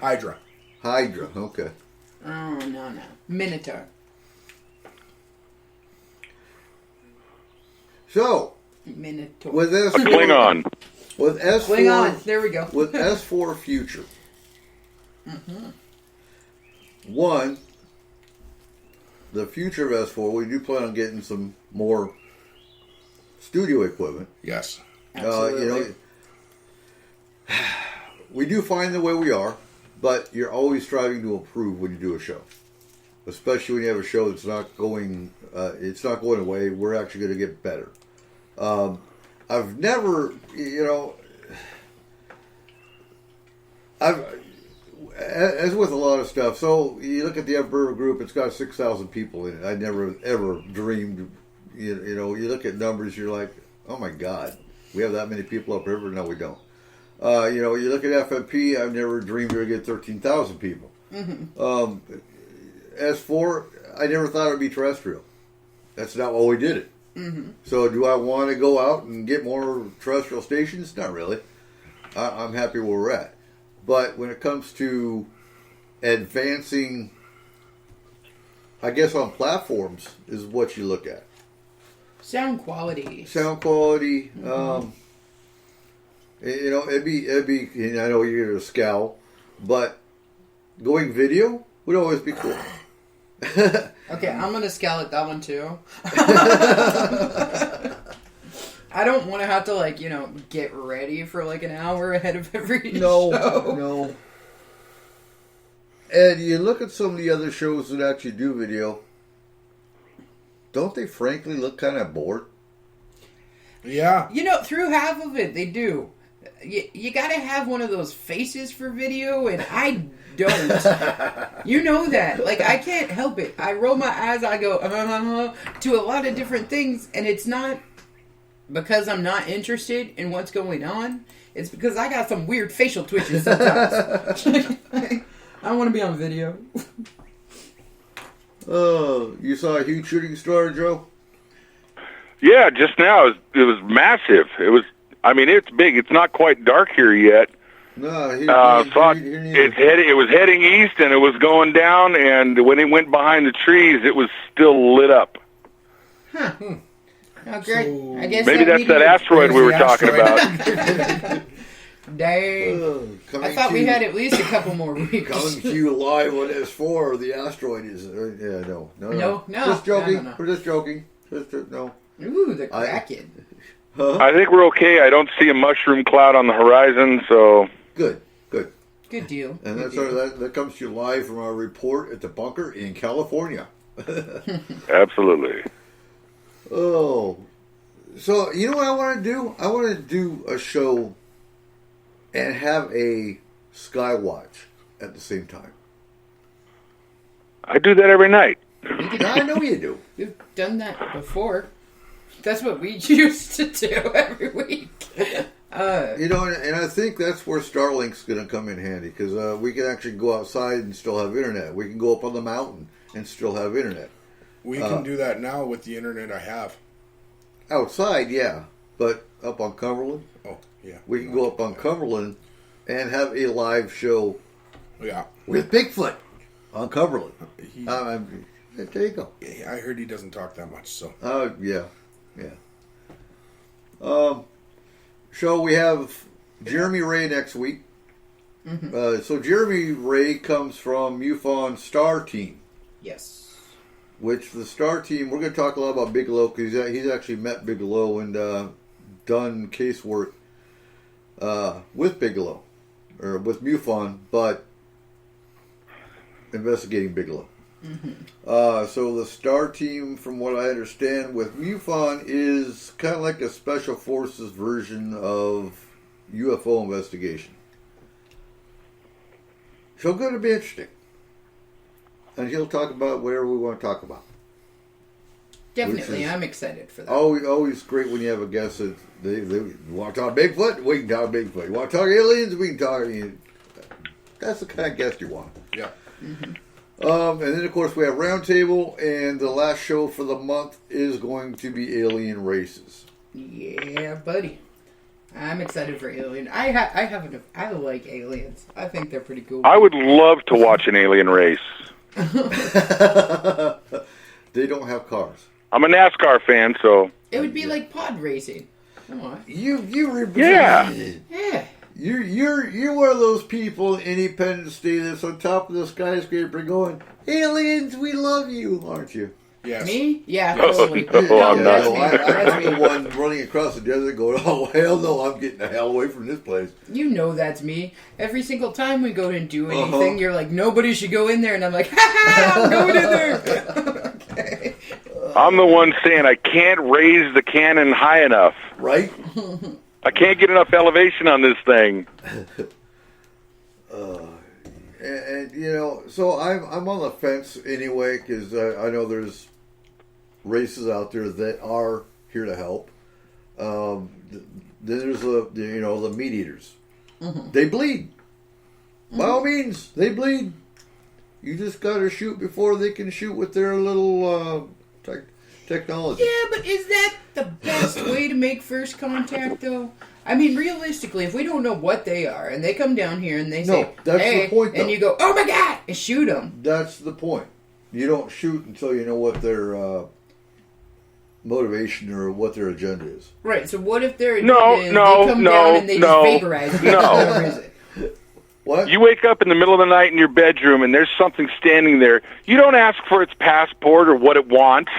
Hydra. Hydra, okay. Oh, no. Minotaur. So, Minotaur. with S4, Klingon. with S4, Klingon. There we go. with S4 Future. One, the future of S4, we do plan on getting some more studio equipment. Yes. Absolutely. We do find the way we are, but you're always striving to improve when you do a show. Especially when you have a show that's not going, it's not going away. We're actually going to get better. I've never, as with a lot of stuff. So you look at the Upburger Group; it's got 6,000 people in it. I never ever dreamed. You look at numbers, you're like, oh my God, we have that many people up river? No, we don't. You look at FMP. I've never dreamed we would get 13,000 people. S4, I never thought it would be terrestrial. That's not why we did it. So do I want to go out and get more terrestrial stations? Not really. I'm happy where we're at. But when it comes to advancing, I guess on platforms is what you look at. Sound quality. It'd be. I know you're gonna scowl, but going video would always be cool. Okay, I'm gonna scowl at that one too. I don't want to have to get ready for an hour ahead of every show. No. And you look at some of the other shows that actually do video. Don't they frankly look kind of bored? Yeah. Through half of it, they do. You gotta have one of those faces for video, and I don't. You know that. I can't help it. I roll my eyes, I go, to a lot of different things, and it's not because I'm not interested in what's going on. It's because I got some weird facial twitches sometimes. I want to be on video. You saw a huge shooting star, Joe? Yeah, just now it was massive. It's big. It's not quite dark here yet. No, it was heading east and it was going down, and when it went behind the trees, it was still lit up. Huh. Oh, great. So I guess maybe that's that asteroid we were talking about. Dang. I thought we had at least a couple more weeks. Coming to you live on S4, the asteroid is... No. Just joking. No. We're just joking. No. Ooh, the Kraken. I think we're okay. I don't see a mushroom cloud on the horizon, so... Good. Good deal. And that comes to you live from our report at the bunker in California. Absolutely. Oh. So, you know what I want to do? I want to do a show and have a sky watch at the same time. I do that every night. I know you do. You've done that before. That's what we used to do every week. And I think that's where Starlink's going to come in handy, because we can actually go outside and still have internet. We can go up on the mountain and still have internet. We can do that now with the internet I have. Outside, yeah, but up on Cumberland? Oh, yeah. We can go up on Cumberland and have a live show Yeah. with Bigfoot on Cumberland. There you go. Yeah, I heard he doesn't talk that much, so. Yeah. So we have Jeremy Ray next week. So Jeremy Ray comes from MUFON Star Team. Yes. Which the Star Team, we're going to talk a lot about Bigelow, because he's actually met Bigelow and done casework with Bigelow, or with MUFON, but investigating Bigelow. So the Star Team, from what I understand, with MUFON is kind of like a Special Forces version of UFO investigation. So it's going to be interesting. And he'll talk about whatever we want to talk about. Definitely, I'm excited for that. Always great when you have a guest that they want to talk Bigfoot, we can talk Bigfoot. You want to talk aliens, we can talk. That's the kind of guest you want. Yeah. And then, of course, we have Roundtable, and the last show for the month is going to be Alien Races. Yeah, buddy. I'm excited for Alien. I like aliens. I think they're pretty cool. I would love to watch an alien race. They don't have cars. I'm a NASCAR fan, so It would be like pod racing. Come on. You Yeah. Yeah. You're one of those people in Independence Day that's on top of the skyscraper going, aliens, we love you, aren't you? Yes. Me? Yeah, No, totally. no, I'm not. No, I'm That's the me. one running across the desert going, oh, hell no, I'm getting the hell away from this place. You know that's me. Every single time we go and do Uh-huh. anything, you're like, nobody should go in there. And I'm like, ha ha, I'm going in there. Okay. I'm the one saying I can't raise the cannon high enough. Right? I can't get enough elevation on this thing. And you know, so I'm on the fence anyway, because I know there's races out there that are here to help. There's the meat eaters. Mm-hmm. They bleed. By all means, they bleed. You just got to shoot before they can shoot with their little technology. Yeah, but is that the best way to make first contact, though? I mean, realistically, if we don't know what they are, and they come down here and they say, that's hey, the point, though. and you go, oh my God, and shoot them. That's the point. You don't shoot until you know what their motivation or what their agenda is. Right, so what if they're No, they no, come no, down and they no, just vaporize you? no. Whatever is it? What? You wake up in the middle of the night in your bedroom and there's something standing there. You don't ask for its passport or what it wants.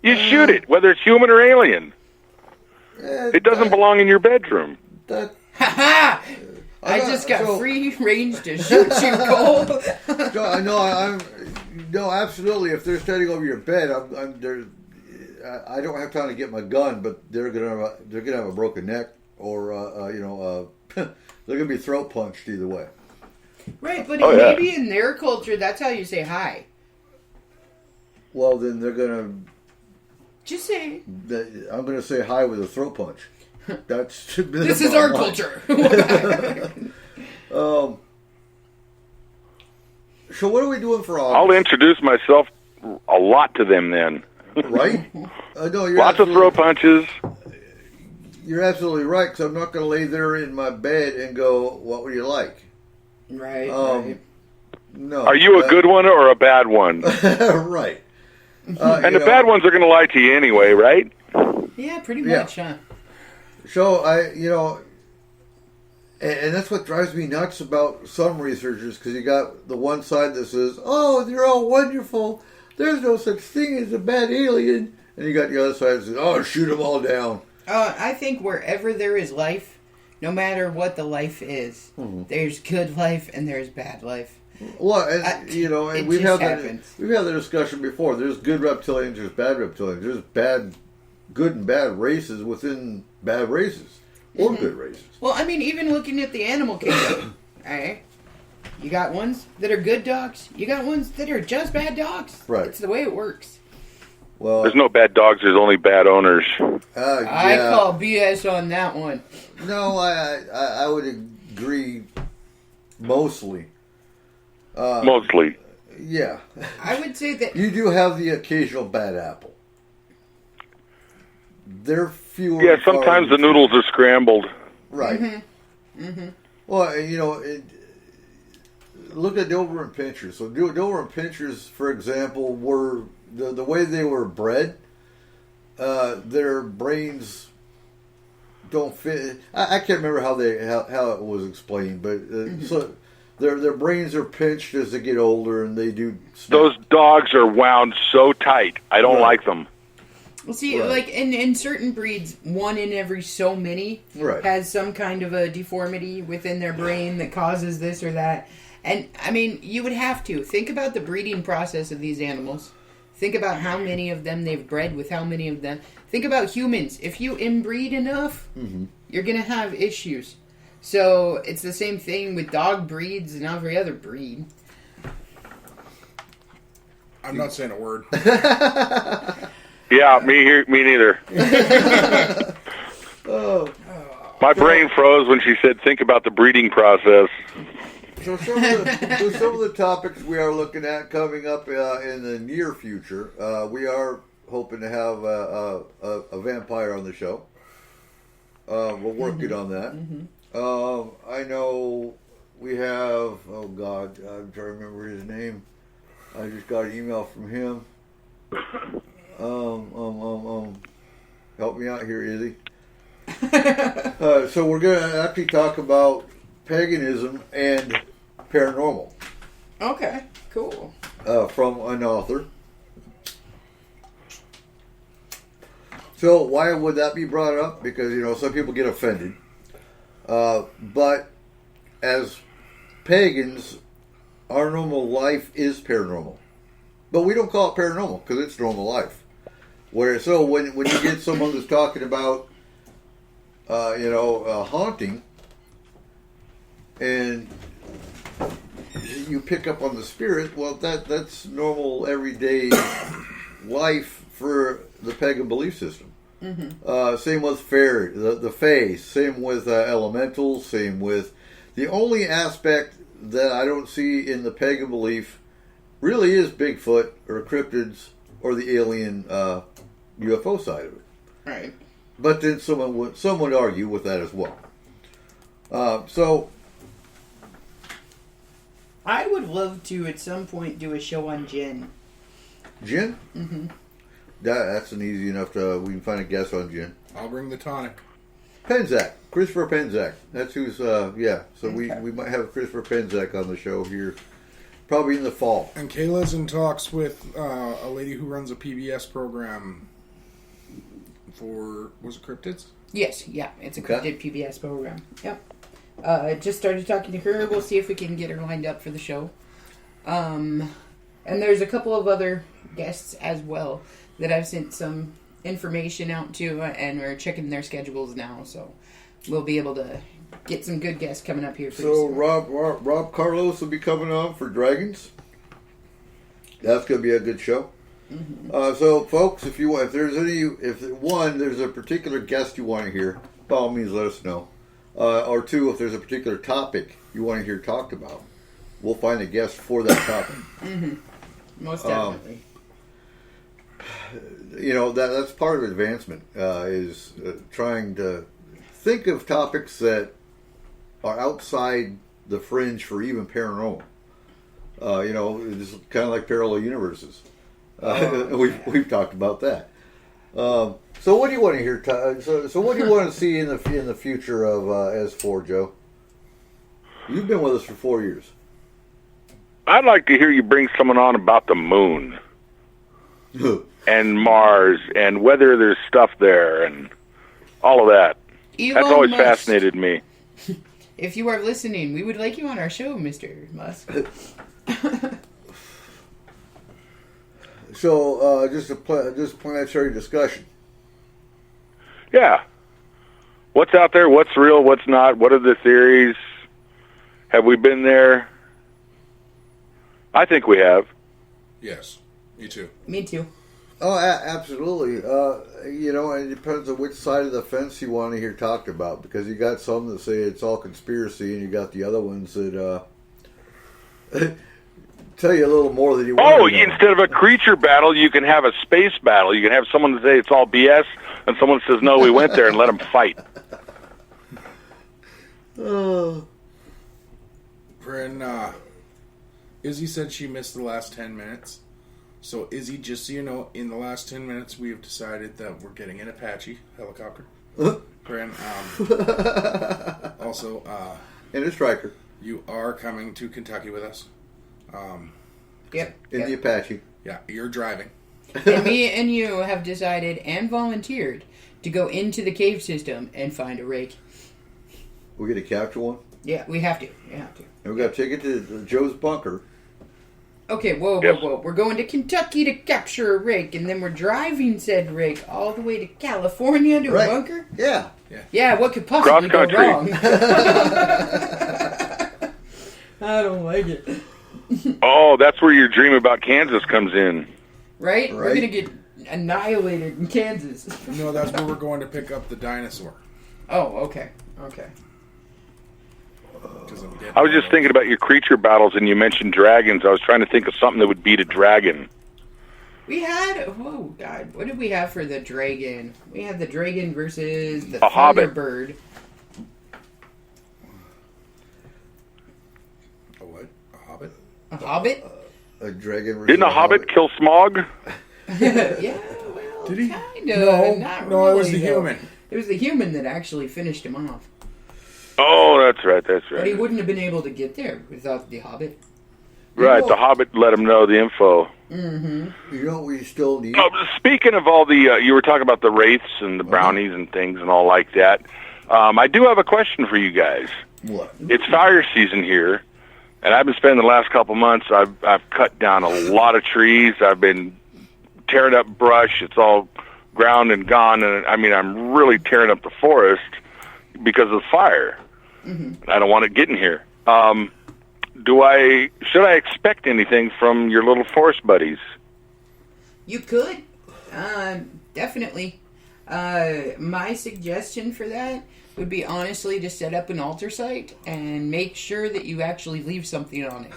You shoot it, whether it's human or alien. It doesn't belong in your bedroom. That Ha ha! I just got free range to shoot you, Cole. No, absolutely. If they're standing over your bed, I don't have time to get my gun, but they're gonna have a broken neck, or they're gonna be throat punched either way. Right, but Oh, yeah. maybe in their culture, that's how you say hi. Well, then they're gonna. Just say, I'm gonna say hi with a throat punch. That's this is our culture. So what are we doing for August? I'll introduce myself a lot to them then. Right? No, you're Lots of absolutely- throw punches. You're absolutely right, because I'm not going to lay there in my bed and go, what would you like? Right, right. No. Are you a good one or a bad one? Right. And the bad ones are going to lie to you anyway, right? Yeah, pretty much, huh? So, and that's what drives me nuts about some researchers, because you got the one side that says, oh, they're all wonderful, there's no such thing as a bad alien, and you got the other side that says, oh, shoot them all down. I think wherever there is life, no matter what the life is, there's good life and there's bad life. Well, and it we've just had happens. we've had the discussion before. There's good reptilians, there's bad reptilians, there's good and bad races within bad races or good races. Well, I mean, even looking at the animal kingdom, alright? You got ones that are good dogs. You got ones that are just bad dogs. Right. It's the way it works. Well, There's no bad dogs, there's only bad owners. I call BS on that one. No, I would agree mostly. Mostly. Yeah. I would say that... You do have the occasional bad apple. They're fewer. Yeah, and far sometimes the between. noodles are scrambled. Right. Well, look at Dover and Pinchers. So Dover and Pinchers, for example, were the way they were bred. Their brains don't fit. I can't remember how it was explained, but so their brains are pinched as they get older, and they do. Those dogs are wound so tight. I don't like them. Well, see, Right. like in certain breeds, one in every so many Right. has some kind of a deformity within their brain that causes this or that. And, I mean, you would have to. Think about the breeding process of these animals. Think about how many of them they've bred with how many of them. Think about humans. If you inbreed enough, you're going to have issues. So, it's the same thing with dog breeds and every other breed. I'm not saying a word. Yeah, me neither. My brain froze when she said, think about the breeding process. So some of the topics we are looking at coming up in the near future, we are hoping to have a vampire on the show. We're working on that. I know we have, oh God, I'm trying to remember his name. I just got an email from him. Help me out here, Izzy. So we're going to actually talk about paganism and paranormal. Okay, cool. From an author. So why would that be brought up? Because, some people get offended. But as pagans, our normal life is paranormal. But we don't call it paranormal because it's normal life. When you get someone that's talking about, haunting, and you pick up on the spirit, well, that's normal everyday life for the pagan belief system. Mm-hmm. Same with the fae, same with elementals, same with... The only aspect that I don't see in the pagan belief really is Bigfoot or cryptids or the alien UFO side of it. Right. But then some would argue with that as well. So I would love to at some point do a show on gin. Gin? Mm-hmm. That's an easy enough to... We can find a guest on gin. I'll bring the tonic. Penzak. Christopher Penzak. That's who's... yeah. So Okay. we might have Christopher Penzak on the show here. Probably in the fall. And Kayla's in talks with a lady who runs a PBS program for... Was it Cryptids? Yes, yeah. It's a Okay. cryptid PBS program. Yep. Just started talking to her. We'll see if we can get her lined up for the show. And there's a couple of other guests as well that I've sent some information out to, and we're checking their schedules now, so we'll be able to get some good guests coming up here pretty So soon. Rob Carlos will be coming on for Dragons. That's going to be a good show. Mm-hmm. So, folks, if there's a particular guest you want to hear, by all means, let us know. Or two, if there's a particular topic you want to hear talked about, we'll find a guest for that topic. Mm-hmm. Most definitely. That's part of advancement, is trying to think of topics that are outside the fringe for even paranormal. It's kind of like parallel universes. We've talked about that. So what do you want to hear? So what do you want to see in the future of S4, Joe? You've been with us for 4 years. I'd like to hear you bring someone on about the moon and Mars and whether there's stuff there and all of that. That's always fascinated me. If you are listening, we would like you on our show, Mr. Musk. So, just planetary discussion. Yeah. What's out there? What's real? What's not? What are the theories? Have we been there? I think we have. Yes. Me too. Me too. Oh, absolutely. It depends on which side of the fence you want to hear talked about, because you got some that say it's all conspiracy, and you got the other ones that tell you a little more than you want to know. Instead of a creature battle, you can have a space battle. You can have someone say it's all BS, and someone says, no, we went there, and let them fight. Izzy said she missed the last 10 minutes. So, Izzy, just so you know, in the last 10 minutes, we have decided that we're getting an Apache helicopter. Also, and a Striker. You are coming to Kentucky with us. Yep. The Apache. Yeah, you're driving. And me and you have decided and volunteered to go into the cave system and find a rake. We're going to capture one? Yeah, we have to. And we got to take it to Joe's bunker. Okay, whoa. We're going to Kentucky to capture a rake, and then we're driving said rake all the way to California to a bunker? Yeah. Yeah, what could possibly go Cross-country. wrong? I don't like it. Oh, that's where your dream about Kansas comes in. Right? We're going to get annihilated in Kansas. No, that's where we're going to pick up the dinosaur. Oh, okay. I was just thinking about your creature battles, and you mentioned dragons. I was trying to think of something that would beat a dragon. We had, oh God, what did we have for the dragon? We had the dragon versus the A hobbit. Thunderbird. A hobbit? A dragon versus Didn't a hobbit kill Smog? Yeah, well, Did he? kind of. No, Not no, it was really, the though. human. It was the human that actually finished him off. Oh, that's right. But he wouldn't have been able to get there without the hobbit. Right, the hobbit let him know the info. Mm-hmm. You know, we still need. Oh, speaking of all the, you were talking about the wraiths and the brownies and things and all like that. I do have a question for you guys. What? It's fire season here, and I've been spending the last couple months. I've cut down a lot of trees. I've been tearing up brush. It's all ground and gone, and I mean, I'm really tearing up the forest because of the fire. Mm-hmm. I don't want it getting here. Should I expect anything from your little forest buddies? You could. Definitely. My suggestion for that would be honestly to set up an altar site and make sure that you actually leave something on it.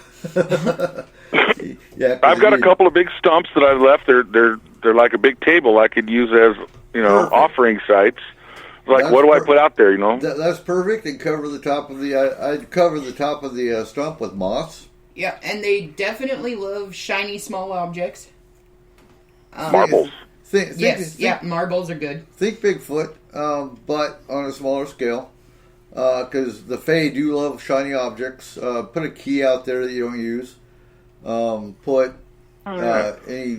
Yeah, I've got a couple of big stumps that I've left. They're like a big table I could use as, Perfect. offering sites. Like, That's what do I put out there, That's perfect. And cover the top of the. I'd cover the top of the stump with moss. Yeah, and they definitely love shiny small objects. Marbles. Think, marbles are good. Think Bigfoot, but on a smaller scale. Because the Fae do love shiny objects. Put a key out there that you don't use. Put any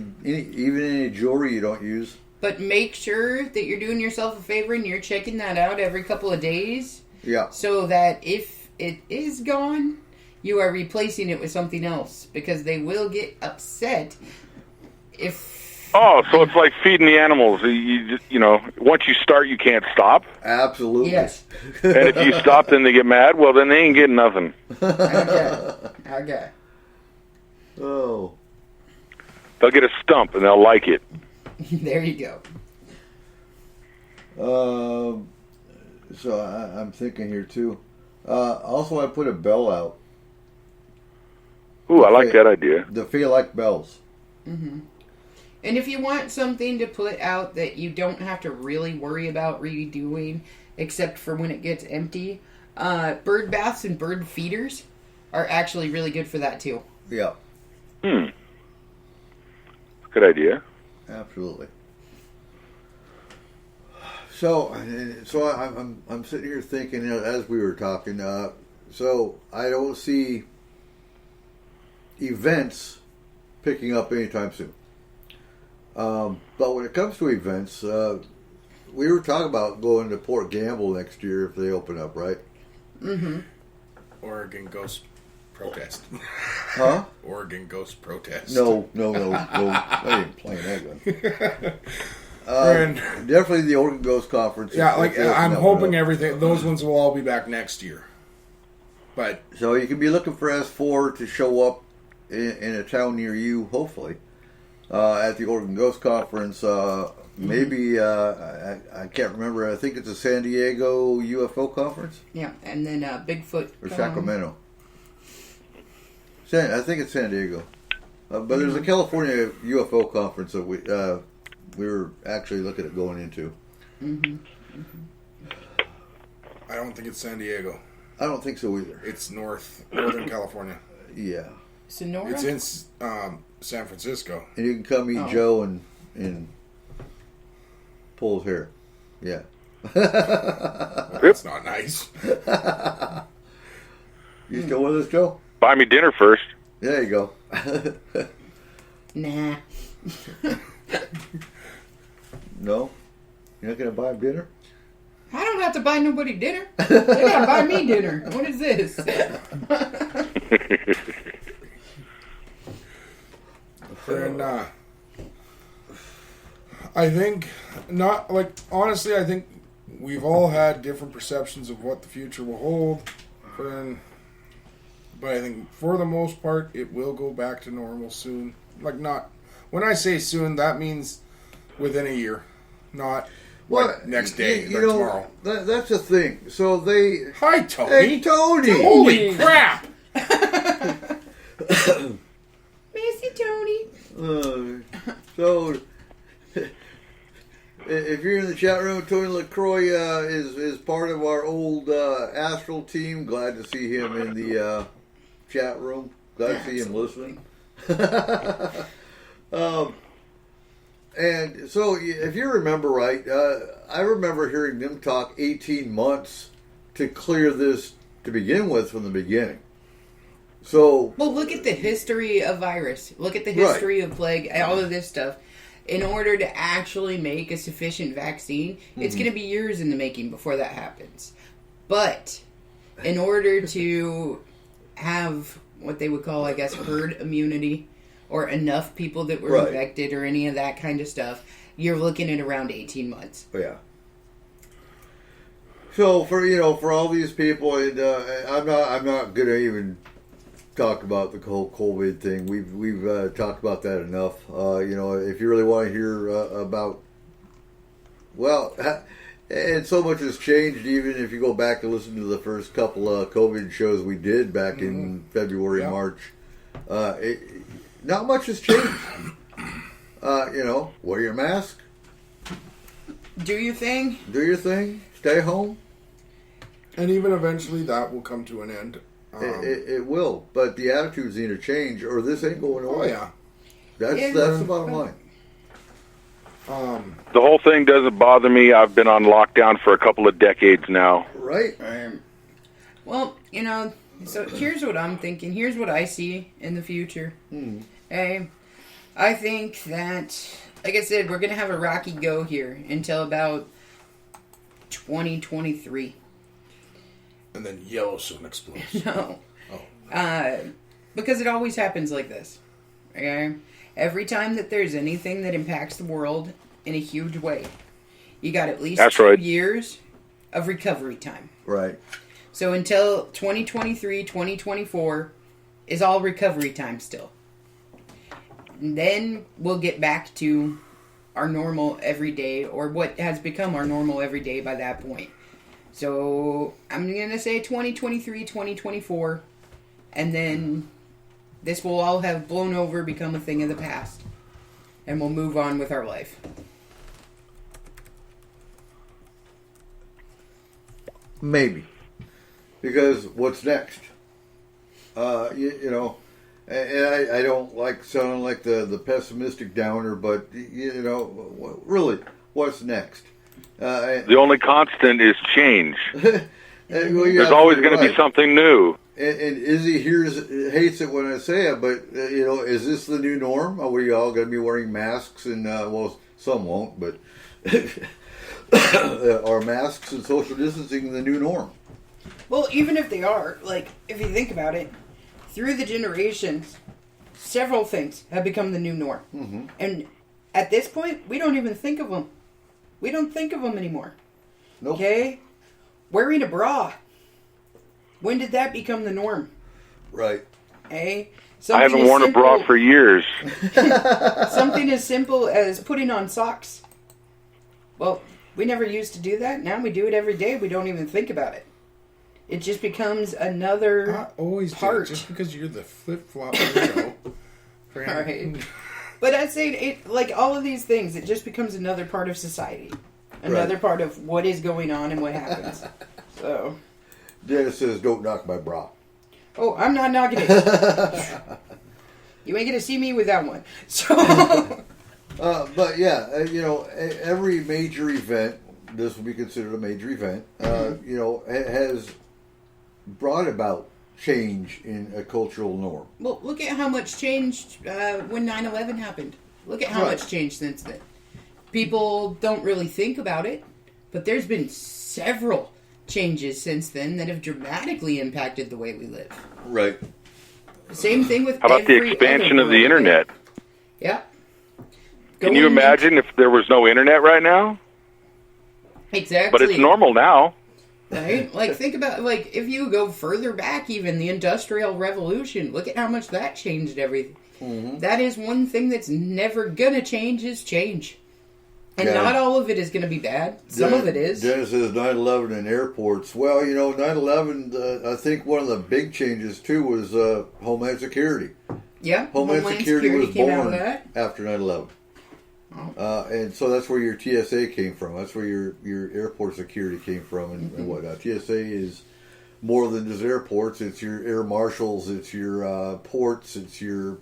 jewelry you don't use. But make sure that you're doing yourself a favor and you're checking that out every couple of days. Yeah. So that if it is gone, you are replacing it with something else. Because they will get upset if... Oh, so it's like feeding the animals. Once you start, you can't stop. Absolutely. Yes. And if you stop, then they get mad. Well, then they ain't getting nothing. Okay. Oh. They'll get a stump, and they'll like it. There you go. So I'm thinking here too. Also, I put a bell out. Ooh, I like that idea. The Fae like bells. Mm-hmm. And if you want something to put out that you don't have to really worry about redoing, except for when it gets empty, bird baths and bird feeders are actually really good for that too. Yeah. Good idea. Absolutely. So I'm sitting here thinking, as we were talking. So I don't see events picking up anytime soon. But when it comes to events, we were talking about going to Port Gamble next year if they open up, right? Mm-hmm. Oregon Ghost Protest. Huh? Oregon Ghost Protest. No. I ain't playing that And gun. Definitely the Oregon Ghost Conference. yeah, I'm hoping everything. Those ones will all be back next year. But so you can be looking for S4 to show up in a town near you, hopefully, at the Oregon Ghost Conference. Maybe I can't remember. I think it's a San Diego UFO conference. Yeah, and then Bigfoot or Sacramento. I think it's San Diego, but there's a California UFO conference that we were actually looking at going into. Mm-hmm. I don't think it's San Diego. I don't think so either. It's Northern California. Yeah. Sonora? It's in San Francisco. And you can come meet Joe and pull his hair. Yeah. Well, that's not nice. You still with us, Joe? Buy me dinner first. There you go. Nah. No? You're not going to buy him dinner? I don't have to buy nobody dinner. They gotta buy me dinner. What is this? And I think honestly, I think we've all had different perceptions of what the future will hold. But I think for the most part, it will go back to normal soon. When I say soon, that means within a year, not next day or tomorrow. That's the thing. So they... Hi, Tony. Hey, Tony. Holy crap. Missy Tony. So, if you're in the chat room, Tony LaCroix is part of our old Astral team. Glad to see him in the chat room. I see him listening. And so, if you remember right, I remember hearing them talk 18 months to clear this to begin with from the beginning. So, well, look at the history of virus. Look at the history of plague, all of this stuff. In order to actually make a sufficient vaccine, it's going to be years in the making before that happens. But in order to have what they would call, I guess, herd immunity, or enough people that were infected or any of that kind of stuff, you're looking at around 18 months. Yeah. So for all these people, and I'm not gonna even talk about the whole COVID thing. We've talked about that enough. If you really want to hear about, and so much has changed. Even if you go back and listen to the first couple of COVID shows we did back in February, March, not much has changed. Wear your mask. Do your thing. Do your thing. Stay home. And even eventually that will come to an end. It will, but the attitudes need to change, or this ain't going away. Oh, yeah. That's the bottom line. The whole thing doesn't bother me. I've been on lockdown for a couple of decades now. Right. Well, so here's what I'm thinking. Here's what I see in the future. I think that, like I said, we're going to have a rocky go here until about 2023. And then Yellowstone explodes. No. Because it always happens like this. Okay? Every time that there's anything that impacts the world in a huge way, you got at least 2 years of recovery time. Right. So until 2023, 2024 is all recovery time still. And then we'll get back to our normal everyday, or what has become our normal everyday by that point. So I'm going to say 2023, 2024, and then this will all have blown over, become a thing of the past, and we'll move on with our life. Maybe. Because what's next? And I don't like sounding like the pessimistic downer, but, really, what's next? The only constant is change. There's always going to be something new. And Izzy hates it when I say it, but, is this the new norm? Are we all going to be wearing masks? And, some won't, but are masks and social distancing the new norm? Well, even if they are, if you think about it, through the generations, several things have become the new norm. Mm-hmm. And at this point, we don't even think of them. We don't think of them anymore. Nope. Okay? Wearing a bra. When did that become the norm? Right. I haven't worn a bra for years. Something as simple as putting on socks. Well, we never used to do that. Now we do it every day. We don't even think about it. It just becomes another I always part. do, just because you're the flip-flop weirdo. Right. But I'd say, all of these things, it just becomes another part of society. Another part of what is going on and what happens. So. Dennis says, don't knock my bra. Oh, I'm not knocking it. You ain't going to see me with that one. So. But yeah, every major event, this will be considered a major event, has brought about change in a cultural norm. Well, look at how much changed when 9/11 happened. Look at how much changed since then. People don't really think about it, but there's been several changes since then that have dramatically impacted the way we live. Right. Same thing with how about the expansion of the internet? Yeah. Can you imagine if there was no internet right now? Exactly. But it's normal now. Right? Think about, if you go further back even, the Industrial Revolution, look at how much that changed everything. Mm-hmm. That is one thing that's never going to change is change. And not all of it is going to be bad. Some of it is. Dennis says 9/11 in airports. Well, 9/11, I think one of the big changes, too, was Homeland Security. Yeah. Homeland Security was born after 9/11. Oh. And so that's where your TSA came from. That's where your airport security came from and whatnot. TSA is more than just airports. It's your air marshals, it's your ports, it's your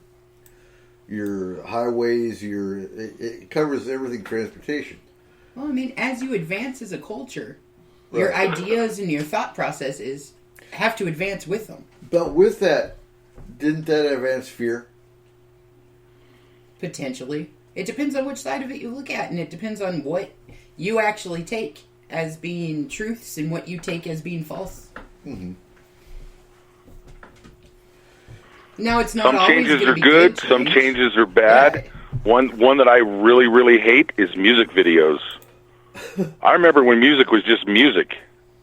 highways, it covers everything transportation. Well, I mean, as you advance as a culture, your ideas and your thought processes have to advance with them. But with that, didn't that advance fear? Potentially. It depends on which side of it you look at, and it depends on what you actually take as being truths and what you take as being false. Mm-hmm. Now, it's not some always changes gonna are be good, change. some changes are bad. Right. One that I really, really hate is music videos. I remember when music was just music.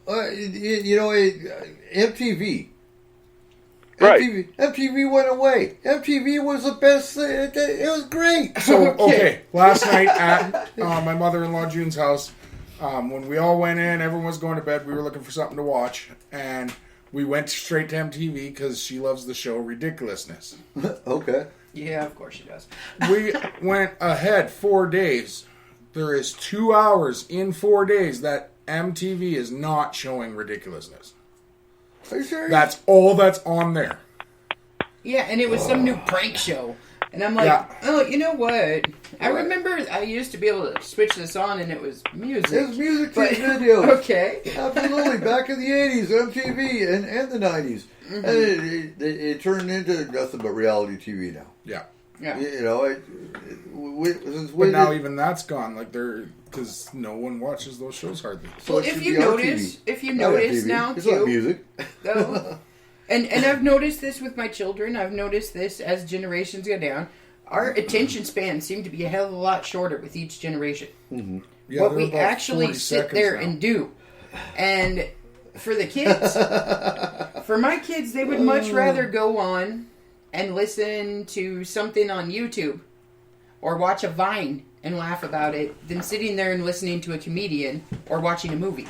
MTV. Right. MTV went away. MTV was the best thing. It was great. So, okay, last night at my mother-in-law June's house, when we all went in, everyone was going to bed, we were looking for something to watch, and we went straight to MTV because she loves the show Ridiculousness. Okay. Yeah, of course she does. We went ahead 4 days. There is 2 hours in 4 days that MTV is not showing Ridiculousness. Are you serious? That's all that's on there. Yeah, and it was some new prank show. And I'm like, oh, you know what? I remember I used to be able to switch this on and it was music. It was music But- videos. Okay. Absolutely. Back in the 80s, MTV and the 90s. Mm-hmm. And it turned into nothing but reality TV now. Yeah. Yeah. You know, But now even that's gone. Like because no one watches those shows hardly. Well, it if should you be on notice, TV. if you Not on notice TV. now It's not too, music. though, and I've noticed this with my children. I've noticed this as generations go down. Our attention spans seem to be a hell of a lot shorter with each generation. Mm-hmm. Yeah, What they're we about actually 40 sit seconds there now. and do, and for the kids, for my kids, they would much rather go on and listen to something on YouTube or watch a Vine and laugh about it than sitting there and listening to a comedian or watching a movie.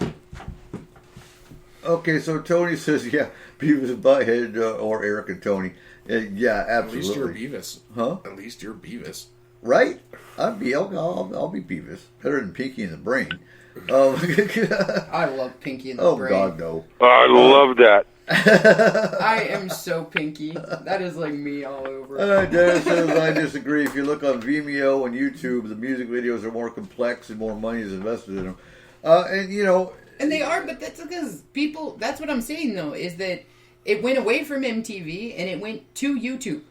Okay, so Tony says, yeah, Beavis and Butthead or Eric and Tony. Yeah, At least absolutely. you're Beavis. Huh? At least you're Beavis. Right? I'll be Beavis. Better than Pinky in the Brain. I love Pinky in the Oh, Brain. God, no. I love that. I am so Pinky. That is like me all over. Dennis says, I disagree. If you look on Vimeo and YouTube, the music videos are more complex and more money is invested in them. And, you know... And they are, but that's because people... That's what I'm saying, though, is that it went away from MTV and it went to YouTube.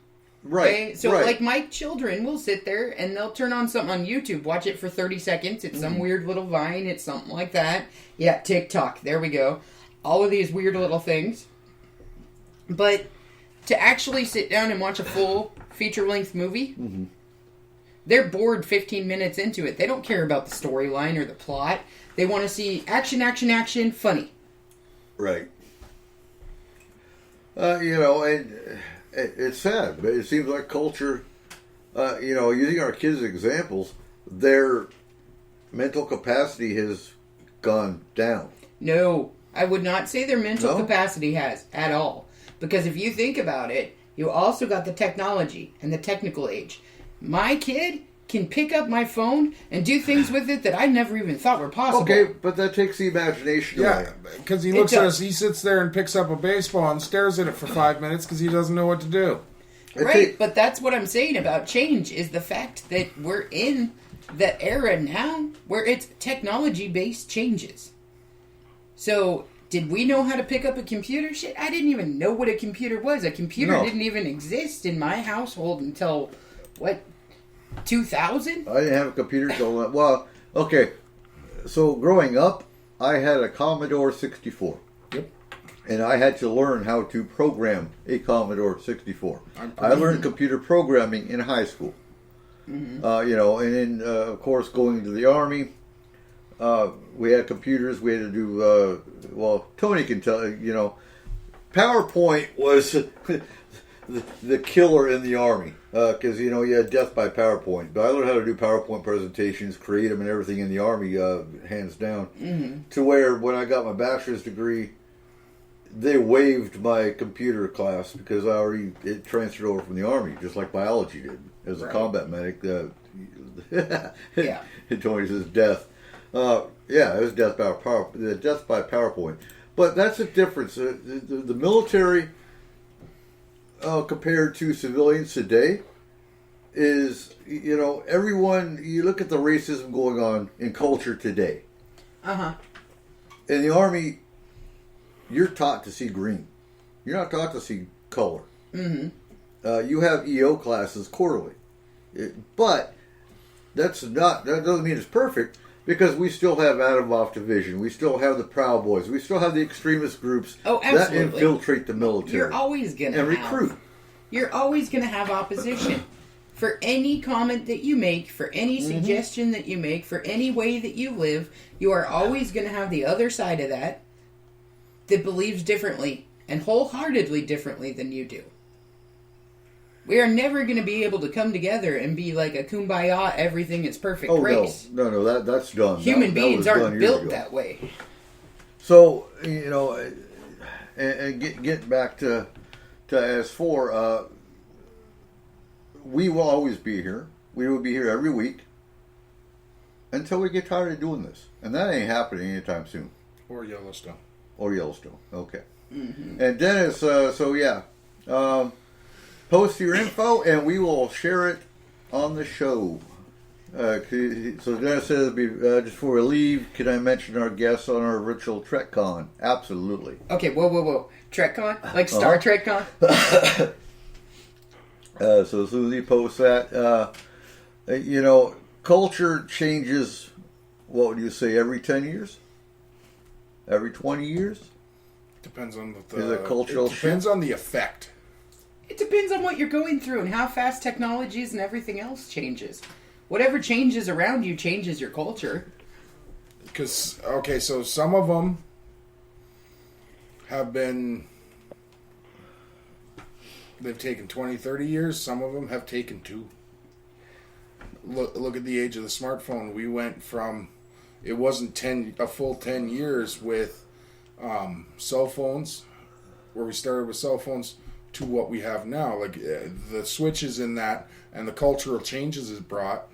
Right. Okay? So, right. like, my children will sit there and they'll turn on something on YouTube, watch it for 30 seconds. It's some weird little Vine. It's something like that. Yeah, TikTok. There we go. All of these weird little things. But to actually sit down and watch a full feature-length movie, they're bored 15 minutes into it. They don't care about the storyline or the plot. They want to see action, action, action, funny. Right. You know, and it's sad, but it seems like culture, you know, using our kids as examples, their mental capacity has gone down. No, I would not say their mental No? capacity has at all. Because if you think about it, you also got the technology and the technical age. My kid can pick up my phone and do things with it that I never even thought were possible. Okay, but that takes the imagination Yeah, away. because he It looks at does. us, he sits there and picks up a baseball and stares at it for 5 minutes because he doesn't know what to do. Right, but that's what I'm saying about change, is the fact that we're in the era now where it's technology-based changes. So, did we know how to pick up a computer? Shit, I didn't even know what a computer was. A computer No. didn't even exist in my household until, 2000? I didn't have a computer until, well, okay, so growing up, I had a Commodore 64. Yep. And I had to learn how to program a Commodore 64. I learned computer programming in high school. You know, and then, of course, going to the Army, we had computers. We had to do, well, Tony can tell, you know, PowerPoint was the killer in the Army. Because, you know, you had death by PowerPoint. But I learned how to do PowerPoint presentations, create them and everything in the Army, hands down. To where, when I got my bachelor's degree, they waived my computer class because it transferred over from the Army, just like biology did. As a combat medic, Yeah. Tony says death. Yeah, it was death by PowerPoint. But that's the difference. The military, compared to civilians today, is, everyone, you look at the racism going on in culture today. Uh-huh. In the Army, you're taught to see green. You're not taught to see color. Mm-hmm. You have EO classes quarterly. But that doesn't mean it's perfect, because we still have Adamov Division. We still have the Proud Boys. We still have the extremist groups that infiltrate the military. You're always going to recruit. You're always going to have opposition. For any comment that you make, for any suggestion that you make, for any way that you live, you are always going to have the other side of that believes differently and wholeheartedly differently than you do. We are never going to be able to come together and be like a kumbaya, everything is perfect race. No, that's done. Human beings aren't built that way. So, and get back to S4, we will always be here. We will be here every week until we get tired of doing this. And that ain't happening anytime soon. Or Yellowstone. Okay. Mm-hmm. And Dennis, post your info and we will share it on the show. So Dennis says, just before we leave, can I mention our guests on our virtual TrekCon? Absolutely. Okay, whoa. TrekCon? Like Star Trek Con? So as soon as he posts that, culture changes, what would you say, every 10 years? Every 20 years? Depends on the cultural shift. Depends on the effect. It depends on what you're going through and how fast technologies and everything else changes. Whatever changes around you changes your culture. Because, so some of them have been... They've taken 20, 30 years. Some of them have taken 2. Look at the age of the smartphone. We went from... It wasn't a full 10 years with cell phones, where we started with cell phones, to what we have now. Like, the switches in that and the cultural changes it brought,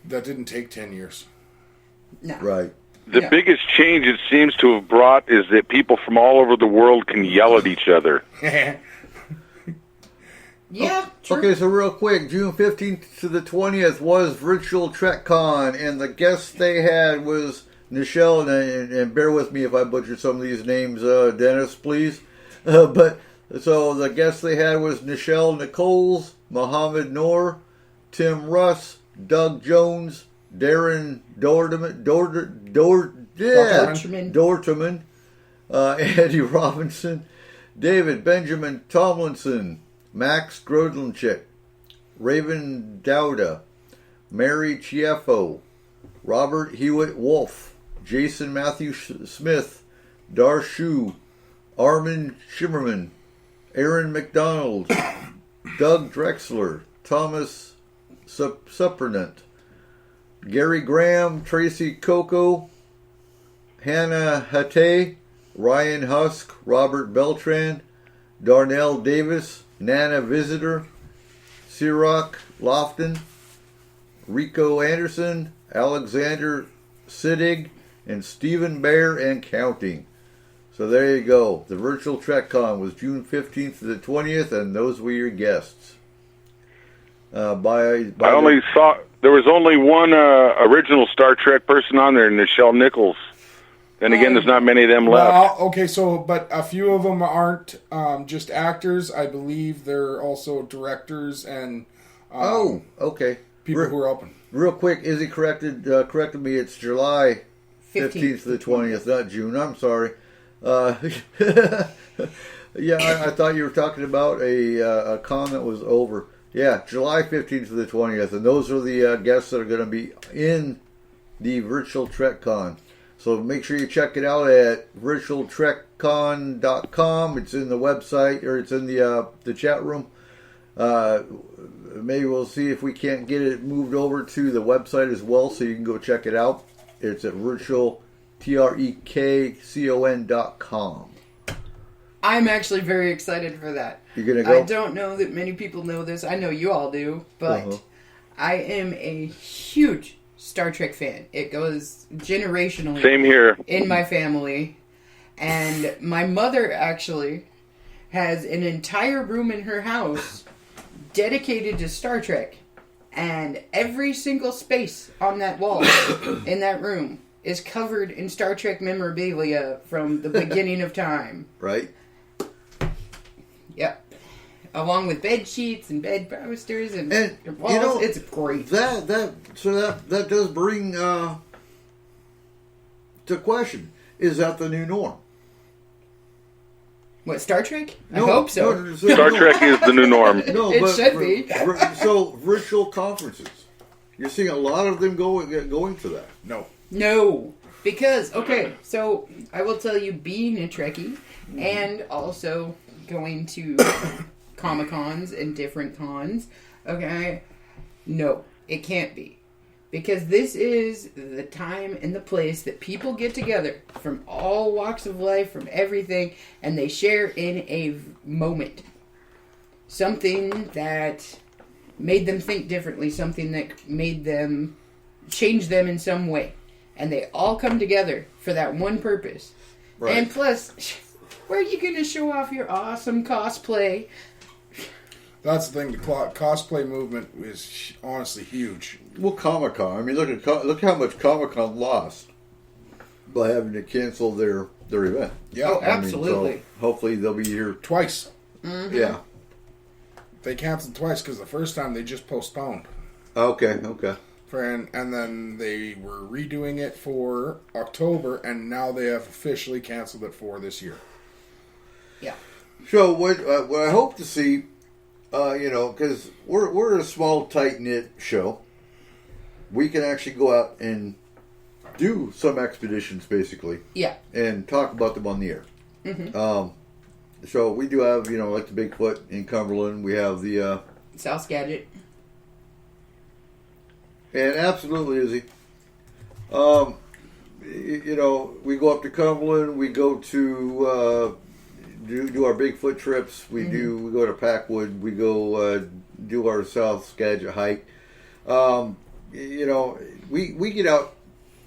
that didn't take 10 years. No. Right. The biggest change it seems to have brought is that people from all over the world can yell at each other. Yeah, true. Okay, so real quick, June 15th to the 20th was virtual TrekCon, and the guests they had was Nichelle, and bear with me if I butcher some of these names, Dennis, please. But so the guests they had was Nichelle Nichols, Mohammed Noor, Tim Russ, Doug Jones, Darren Dorterman, Andy Robinson, David Benjamin Tomlinson, Max Grodlinchik, Raven Dowda, Mary Chieffo, Robert Hewitt Wolf, Jason Matthew Smith, Dar Shu, Armin Shimmerman, Aaron McDonald, Doug Drexler, Thomas Suppernant, Gary Graham, Tracy Coco, Hannah Hate, Ryan Husk, Robert Beltran, Darnell Davis, Nana Visitor, Sirach Lofton, Rico Anderson, Alexander Siddig, and Stephen Bear and counting. So there you go. The virtual TrekCon was June 15th to the 20th, and those were your guests. I only saw there was only one original Star Trek person on there, Nichelle Nichols. Then again, there's not many of them left. But a few of them aren't just actors. I believe they're also directors and people who are open. Real quick, Izzy corrected me. It's July 15th to the 20th, not June. I'm sorry. I thought you were talking about a con that was over. Yeah, July 15th to the 20th, and those are the guests that are going to be in the virtual TrekCon. So make sure you check it out at virtualtrekcon.com. It's in the website, or it's in the chat room. Maybe we'll see if we can't get it moved over to the website as well, so you can go check it out. It's at virtualtrekcon.com. I'm actually very excited for that. You're going to go? I don't know that many people know this. I know you all do, but I am a huge Star Trek fan. It goes generationally. Same here. In my family. And my mother actually has an entire room in her house dedicated to Star Trek. And every single space on that wall in that room is covered in Star Trek memorabilia from the beginning of time. Right? Yep. Along with bed sheets and bed posters and walls. You know, it's great. That does bring to question: is that the new norm? What, Star Trek? No, I hope so. no, Star Trek is the new norm. No, It but should be. So virtual conferences, you're seeing a lot of them going to that. No. Because, okay, so I will tell you, being a Trekkie and also going to Comic-Cons and different cons, okay, no, it can't be. Because this is the time and the place that people get together from all walks of life, from everything, and they share in a moment. Something that made them think differently, something that made them change them in some way. And they all come together for that one purpose. Right. And plus, where are you going to show off your awesome cosplay? That's the thing. The cosplay movement is honestly huge. Well, Comic-Con. I mean, look how much Comic-Con lost by having to cancel their event. Yeah, Oh, absolutely. So hopefully they'll be here. twice. Mm-hmm. Yeah. They canceled twice because the first time they just postponed. Okay. And then they were redoing it for October, and now they have officially canceled it for this year. Yeah. So what I hope to see, because we're a small, tight-knit show, we can actually go out and do some expeditions, basically. Yeah. And talk about them on the air. Mm-hmm. So we do have, like the Bigfoot in Cumberland. We have the... South Skagit. And absolutely, Izzy. We go up to Cumberland. We go to do our Bigfoot trips. We go to Packwood. We go do our South Skagit hike. We get out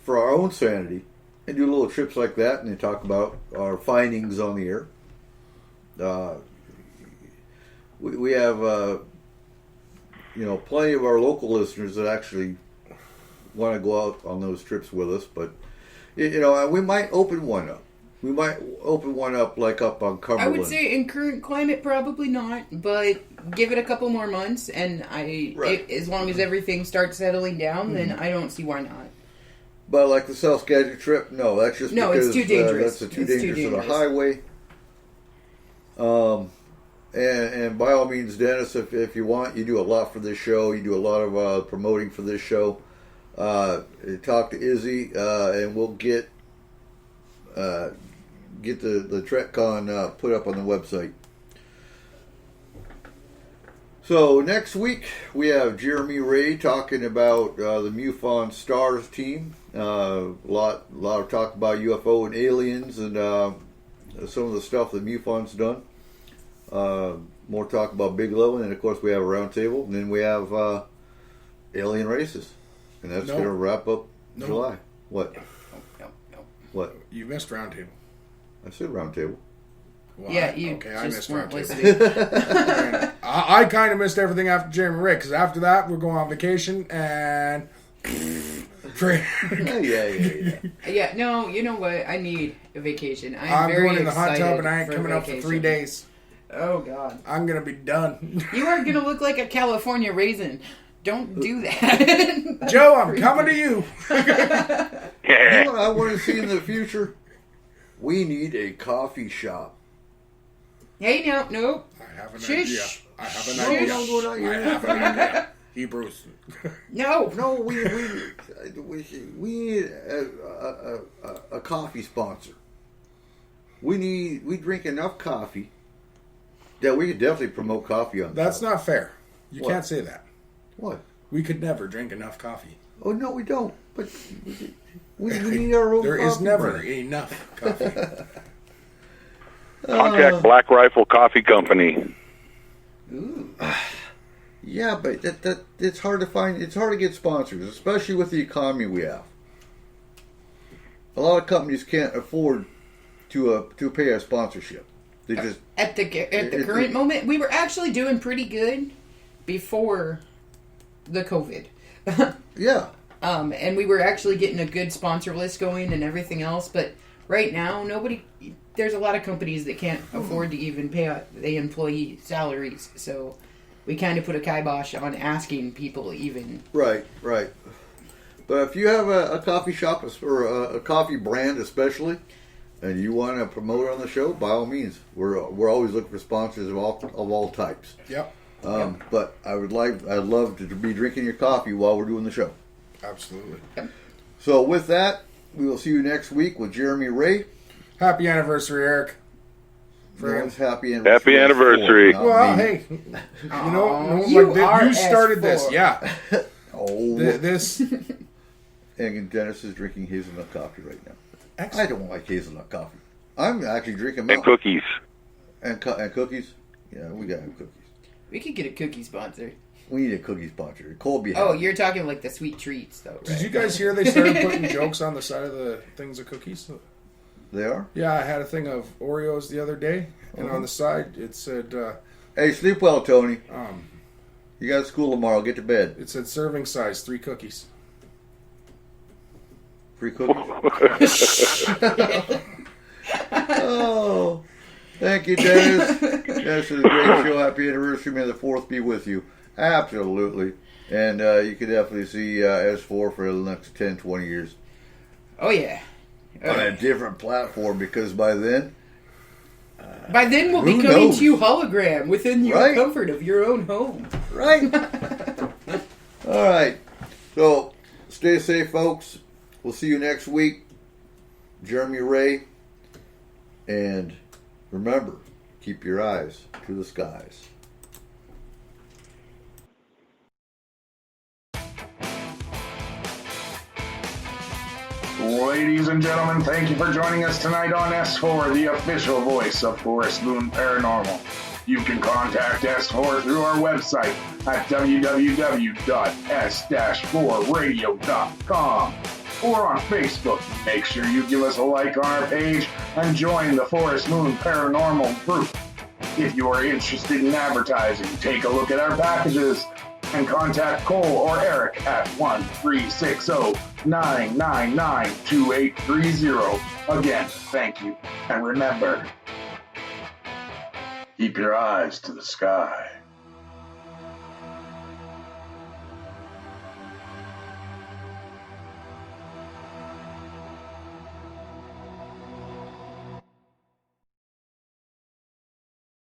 for our own sanity and do little trips like that, and then talk about our findings on the air. We have. Plenty of our local listeners that actually want to go out on those trips with us, but we might open one up. We might open one up like up on Cumberland. I would say in current climate, probably not, but give it a couple more months, and as long as everything starts settling down, then I don't see why not. But like the South Skagit trip, no, that's just because it's too dangerous. That's too dangerous of a highway. And by all means, Dennis, if you want, you do a lot for this show. You do a lot of promoting for this show. Talk to Izzy, and we'll get the TrekCon put up on the website. So next week we have Jeremy Ray talking about the MUFON Stars team. A lot of talk about UFO and aliens and some of the stuff that MUFON's done. More talk about Bigelow, and then of course we have a roundtable, and then we have alien races, and that's going to wrap up July. What? No. What? You missed roundtable. I said roundtable. Well, Yeah, you I missed just weren't roundtable. listening. I kind of missed everything after Jeremy Rick, because after that we're going on vacation and. Yeah. Yeah, no, you know what? I need a vacation. I'm very going in the hot excited tub and I ain't for coming up for 3 days. Oh, God. I'm going to be done. You are going to look like a California raisin. Don't do that. Joe, I'm coming to you. You know what I want to see in the future? We need a coffee shop. Hey, no, nope. I have an Shush. idea. I have an Shush. idea. Don't go down here. I have an idea. Hebrews. No. No, we need a coffee sponsor. We drink enough coffee that we could definitely promote coffee on. That's not fair. You What? can't say that. What? We could never drink enough coffee. Oh no, we don't. But we need our own. There is coffee never brand. enough coffee. Contact Black Rifle Coffee Company. Ooh. Yeah, but that it's hard to find. It's hard to get sponsors, especially with the economy we have. A lot of companies can't afford to pay a sponsorship. They just at the current moment, we were actually doing pretty good before the COVID. yeah. And we were actually getting a good sponsor list going and everything else, but right now there's a lot of companies that can't afford to even pay out the employee salaries, so we kind of put a kibosh on asking people even. Right. But if you have a coffee shop or a coffee brand especially, and you want to promote it on the show, by all means, we're always looking for sponsors of all types. Yep. But I'd love to be drinking your coffee while we're doing the show. Absolutely. Yep. So with that, we will see you next week with Jeremy Ray. Happy anniversary, Eric. Happy anniversary. Happy anniversary. Well, hey, you started this, yeah. This. And Dennis is drinking hazelnut coffee right now. Excellent. I don't like hazelnut coffee. I'm actually drinking And cookies. And cookies. Yeah, we got cookies. We could get a cookie sponsor. We need a cookie sponsor. Colby. Oh, you're talking like the sweet treats, though, right? Did you guys hear they started putting jokes on the side of the things of cookies? They are? Yeah, I had a thing of Oreos the other day, and on the side it said... hey, sleep well, Tony. You got school tomorrow. Get to bed. It said serving size, 3 cookies. Free cookies? Oh, thank you, Dennis. This is a great show. Happy anniversary. May the 4th be with you. Absolutely. And you can definitely see S4 for the next 10, 20 years. Oh, yeah. On a different platform, because by then we'll be coming to you hologram within your comfort of your own home. Right. All right. So, stay safe, folks. We'll see you next week. Jeremy Ray. And remember, keep your eyes to the skies. Ladies and gentlemen, thank you for joining us tonight on S4, the official voice of Forest Moon Paranormal. You can contact S4 through our website at www.s-4radio.com or on Facebook. Make sure you give us a like on our page and join the Forest Moon Paranormal group. If you are interested in advertising, take a look at our packages and contact Cole or Eric at 1-360-999-2830. Again, thank you. And remember, keep your eyes to the sky.